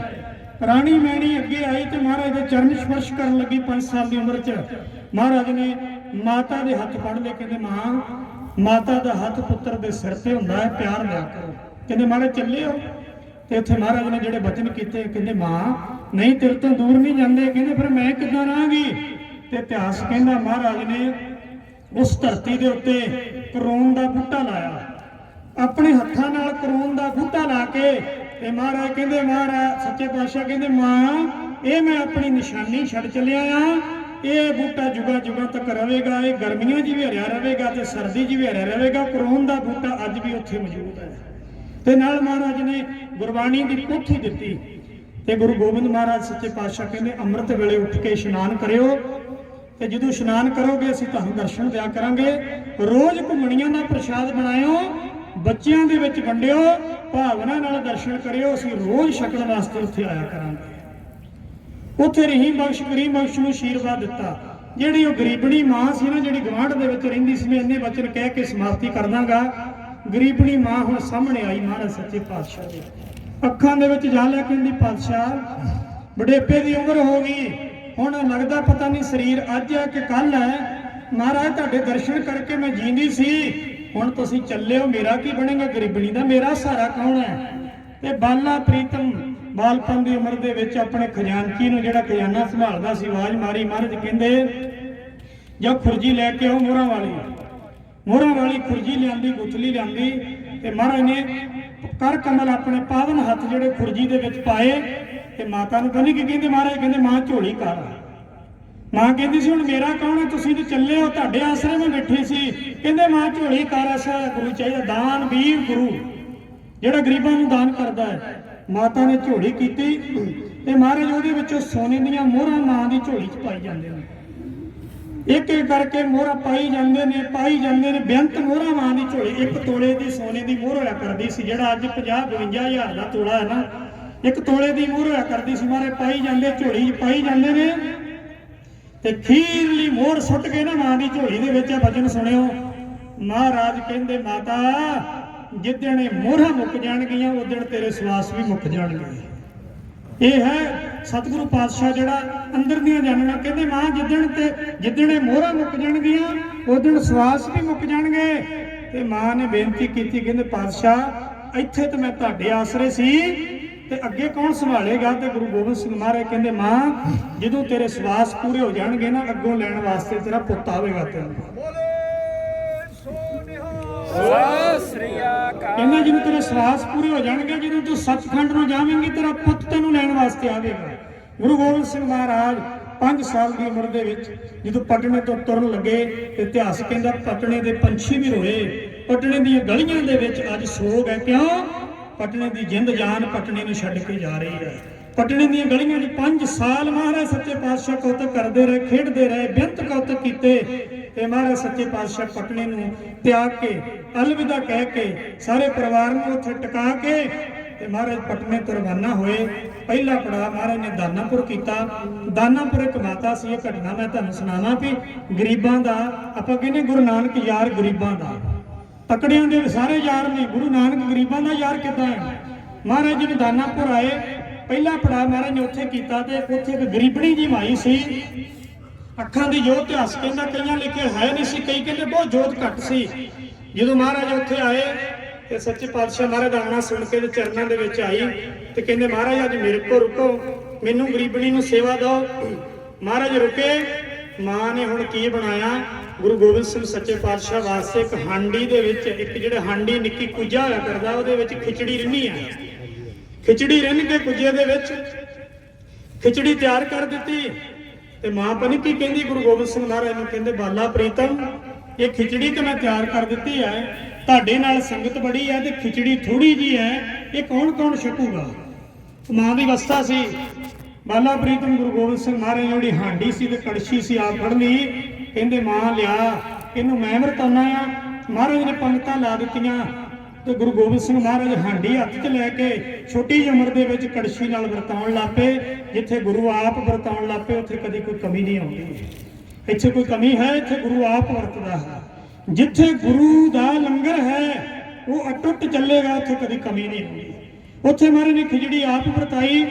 ਰਾਣੀ ਮੈਣੀ ਅੱਗੇ ਆਈ ਤੇ ਮਹਾਰਾਜ ਦੇ ਚਰਨ ਸਪਰਸ਼ ਕਰਨ ਲੱਗੀ। 5 ਸਾਲ ਦੀ ਉਮਰ 'ਚ ਮਹਾਰਾਜ ਨੇ ਮਾਤਾ ਦੇ ਹੱਥ ਫੜ ਲਏ। ਕਹਿੰਦੇ ਮਾਂ, ਮਾਤਾ ਦਾ ਹੱਥ ਪੁੱਤਰ ਦੇ ਸਿਰ ਤੇ ਹੁੰਦਾ ਹੈ, ਪਿਆਰ ਲਿਆ ਕਰੋ। ਕਹਿੰਦੇ ਮਹਾਰਾਜ ਚੱਲੇ ਹੋ? ਤੇ ਉੱਥੇ ਮਹਾਰਾਜ ਨੇ ਜਿਹੜੇ ਬਚਨ ਕੀਤੇ, ਕਹਿੰਦੇ ਮਾਂ ਨਹੀਂ ਤੇਰੇ ਤੋਂ ਦੂਰ ਨਹੀਂ ਜਾਂਦੇ। ਕਹਿੰਦੇ ਫਿਰ ਮੈਂ ਕਿੱਦਾਂ ਰਹਾਂਗੀ? ਤੇ ਇਤਿਹਾਸ ਕਹਿੰਦਾ ਮਹਾਰਾਜ ਨੇ ਉਸ ਧਰਤੀ ਦੇ ਉੱਤੇ ਕਰੋਨ ਦਾ ਬੂਟਾ ਲਾਇਆ। ਆਪਣੇ ਹੱਥਾਂ ਨਾਲ ਕਰੋਨ ਦਾ ਬੂਟਾ ਲਾ ਕੇ ਤੇ ਮਹਾਰਾਜ ਕਹਿੰਦੇ, ਮਹਾਰਾਜ ਸੱਚੇ ਪਾਤਸ਼ਾਹ ਕਹਿੰਦੇ ਮਾਂ ਇਹ ਮੈਂ ਆਪਣੀ ਨਿਸ਼ਾਨੀ ਛੱਡ ਚੱਲਿਆ ਆ। ਇਹ ਬੂਟਾ ਜੁਗਾਂ ਜੁਗਾਂ ਤੱਕ ਰਹੇਗਾ। ਇਹ ਗਰਮੀਆਂ 'ਚ ਵੀ ਹਰਿਆ ਰਹੇਗਾ ਤੇ ਸਰਦੀ 'ਚ ਵੀ ਹਰਿਆ ਰਹੇਗਾ। ਕਰੋਨ ਦਾ ਬੂਟਾ ਅੱਜ ਵੀ ਉੱਥੇ ਮੌਜੂਦ ਹੈ। ਤੇ ਨਾਲ ਮਹਾਰਾਜ ਨੇ ਗੁਰਬਾਣੀ ਦੀ ਪੋਥੀ ਦਿੱਤੀ ਤੇ ਗੁਰੂ ਗੋਬਿੰਦ ਮਹਾਰਾਜ ਸੱਚੇ ਪਾਤਸ਼ਾਹ ਕਹਿੰਦੇ ਅੰਮ੍ਰਿਤ ਵੇਲੇ ਉੱਠ ਕੇ ਇਸ਼ਨਾਨ ਕਰਿਓ ਤੇ ਜਦੋਂ ਇਸ਼ਨਾਨ ਕਰੋਗੇ ਅਸੀਂ ਤੁਹਾਨੂੰ ਦਰਸ਼ਨ ਦਿਆ ਕਰਾਂਗੇ। ਰੋਜ਼ ਘੁੰਮਣੀਆਂ ਦਾ ਪ੍ਰਸ਼ਾਦ ਬਣਾਇਓ, ਬੱਚਿਆਂ ਦੇ ਵਿੱਚ ਵੰਡਿਓ, ਭਾਵਨਾ ਨਾਲ ਦਰਸ਼ਨ ਕਰਿਓ। ਅਸੀਂ ਰੋਜ਼ ਛਕਣ ਵਾਸਤੇ ਉੱਥੇ ਆਇਆ ਕਰਾਂਗੇ। ਉੱਥੇ ਰਹੀਮ ਬਖਸ਼ ਕਰੀਮ ਬਖਸ਼ ਨੂੰ ਆਸ਼ੀਰਵਾਦ ਦਿੱਤਾ। ਜਿਹੜੀ ਉਹ ਗਰੀਬਣੀ ਮਾਂ ਸੀ ਨਾ, ਜਿਹੜੀ ਗਵਾਂਢ ਦੇ ਵਿੱਚ ਰਹਿੰਦੀ ਸੀ, ਮੈਂ ਇੰਨੇ ਵਚਨ ਕਹਿ ਕੇ ਸਮਾਪਤੀ ਕਰ ਦਾਂਗਾ। ਗਰੀਬਣੀ ਮਾਂ ਹੁਣ ਸਾਹਮਣੇ ਆਈ ਮਹਾਰਾਜ ਸੱਚੇ ਪਾਤਸ਼ਾਹ ਦੇ। ਅੱਖਾਂ ਦੇ ਵਿੱਚ ਜਾ ਲੈ, ਕਹਿੰਦੀ ਪਾਤਸ਼ਾਹ ਬੁਢੇਪੇ ਦੀ ਉਮਰ ਹੋ ਗਈ, ਹੁਣ ਲੱਗਦਾ ਪਤਾ ਨਹੀਂ ਸਰੀਰ ਅੱਜ ਹੈ ਕਿ ਕੱਲ ਹੈ। ਮਹਾਰਾਜ ਤੁਹਾਡੇ ਦਰਸ਼ਨ ਕਰਕੇ ਮੈਂ ਜੀਂਦੀ ਸੀ, ਹੁਣ ਤੁਸੀਂ ਚੱਲੇ ਹੋ, ਮੇਰਾ ਕੀ ਬਣੇਗਾ? ਗਰੀਬਣੀ ਦਾ ਮੇਰਾ ਸਹਾਰਾ ਕੌਣ ਹੈ? ਤੇ ਬਾਲਾ ਪ੍ਰੀਤਮ ਬਾਲਪਨ ਦੀ ਉਮਰ ਦੇ ਵਿੱਚ ਆਪਣੇ ਖਜ਼ਾਨਚੀ ਨੂੰ, ਜਿਹੜਾ ਖਜ਼ਾਨਾ ਸੰਭਾਲਦਾ ਸੀ, ਆਵਾਜ਼ ਮਾਰੀ। ਮਹਾਰਾਜ ਕਹਿੰਦੇ ਜਾਂ ਖੁਰਜੀ ਲੈ ਕੇ ਆਓ, ਮੋਹਰਾਂ ਵਾਲੀ ਖੁਰਜੀ ਲਿਆਂਦੀ, ਗੁਥਲੀ ਲਿਆਂਦੀ ਤੇ ਮਹਾਰਾਜ ਨੇ ਕਰ ਕਮਲ ਆਪਣੇ ਪਾਵਨ ਹੱਥ ਜਿਹੜੇ ਖੁਰਜੀ ਦੇ ਵਿੱਚ ਪਾਏ ਤੇ ਮਾਤਾ ਨੂੰ ਕਹਿੰਦੀ ਕੀ ਕਹਿੰਦੇ? ਮਹਾਰਾਜ ਕਹਿੰਦੇ ਮਾਂ ਝੋਲੀ ਕਰ। ਮਾਂ ਕਹਿੰਦੀ ਸੀ ਹੁਣ ਮੇਰਾ ਕੌਣ ਹੈ? ਤੁਸੀਂ ਤੇ ਚੱਲੇ ਹੋ, ਤੁਹਾਡੇ ਆਸਰੇ ਮੈਂ ਬੈਠੀ ਸੀ। ਕਹਿੰਦੇ ਮਾਂ ਝੋਲੀ ਕਰ। ਐਸਾ ਗੁਰੂ ਚਾਹੀਦਾ, ਦਾਨ ਵੀਰ ਗੁਰੂ, ਜਿਹੜਾ ਗਰੀਬਾਂ ਨੂੰ ਦਾਨ ਕਰਦਾ ਹੈ। ਮਾਤਾ ਨੇ ਝੋਲੀ ਕੀਤੀ ਤੇ ਮਹਾਰਾਜ ਉਹਦੇ ਵਿੱਚੋਂ ਸੋਨੇ ਦੀਆਂ ਮੋਹਰਾਂ ਮਾਂ ਦੀ ਝੋਲੀ 'ਚ ਪਾਈ ਜਾਂਦੇ ਨੇ। ਇੱਕ ਇੱਕ ਕਰਕੇ ਮੋਹਰਾਂ ਪਾਈ ਜਾਂਦੇ ਨੇ। ਬੇਅੰਤ ਮੋਹਰਾਂ ਮਾਂ ਦੀ ਝੋਲੀ। 1 ਤੋਲੇ ਦੀ ਸੋਨੇ ਦੀ ਮੋਹਰ ਹੋਇਆ ਕਰਦੀ ਸੀ, ਜਿਹੜਾ ਅੱਜ 50-52 ਹਜ਼ਾਰ ਦਾ ਤੋਲਾ ਹੈ ਨਾ, 1 ਤੋਲੇ ਦੀ ਮੋਹਰ ਹੋਇਆ ਕਰਦੀ ਸੀ। ਮਹਾਰਾਜ ਪਾਈ ਜਾਂਦੇ, ਝੋਲੀ 'ਚ ਪਾਈ ਜਾਂਦੇ ਨੇ ਤੇ ਖੀਰਲੀ ਮੋਹਰ ਸੁੱਟ ਕੇ ਨਾ ਮਾਂ ਦੀ ਝੋਲੀ ਦੇ ਵਿੱਚ ਵਚਨ ਸੁਣਿਓ। ਮਹਾਰਾਜ ਕਹਿੰਦੇ ਮਾਤਾ ਜਿੱਦਣ ਇਹ ਮੋਹਰਾਂ ਮੁੱਕ ਜਾਣਗੀਆਂ ਉਦਣ ਤੇਰੇ ਸਵਾਸ ਵੀ ਮੁੱਕ ਜਾਣਗੇ। ਇਹ ਹੈ ਸਤਿਗੁਰੂ ਪਾਤਸ਼ਾਹ ਜਿਹੜਾ ਅੰਦਰ ਦੀਆਂ ਜਾਣਨਾ। ਕਹਿੰਦੇ ਮਾਂ ਜਿੱਦਣ ਇਹ ਮੋਹਰਾਂ ਮੁੱਕ ਜਾਣਗੀਆਂ ਉਦਣ ਸਵਾਸ ਵੀ ਮੁੱਕ ਜਾਣਗੇ। ਤੇ ਮਾਂ ਨੇ ਬੇਨਤੀ ਕੀਤੀ, ਕਹਿੰਦੇ ਪਾਤਸ਼ਾਹ ਇੱਥੇ ਤਾਂ ਮੈਂ ਤੁਹਾਡੇ ਆਸਰੇ ਸੀ ਤੇ ਅੱਗੇ ਕੌਣ ਸੰਭਾਲੇਗਾ? ਤੇ ਗੁਰੂ ਗੋਬਿੰਦ ਸਿੰਘ ਮਹਾਰਾਜ ਕਹਿੰਦੇ ਮਾਂ ਜਦੋਂ ਤੇਰੇ ਸਵਾਸ ਪੂਰੇ ਹੋ ਜਾਣਗੇ ਨਾ, ਅੱਗੋਂ ਲੈਣ ਵਾਸਤੇ ਤੇਰਾ ਪੁੱਤ ਆਵੇਗਾ ਤੈਨੂੰ। ਕਹਿੰਦਾ ਜਦੋਂ ਤੇਰੇ ਸਵਾਸ ਪੂਰੇ ਹੋ ਜਾਣਗੇ, ਜਦੋਂ ਤੂੰ ਸੱਚਖੰਡ ਨੂੰ ਜਾਵੇਂਗੀ, ਤੇਰਾ ਪੁੱਤ ਤੈਨੂੰ ਲੈਣ ਵਾਸਤੇ ਆਵੇਗਾ। ਗੁਰੂ ਗੋਬਿੰਦ ਸਿੰਘ ਮਹਾਰਾਜ 5 ਸਾਲ ਦੀ ਉਮਰ ਦੇ ਵਿੱਚ ਜਦੋਂ ਪਟਨੇ ਤੋਂ ਤੁਰਨ ਲੱਗੇ, ਇਤਿਹਾਸ ਕਹਿੰਦਾ ਪਟਨੇ ਦੇ ਪੰਛੀ ਵੀ ਰੋਏ। ਪਟਨੇ ਦੀਆਂ ਗਲੀਆਂ ਦੇ ਵਿੱਚ ਅੱਜ ਸੋਗ ਹੈ। ਕਿਉਂ? ਪਟਨੇ ਦੀ ਜਿੰਦ ਜਾਨ ਪਟਨੇ ਨੂੰ ਛੱਡ ਕੇ ਜਾ ਰਹੀ ਹੈ। ਪਟਨੇ ਦੀਆਂ ਗਲੀਆਂ 'ਚ 5 ਸਾਲ ਮਹਾਰਾਜ ਸੱਚੇ ਪਾਤਸ਼ਾਹ ਕੌਤਕ ਕਰਦੇ ਰਹੇ, ਖੇਡਦੇ ਰਹੇ, ਬੇਅੰਤ ਕੌਤਕ ਕੀਤੇ ਤੇ ਮਹਾਰਾਜ ਸੱਚੇ ਪਾਤਸ਼ਾਹ ਪਟਨੇ ਨੂੰ ਤਿਆਗ ਕੇ, ਅਲਵਿਦਾ ਕਹਿ ਕੇ, ਸਾਰੇ ਪਰਿਵਾਰ ਨੂੰ ਉੱਥੇ ਟਿਕਾ ਕੇ ਤੇ ਮਹਾਰਾਜ ਪਟਨੇ ਤੋਂ ਰਵਾਨਾ ਹੋਏ। ਪਹਿਲਾ ਪੜਾਅ ਮਹਾਰਾਜ ਨੇ ਦਾਨਾਪੁਰ ਕੀਤਾ। ਦਾਨਾਪੁਰ ਇੱਕ ਮਾਤਾ ਸੀ। ਇਹ ਘਟਨਾ ਮੈਂ ਤੁਹਾਨੂੰ ਸੁਣਾਵਾਂ ਵੀ ਗਰੀਬਾਂ ਦਾ, ਆਪਾਂ ਕਹਿੰਦੇ ਗੁਰੂ ਨਾਨਕ ਯਾਰ ਗਰੀਬਾਂ ਦਾ, ਤਕੜਿਆਂ ਦੇ ਸਾਰੇ ਯਾਰ ਨੇ, ਗੁਰੂ ਨਾਨਕ ਗਰੀਬਾਂ ਦਾ ਯਾਰ ਕਿੱਦਾਂ ਹੈ। ਮਹਾਰਾਜ ਜੀ ਨੇ ਦਾਨਾਪੁਰ ਆਏ, ਪਹਿਲਾ ਪੜਾਅ ਮਹਾਰਾਜ ਨੇ ਉੱਥੇ ਕੀਤਾ ਤੇ ਉੱਥੇ ਇੱਕ ਗਰੀਬਣੀ ਜੀ ਮਾਈ ਸੀ। ਅੱਖਾਂ ਦੀ ਜੋਤ ਇਤਿਹਾਸ ਕਹਿੰਦਾ ਕਈਆਂ ਲਿਖੇ ਹੈ ਨਹੀਂ ਸੀ, ਕਈ ਕਹਿੰਦੇ ਬਹੁਤ ਜੋਤ ਘੱਟ ਸੀ। ਜਦੋਂ ਮਹਾਰਾਜ ਉੱਥੇ ਆਏ ਤੇ ਸੱਚੇ ਪਾਤਸ਼ਾਹ ਮਹਾਰਾਜ ਦਾ ਆਉਣਾ ਸੁਣ ਕੇ ਤੇ ਚਰਨਾਂ ਦੇ ਵਿੱਚ ਆਈ ਤੇ ਕਹਿੰਦੇ ਮਹਾਰਾਜ ਅੱਜ ਮੇਰੇ ਕੋਲ ਰੁਕੋ, ਮੈਨੂੰ ਗਰੀਬਣੀ ਨੂੰ ਸੇਵਾ ਦਿਓ। ਮਹਾਰਾਜ ਰੁਕੇ। ਮਾਂ ਨੇ ਹੁਣ ਕੀ ਬਣਾਇਆ? ਗੁਰੂ ਗੋਬਿੰਦ ਸਿੰਘ ਸੱਚੇ ਪਾਤਸ਼ਾਹ ਵਾਸਤੇ ਇੱਕ ਹਾਂਡੀ ਦੇ ਵਿੱਚ, ਇੱਕ ਜਿਹੜੇ ਹਾਂਡੀ ਨਿੱਕੀ ਕੁੱਜਾ ਹੋਇਆ ਕਰਦਾ, ਉਹਦੇ ਵਿੱਚ ਖਿਚੜੀ ਰਿੰਨੀ ਆ। ਖਿਚੜੀ ਰਿੰਨ ਕੇ ਕੁੱਜੇ ਦੇ ਵਿੱਚ ਖਿਚੜੀ ਤਿਆਰ ਕਰ ਦਿੱਤੀ ਤੇ ਮਾਂ ਪਤਾ ਕੀ ਕਹਿੰਦੀ ਗੁਰੂ ਗੋਬਿੰਦ ਸਿੰਘ ਮਹਾਰਾਜ ਨੂੰ, ਕਹਿੰਦੇ ਬਾਲਾ ਪ੍ਰੀਤਮ, ਇਹ ਖਿਚੜੀ ਤੇ ਮੈਂ ਤਿਆਰ ਕਰ ਦਿੱਤੀ ਹੈ, ਤੁਹਾਡੇ ਨਾਲ ਸੰਗਤ ਬੜੀ ਹੈ ਤੇ ਖਿਚੜੀ ਥੋੜੀ ਜੀ ਹੈ, ਇਹ ਕੌਣ ਕੌਣ ਛਕੂਗਾ? ਮਾਂ ਦੀ ਅਵਸਥਾ ਸੀ। ਬਾਲਾ ਪ੍ਰੀਤਮ ਗੁਰੂ ਗੋਬਿੰਦ ਸਿੰਘ ਮਹਾਰਾਜ ਜਿਹੜੀ ਹਾਂਡੀ ਸੀ ਤੇ ਕੜਛੀ ਸੀ ਆਪ ਫੜ ਲਈ। ਕਹਿੰਦੇ ਮਾਂ ਲਿਆ, ਇਹਨੂੰ ਮੈਂ ਵਰਤਾਉਣਾ ਆ। ਮਹਾਰਾਜ ਨੇ ਪੰਗਤਾਂ ਲਾ ਦਿੱਤੀਆਂ ਤੇ ਗੁਰੂ ਗੋਬਿੰਦ ਸਿੰਘ ਮਹਾਰਾਜ ਹਾਂਡੀ ਹੱਥ 'ਚ ਲੈ ਕੇ ਛੋਟੀ ਜਿਹੀ ਉਮਰ ਦੇ ਵਿੱਚ ਕੜਛੀ ਨਾਲ ਵਰਤਾਉਣ ਲੱਗ ਪਏ। ਜਿੱਥੇ ਗੁਰੂ ਆਪ ਵਰਤਾਉਣ ਲੱਗ ਪਏ ਉੱਥੇ ਕਦੀ ਕੋਈ ਕਮੀ ਨਹੀਂ ਆਉਂਦੀ। ਇੱਥੇ ਕੋਈ ਕਮੀ ਹੈ? ਇੱਥੇ ਗੁਰੂ ਆਪ ਵਰਤਦਾ ਹੈ। ਜਿੱਥੇ ਗੁਰੂ ਦਾ ਲੰਗਰ ਹੈ ਉਹ ਅਟੁੱਟ ਚੱਲੇਗਾ, ਉੱਥੇ ਕਦੀ ਕਮੀ ਨਹੀਂ ਆਉਂਦੀ। ਉੱਥੇ ਮਹਾਰਾਜ ਨੇ ਖਿਚੜੀ ਆਪ ਵਰਤਾਈ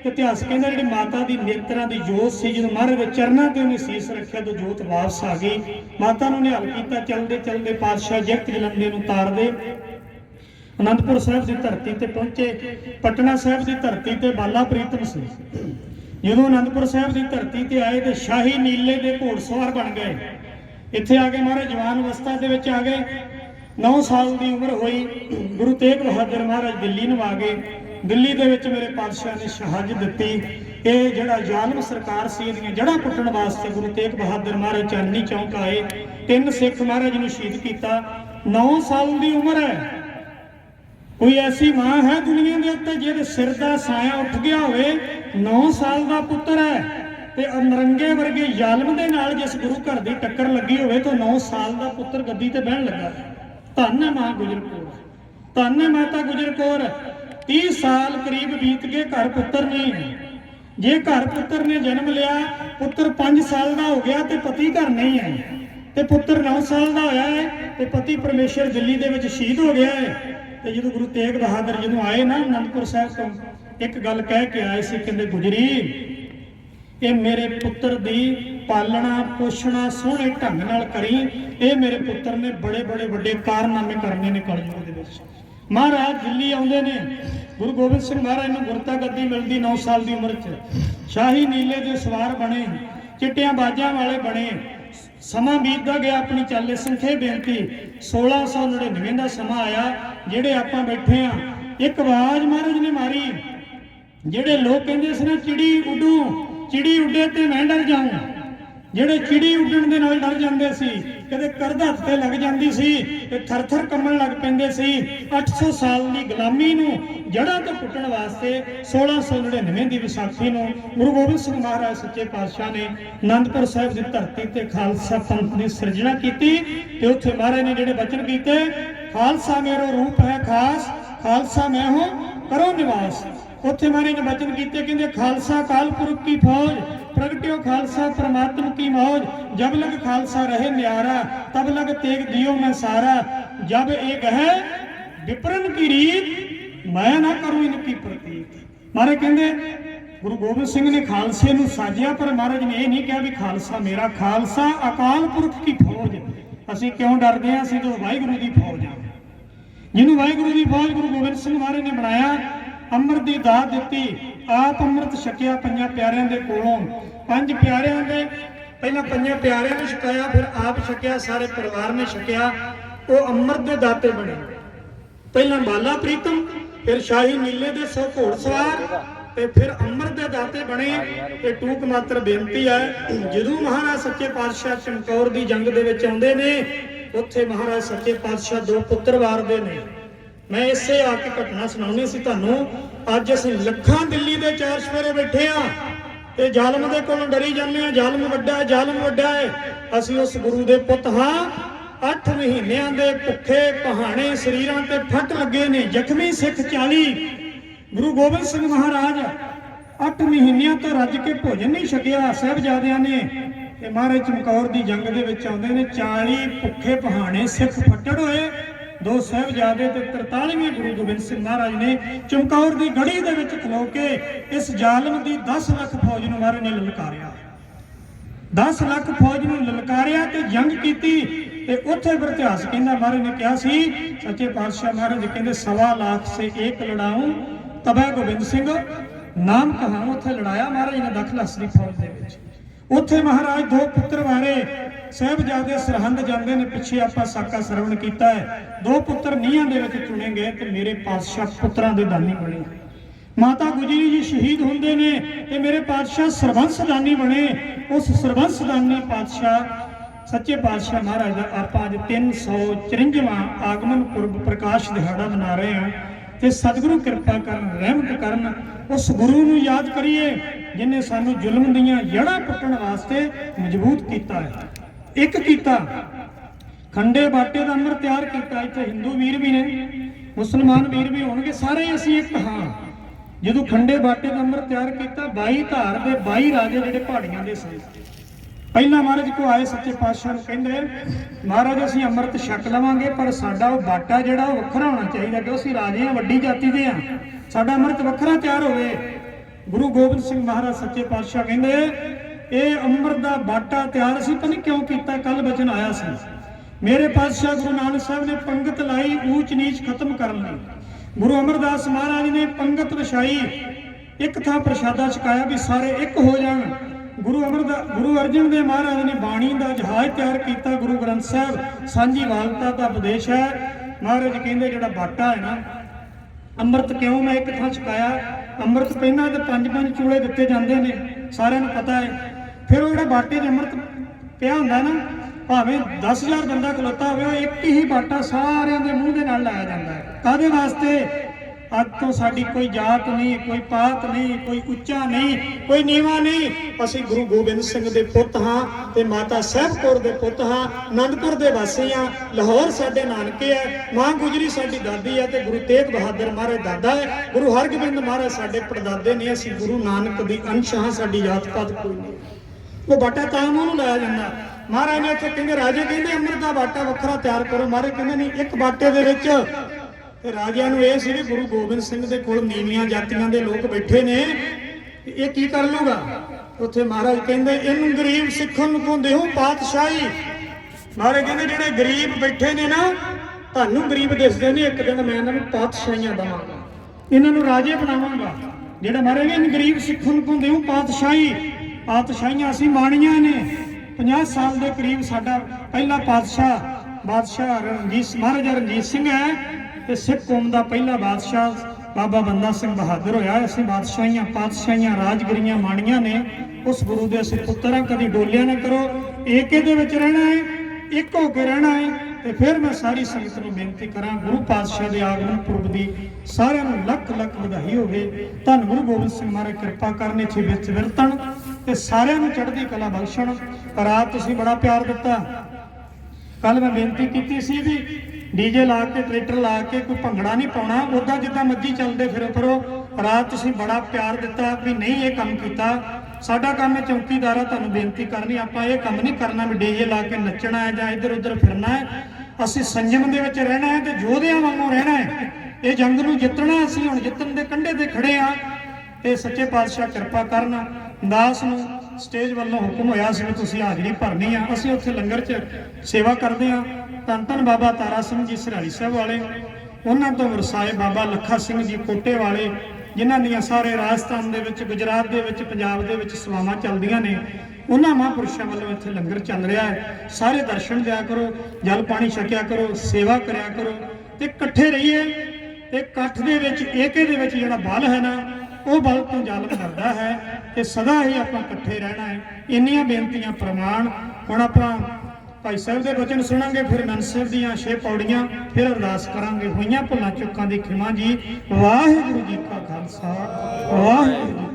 ਤੇ ਇਤਿਹਾਸ ਕਹਿੰਦਾ ਜਿਹੜੀ ਮਾਤਾ ਦੀ ਨੇਤਰਾਂ ਦੀ ਜੋਤ ਸੀ, ਜਦੋਂ ਮਹਾਰਾਜ ਦੇ ਚਰਨਾਂ ਤੇ ਉਹਨੇ ਸੀਸ ਰੱਖਿਆ ਤਾਂ ਜੋਤ ਵਾਪਸ ਆ ਗਈ। ਮਾਤਾ ਨੂੰ ਨਿਹਾਲ ਕੀਤਾ। ਚੱਲਦੇ ਚੱਲਦੇ ਪਾਤਸ਼ਾਹ ਜਗਤ ਜਲੰਦੇ ਨੂੰ ਤਾਰਦੇ ਅਨੰਦਪੁਰ ਸਾਹਿਬ ਦੀ ਧਰਤੀ ਤੇ ਪਹੁੰਚੇ। ਪਟਨਾ ਸਾਹਿਬ ਦੀ ਧਰਤੀ ਤੇ ਬਾਲਾ ਪ੍ਰੀਤਮ ਸੀ। ਜਦੋਂ ਅਨੰਦਪੁਰ ਸਾਹਿਬ ਦੀ ਧਰਤੀ ਤੇ ਆਏ ਤੇ ਸ਼ਾਹੀ ਨੀਲੇ ਦੇ ਘੋੜਸਵਾਰ ਬਣ ਗਏ। ਇੱਥੇ ਆ ਕੇ ਮਹਾਰਾਜ ਜਵਾਨ ਅਵਸਥਾ ਦੇ ਵਿੱਚ ਆ ਗਏ। 9 ਸਾਲ ਦੀ ਉਮਰ ਹੋਈ। ਗੁਰੂ ਤੇਗ ਬਹਾਦਰ ਮਹਾਰਾਜ ਦਿੱਲੀ ਨੂੰ ਆ ਗਏ। ਦਿੱਲੀ ਦੇ ਵਿੱਚ ਮੇਰੇ ਪਾਤਸ਼ਾਹ ਨੇ ਸ਼ਹਾਦਤ ਦਿੱਤੀ। ਇਹ ਜਿਹੜਾ ਜ਼ਾਲਮ ਸਰਕਾਰ ਸੀ, ਇਹਦੀਆਂ ਜੜ੍ਹਾਂ ਪੁੱਟਣ ਵਾਸਤੇ ਗੁਰੂ ਤੇਗ ਬਹਾਦਰ ਮਹਾਰਾਜ ਚਾਂਦਨੀ ਚੌਂਕ ਆਏ। 3 ਸਿੱਖ ਮਹਾਰਾਜ ਨੂੰ ਸ਼ਹੀਦ ਕੀਤਾ। 9 ਸਾਲ ਦੀ ਉਮਰ ਹੈ। ਕੋਈ ਐਸੀ ਮਾਂ ਹੈ ਦੁਨੀਆ ਦੇ ਉੱਤੇ ਜਿਹਦੇ ਸਿਰ ਦਾ ਸਾਇਆ ਉੱਠ ਗਿਆ ਹੋਵੇ? 9 ਸਾਲ ਦਾ ਪੁੱਤਰ ਹੈ ਤੇ ਨਰੰਗੇ ਵਰਗੇ ਜ਼ਾਲਮ ਦੇ ਨਾਲ ਜਿਸ ਗੁਰੂ ਘਰ ਦੀ ਟੱਕਰ ਲੱਗੀ ਹੋਵੇ ਤਾਂ 9 ਸਾਲ ਦਾ ਪੁੱਤਰ ਗੱਦੀ ਤੇ ਬਹਿਣ ਲੱਗਾ। ਧੰਨ ਹੈ ਮਾਂ ਗੁਜਰ ਕੌਰ, ਧੰਨ ਹੈ ਮਾਤਾ ਗੁਜਰ ਕੌਰ। 30 ਸਾਲ ਕਰੀਬ ਬੀਤ ਗਏ, ਘਰ ਪੁੱਤਰ ਨਹੀਂ। ਜੇ ਘਰ ਪੁੱਤਰ ਨੇ ਜਨਮ ਲਿਆ, ਪੁੱਤਰ 5 ਸਾਲ ਦਾ ਹੋ ਗਿਆ ਤੇ ਪਤੀ ਘਰ ਨਹੀਂ ਹੈ, ਤੇ ਪੁੱਤਰ 9 ਸਾਲ ਦਾ ਹੋਇਆ ਹੈ ਤੇ ਪਤੀ ਪਰਮੇਸ਼ਰ ਦਿੱਲੀ ਦੇ ਵਿੱਚ ਸ਼ਹੀਦ ਹੋ ਗਿਆ ਹੈ। ਤੇ ਜਦੋਂ ਗੁਰੂ ਤੇਗ ਬਹਾਦਰ ਜਦੋਂ ਆਏ ਨਾ ਅਨੰਦਪੁਰ ਸਾਹਿਬ ਤੋਂ, ਇੱਕ ਗੱਲ ਕਹਿ ਕੇ ਆਏ ਸੀ, ਕਹਿੰਦੇ ਗੁਜਰੀ ਇਹ ਮੇਰੇ ਪੁੱਤਰ ਦੀ ਪਾਲਣਾ ਪੋਸ਼ਣਾ ਸੋਹਣੇ ਢੰਗ ਨਾਲ ਕਰੀ। ਇਹ ਮੇਰੇ ਪੁੱਤਰ ਨੇ ਬੜੇ ਬੜੇ ਵੱਡੇ ਕਾਰਨਾਮੇ ਕਰਨੇ ਨੇ ਕਲਯੁਗ ਦੇ ਵਿੱਚ। ਮਹਾਰਾਜ ਦਿੱਲੀ ਆਉਂਦੇ ਨੇ। ਗੁਰੂ ਗੋਬਿੰਦ ਸਿੰਘ ਮਹਾਰਾਜ ਨੂੰ ਗੁਰਤਾ ਗੱਦੀ ਮਿਲਦੀ 9 ਸਾਲ ਦੀ ਉਮਰ 'ਚ। ਸ਼ਾਹੀ ਨੀਲੇ ਦੇ ਸਵਾਰ ਬਣੇ, ਚਿੱਟਿਆਂ ਬਾਜਾਂ ਵਾਲੇ ਬਣੇ। ਸਮਾਂ ਬੀਤਦਾ ਗਿਆ, ਆਪਣੀ ਚਾਲੇ ਸੰਖੇਪ ਬੇਨਤੀ 1699 ਦਾ ਸਮਾਂ ਆਇਆ ਜਿਹੜੇ ਆਪਾਂ ਬੈਠੇ ਆ। ਇੱਕ ਆਵਾਜ਼ ਮਹਾਰਾਜ ਨੇ ਮਾਰੀ। ਜਿਹੜੇ ਲੋਕ ਕਹਿੰਦੇ ਸੀ ਨਾ ਚਿੜੀ ਉੱਡੂ, ਚਿੜੀ ਉੱਡੇ ਤੇ ਮੈਂ ਡਰ ਜਾਊਂ, ਜਿਹੜੇ ਚਿੜੀ ਉੱਡਣ ਦੇ ਨਾਲ ਡਰ ਜਾਂਦੇ ਸੀ, ਕਦੇ ਕਰਦ ਹੱਥ ਤੇ ਲੱਗ ਜਾਂਦੀ ਸੀ ਤੇ ਥਰ-ਥਰ ਕੰਬਣ ਲੱਗ ਪੈਂਦੇ ਸੀ। 800 ਸਾਲ ਦੀ ਗੁਲਾਮੀ ਨੂੰ ਜੜ੍ਹਾਂ ਤੋਂ ਪੁੱਟਣ ਵਾਸਤੇ 1699 ਦੀ ਵਿਸਾਖੀ ਨੂੰ ਗੁਰੂ ਗੋਬਿੰਦ ਸਿੰਘ ਮਹਾਰਾਜ ਸੱਚੇ ਪਾਤਸ਼ਾਹ ਨੇ ਅਨੰਦਪੁਰ ਸਾਹਿਬ ਦੀ ਧਰਤੀ ਤੇ ਖਾਲਸਾ ਪੰਥ ਦੀ ਸਿਰਜਣਾ ਕੀਤੀ। ਤੇ ਉੱਥੇ ਮਹਾਰਾਜ ਨੇ ਜਿਹੜੇ ਬਚਨ ਕੀਤੇ, ਖਾਲਸਾ ਮੇਰੋ ਰੂਪ ਹੈ ਖਾਸ, ਖਾਲਸਾ ਮੈਂ ਹੂੰ ਕਰੋ ਨਿਵਾਸ। ਉੱਥੇ ਮਹਾਰਾਜ ਨੇ ਬਚਨ ਕੀਤੇ, ਕਹਿੰਦੇ ਖਾਲਸਾ ਕਾਲ ਪੁਰਖ ਕੀ ਫੌਜ, प्रगट्यो खालसा परमात्मा की मौज, जब लग खालसा रहे न्यारा, तब लग तेग दियो मैं सारा, जब एक है विपरन की रीत, मैं ना करूं इनकी प्रतीत। महाराज कहते गुरु गोबिंद सिंह ने खालसे नूं साजिया, पर महाराज ने यह नहीं कहा भी खालसा मेरा, खालसा अकाल पुरख की फौज। असीं क्यों डरदे हां? असीं तो वाहिगुरू की फौज हां। जिन्होंने वाहिगुरू की फौज गुरु गोबिंद सिंह महाराज ने बनाया, अमृत की दात दी, आप अमृत छकिया 5 प्यारिਆਂ ਦੇ ਕੋਲੋਂ। 5 प्यारिਆਂ ਦੇ ਪਹਿਲਾਂ 5 प्यारिਆਂ ਨੂੰ ਛਕਾਇਆ, ਫਿਰ ਆਪ ਛਕਿਆ, ਸਾਰੇ ਪਰਿਵਾਰ ਨੇ ਛਕਿਆ। वो अमृत के दाते बने। पहला बाला प्रीतम, फिर शाही नीले दे 100 घोड़सवार, ते फिर अमृत के दाते बने। ते टूक मात्र बेनती है, जदों महाराज सच्चे पातशाह चमकौर की जंग दे विच आउंदे ने, उत्थे महाराज सच्चे पातशाह 2 पुत्र वारदे ने। मैं इसे आके घटना सुनाउणी सी तुहानूं। अज असीं लखां दिल्ली दे 4 चफेरे बैठे हाँ ते जालम दे कोलों डरी जाने आ, जालम वड्डा है, जालम वड्डा है। असीं उस गुरु दे पुत हाँ। 8 महीनों के भुखे पहाने शरीरां ते फट लगे ने, जख्मी सिख 40। गुरु गोबिंद सिंह महाराज 8 महीनों तो रज के भोजन नहीं छकिया साहिबजादियां ने। ते महाराज चमकौर की जंग दे विच आउंदे ने, 40 भुखे पहाने सिख फट्टड़ होए। 2 साहिबजादे ते 43वें गुरु गोबिंद सिंह महाराज ने चमकौर की गढ़ी दे विच खलो के इस जालम की 10 लाख फौज नूं महाराज ने ललकारिया। 10 लाख फौज नूं ललकारिया ते जंग कीती। ते उत्थे फिर इतिहास कहंदा महाराज ने कहा सी, सच्चे पातशाह महाराज कहंदे 1.25 लाख से 1 लड़ाऊं तबै गोबिंद सिंह नाम कहाऊं। उत्थे लड़ाया महाराज ने दखलस दी फौज दे विच। उत्थे महाराज 2 पुत्र वारे साहिबजादे सरहंद जांदे ने, पिछे आपां साका सरवण कीता है। 2 पुत्र नीहां दे विच चुने गए ते मेरे पातशाह पुत्रां दे दानी बने। माता गुजरी जी शहीद होंदे ने ते मेरे पातशाह सरबंस दानी बने। उस सरबंस दानी पातशाह सच्चे पातशाह महाराज का आप अज 354वां आगमन पुरब प्रकाश दिहाड़ा मना रहे हैं। तो सतगुरु कृपा करन, रहमत करन, उस गुरु नूं याद करिए जिन्हें सानू जुल्म दीआं जड़ां पुट्टण वास्ते मजबूत किया है। एक किया खंडे बाटे का अमृत तैयार किया। इत्थे हिंदू वीर भी ने, मुसलमान वीर भी होणगे, सारे असीं एक हाँ। जदों खंडे बाटे का अमृत तैयार किया, 22 धार के 22 राजे जिहड़े पहाड़ियां दे सन, पहला महाराज को आए सच्चे पातशाह नूं कहंदे महाराज असीं अमृत छक लवांगे, पर साडा वो बाटा जिहड़ा वखरा होना चाहिए कि असीं राजे हां, वड्डी जाति दे हां, साडा अमृत वखरा तैयार होवे। गुरु गोबिंद सिंह महाराज सच्चे पातशाह कहंदे ये अमृत दा बाटा तैयार सी, पता नहीं क्यों कीता। कल बचन आया सी मेरे पातशाह गुरु नानक साहब ने पंगत लाई ऊच नीच खत्म करन लई। गुरु अमरदास महाराज ने पंगत विछाई, एक थां प्रशादा छकाया भी सारे एक हो जाण। गुरु अर्जन देव महाराज ने बाणी का जहाज तैयार किया। गुरु ग्रंथ साहब सांझी वालता का उपदेश है। महाराज कहते जो बाटा है ना, अमृत क्यों मैं एक थां छकाया, अमृत पहला तो 5-5 चूड़े दिते जाते हैं, सारे पता है। फिर वो जो बाटे च अमृत पिया होंदा ना, भावें 10,000 बंदा खलोता हो, एक ही बाटा सारिਆਂ ਦੇ ਮੂੰਹ ਦੇ ਨਾਲ ਲਾਇਆ ਜਾਂਦਾ है। कादे वास्ते? अज तो साडी कोई जात नहीं, कोई पात नहीं, कोई उच्चा नहीं, कोई नीवा नहीं। असीं गुरु गोबिंद सिंह दे पुत हाँ ते माता साहिब कौर दे पुत हाँ, आनंदपुर दे वासी हाँ, लाहौर साडे नानके है, मां गुजरी साडी दादी है, ते गुरु तेग बहादुर महाराज दादा है, गुरु हरगोबिंद महाराज साडे परदादे ने। असीं गुरु नानक दी अंश हाँ, साडी जात पात कोई नहीं। वो बाटा तां मूंह लाया जांदा। महाराज ने उत्थे कहंदे राजे कहंदे अमृत दा बाटा वखरा तैयार करो। महाराज कहंदे नहीं, एक बाटे दे विच राजियां नूं इह सी भी गुरु गोबिंद सिंह दे कोल नीवियां जातियां दे लोग बैठे ने, ये की कर लूगा। उत्थे महाराज कहंदे इहनूं गरीब सिखां नूं पाउंदे हो पातशाही। महाराज कहंदे जिहड़े गरीब बैठे ने ना, तुहानूं गरीब दिसदे ने, एक दिन मैं इन्हां नूं पातशाहियां देवांगा, इन्हां नूं राजे बनावांगा। जिहड़ा महाराज इन गरीब सिखां नूं पाउंदे हो पातशाही, पातशाहियां असीं माणीਆਂ ने। 50 साल के करीब साडा पहला बादशाह रणजीत महाराजा रणजीत सिंह है, ते सिख कौम का पहला बादशाह बाबा बंदा सिंह बहादुर होया। असीं बादशाहियां पातशाहियां राजगिरियां माणीਆਂ ने। उस गुरु के असीं पुत्तर कभी डोलिया ना करो, एके दे विच रहना है, एक होकर रहना है। तो फिर मैं सारी संगत नूं बेनती करा, गुरु पातशाह के आगमन पुरब की सारिਆਂ नूं लख लख बधाई होवे। धन गुरु गोबिंद सिंह महाराज कृपा करन, इत्थे विच विरतण ते सारिਆਂ नूं चढ़दी कला बख्शण। रात तुसीं बड़ा प्यार दिता। कल मैं बेनती की सी भी डीजे ला के ट्रैक्टर ला के कोई भंगड़ा नहीं पाउणा, उदा जिद्दां मर्जी चलदे फिरो करो। रात तुसीं बड़ा प्यार दिता भी नहीं ये काम कीता। साडा काम है चौकीदार, तुहानूं बेनती करनी, आपां ये काम नहीं करना भी डीजे ला के नच्चना है जां इधर उधर फिरना है। असीं संयम दे विच रहना है ते योधियां वांगू रहना है। ये जंग नूं जितना असीं हुण जितण दे कंढे ते खड़े आ। ते सच्चे पातशाह कृपा करन। दास नूं स्टेज वालों हुक्म होया सी तुसीं हाज़री भरनी आ। असीं उत्थे लंगर च सेवा करदे आ। धन धन बाबा तारा सिंह जी सराड़ी साहब वाले, उन्हां तो वरसाए बाबा लखा सिंह जी कोटे वाले, जिन्हां दियां सारे राजस्थान दे विच, गुजरात दे विच, पंजाब दे विच सेवावां चलदियां ने। ਉਹਨਾਂ ਮਹਾਂਪੁਰਸ਼ਾਂ ਵੱਲੋਂ ਇੱਥੇ ਲੰਗਰ ਚੱਲ ਰਿਹਾ ਹੈ। ਸਾਰੇ ਦਰਸ਼ਨ ਦਿਆ ਕਰੋ, ਜਲ ਪਾਣੀ ਛਕਿਆ ਕਰੋ, ਸੇਵਾ ਕਰਿਆ ਕਰੋ ਤੇ ਇਕੱਠੇ ਰਹੀਏ। ਤੇ ਇਕੱਠ ਦੇ ਵਿੱਚ ਏਕੇ ਦੇ ਵਿੱਚ ਜਿਹੜਾ ਬਲ ਹੈ ਨਾ, ਉਹ ਬਲ ਤੋਂ ਜ਼ਾਲਮ ਡਰਦਾ ਹੈ ਤੇ ਸਦਾ ਹੀ ਆਪਾਂ ਇਕੱਠੇ ਰਹਿਣਾ ਹੈ। ਇੰਨੀਆਂ ਬੇਨਤੀਆਂ ਪ੍ਰਮਾਣ। ਹੁਣ ਆਪਾਂ ਭਾਈ ਸਾਹਿਬ ਦੇ ਬਚਨ ਸੁਣਾਂਗੇ, ਫਿਰ ਆਨੰਦ ਸਾਹਿਬ ਦੀਆਂ 6 ਪੌੜੀਆਂ, ਫਿਰ ਅਰਦਾਸ ਕਰਾਂਗੇ। ਹੋਈਆਂ ਭੁੱਲਾਂ ਚੁੱਕਾਂ ਦੀ ਖਿਮਾ ਜੀ। ਵਾਹਿਗੁਰੂ ਜੀ ਕਾ ਖਾਲਸਾ, ਵਾਹਿਗੁਰੂ।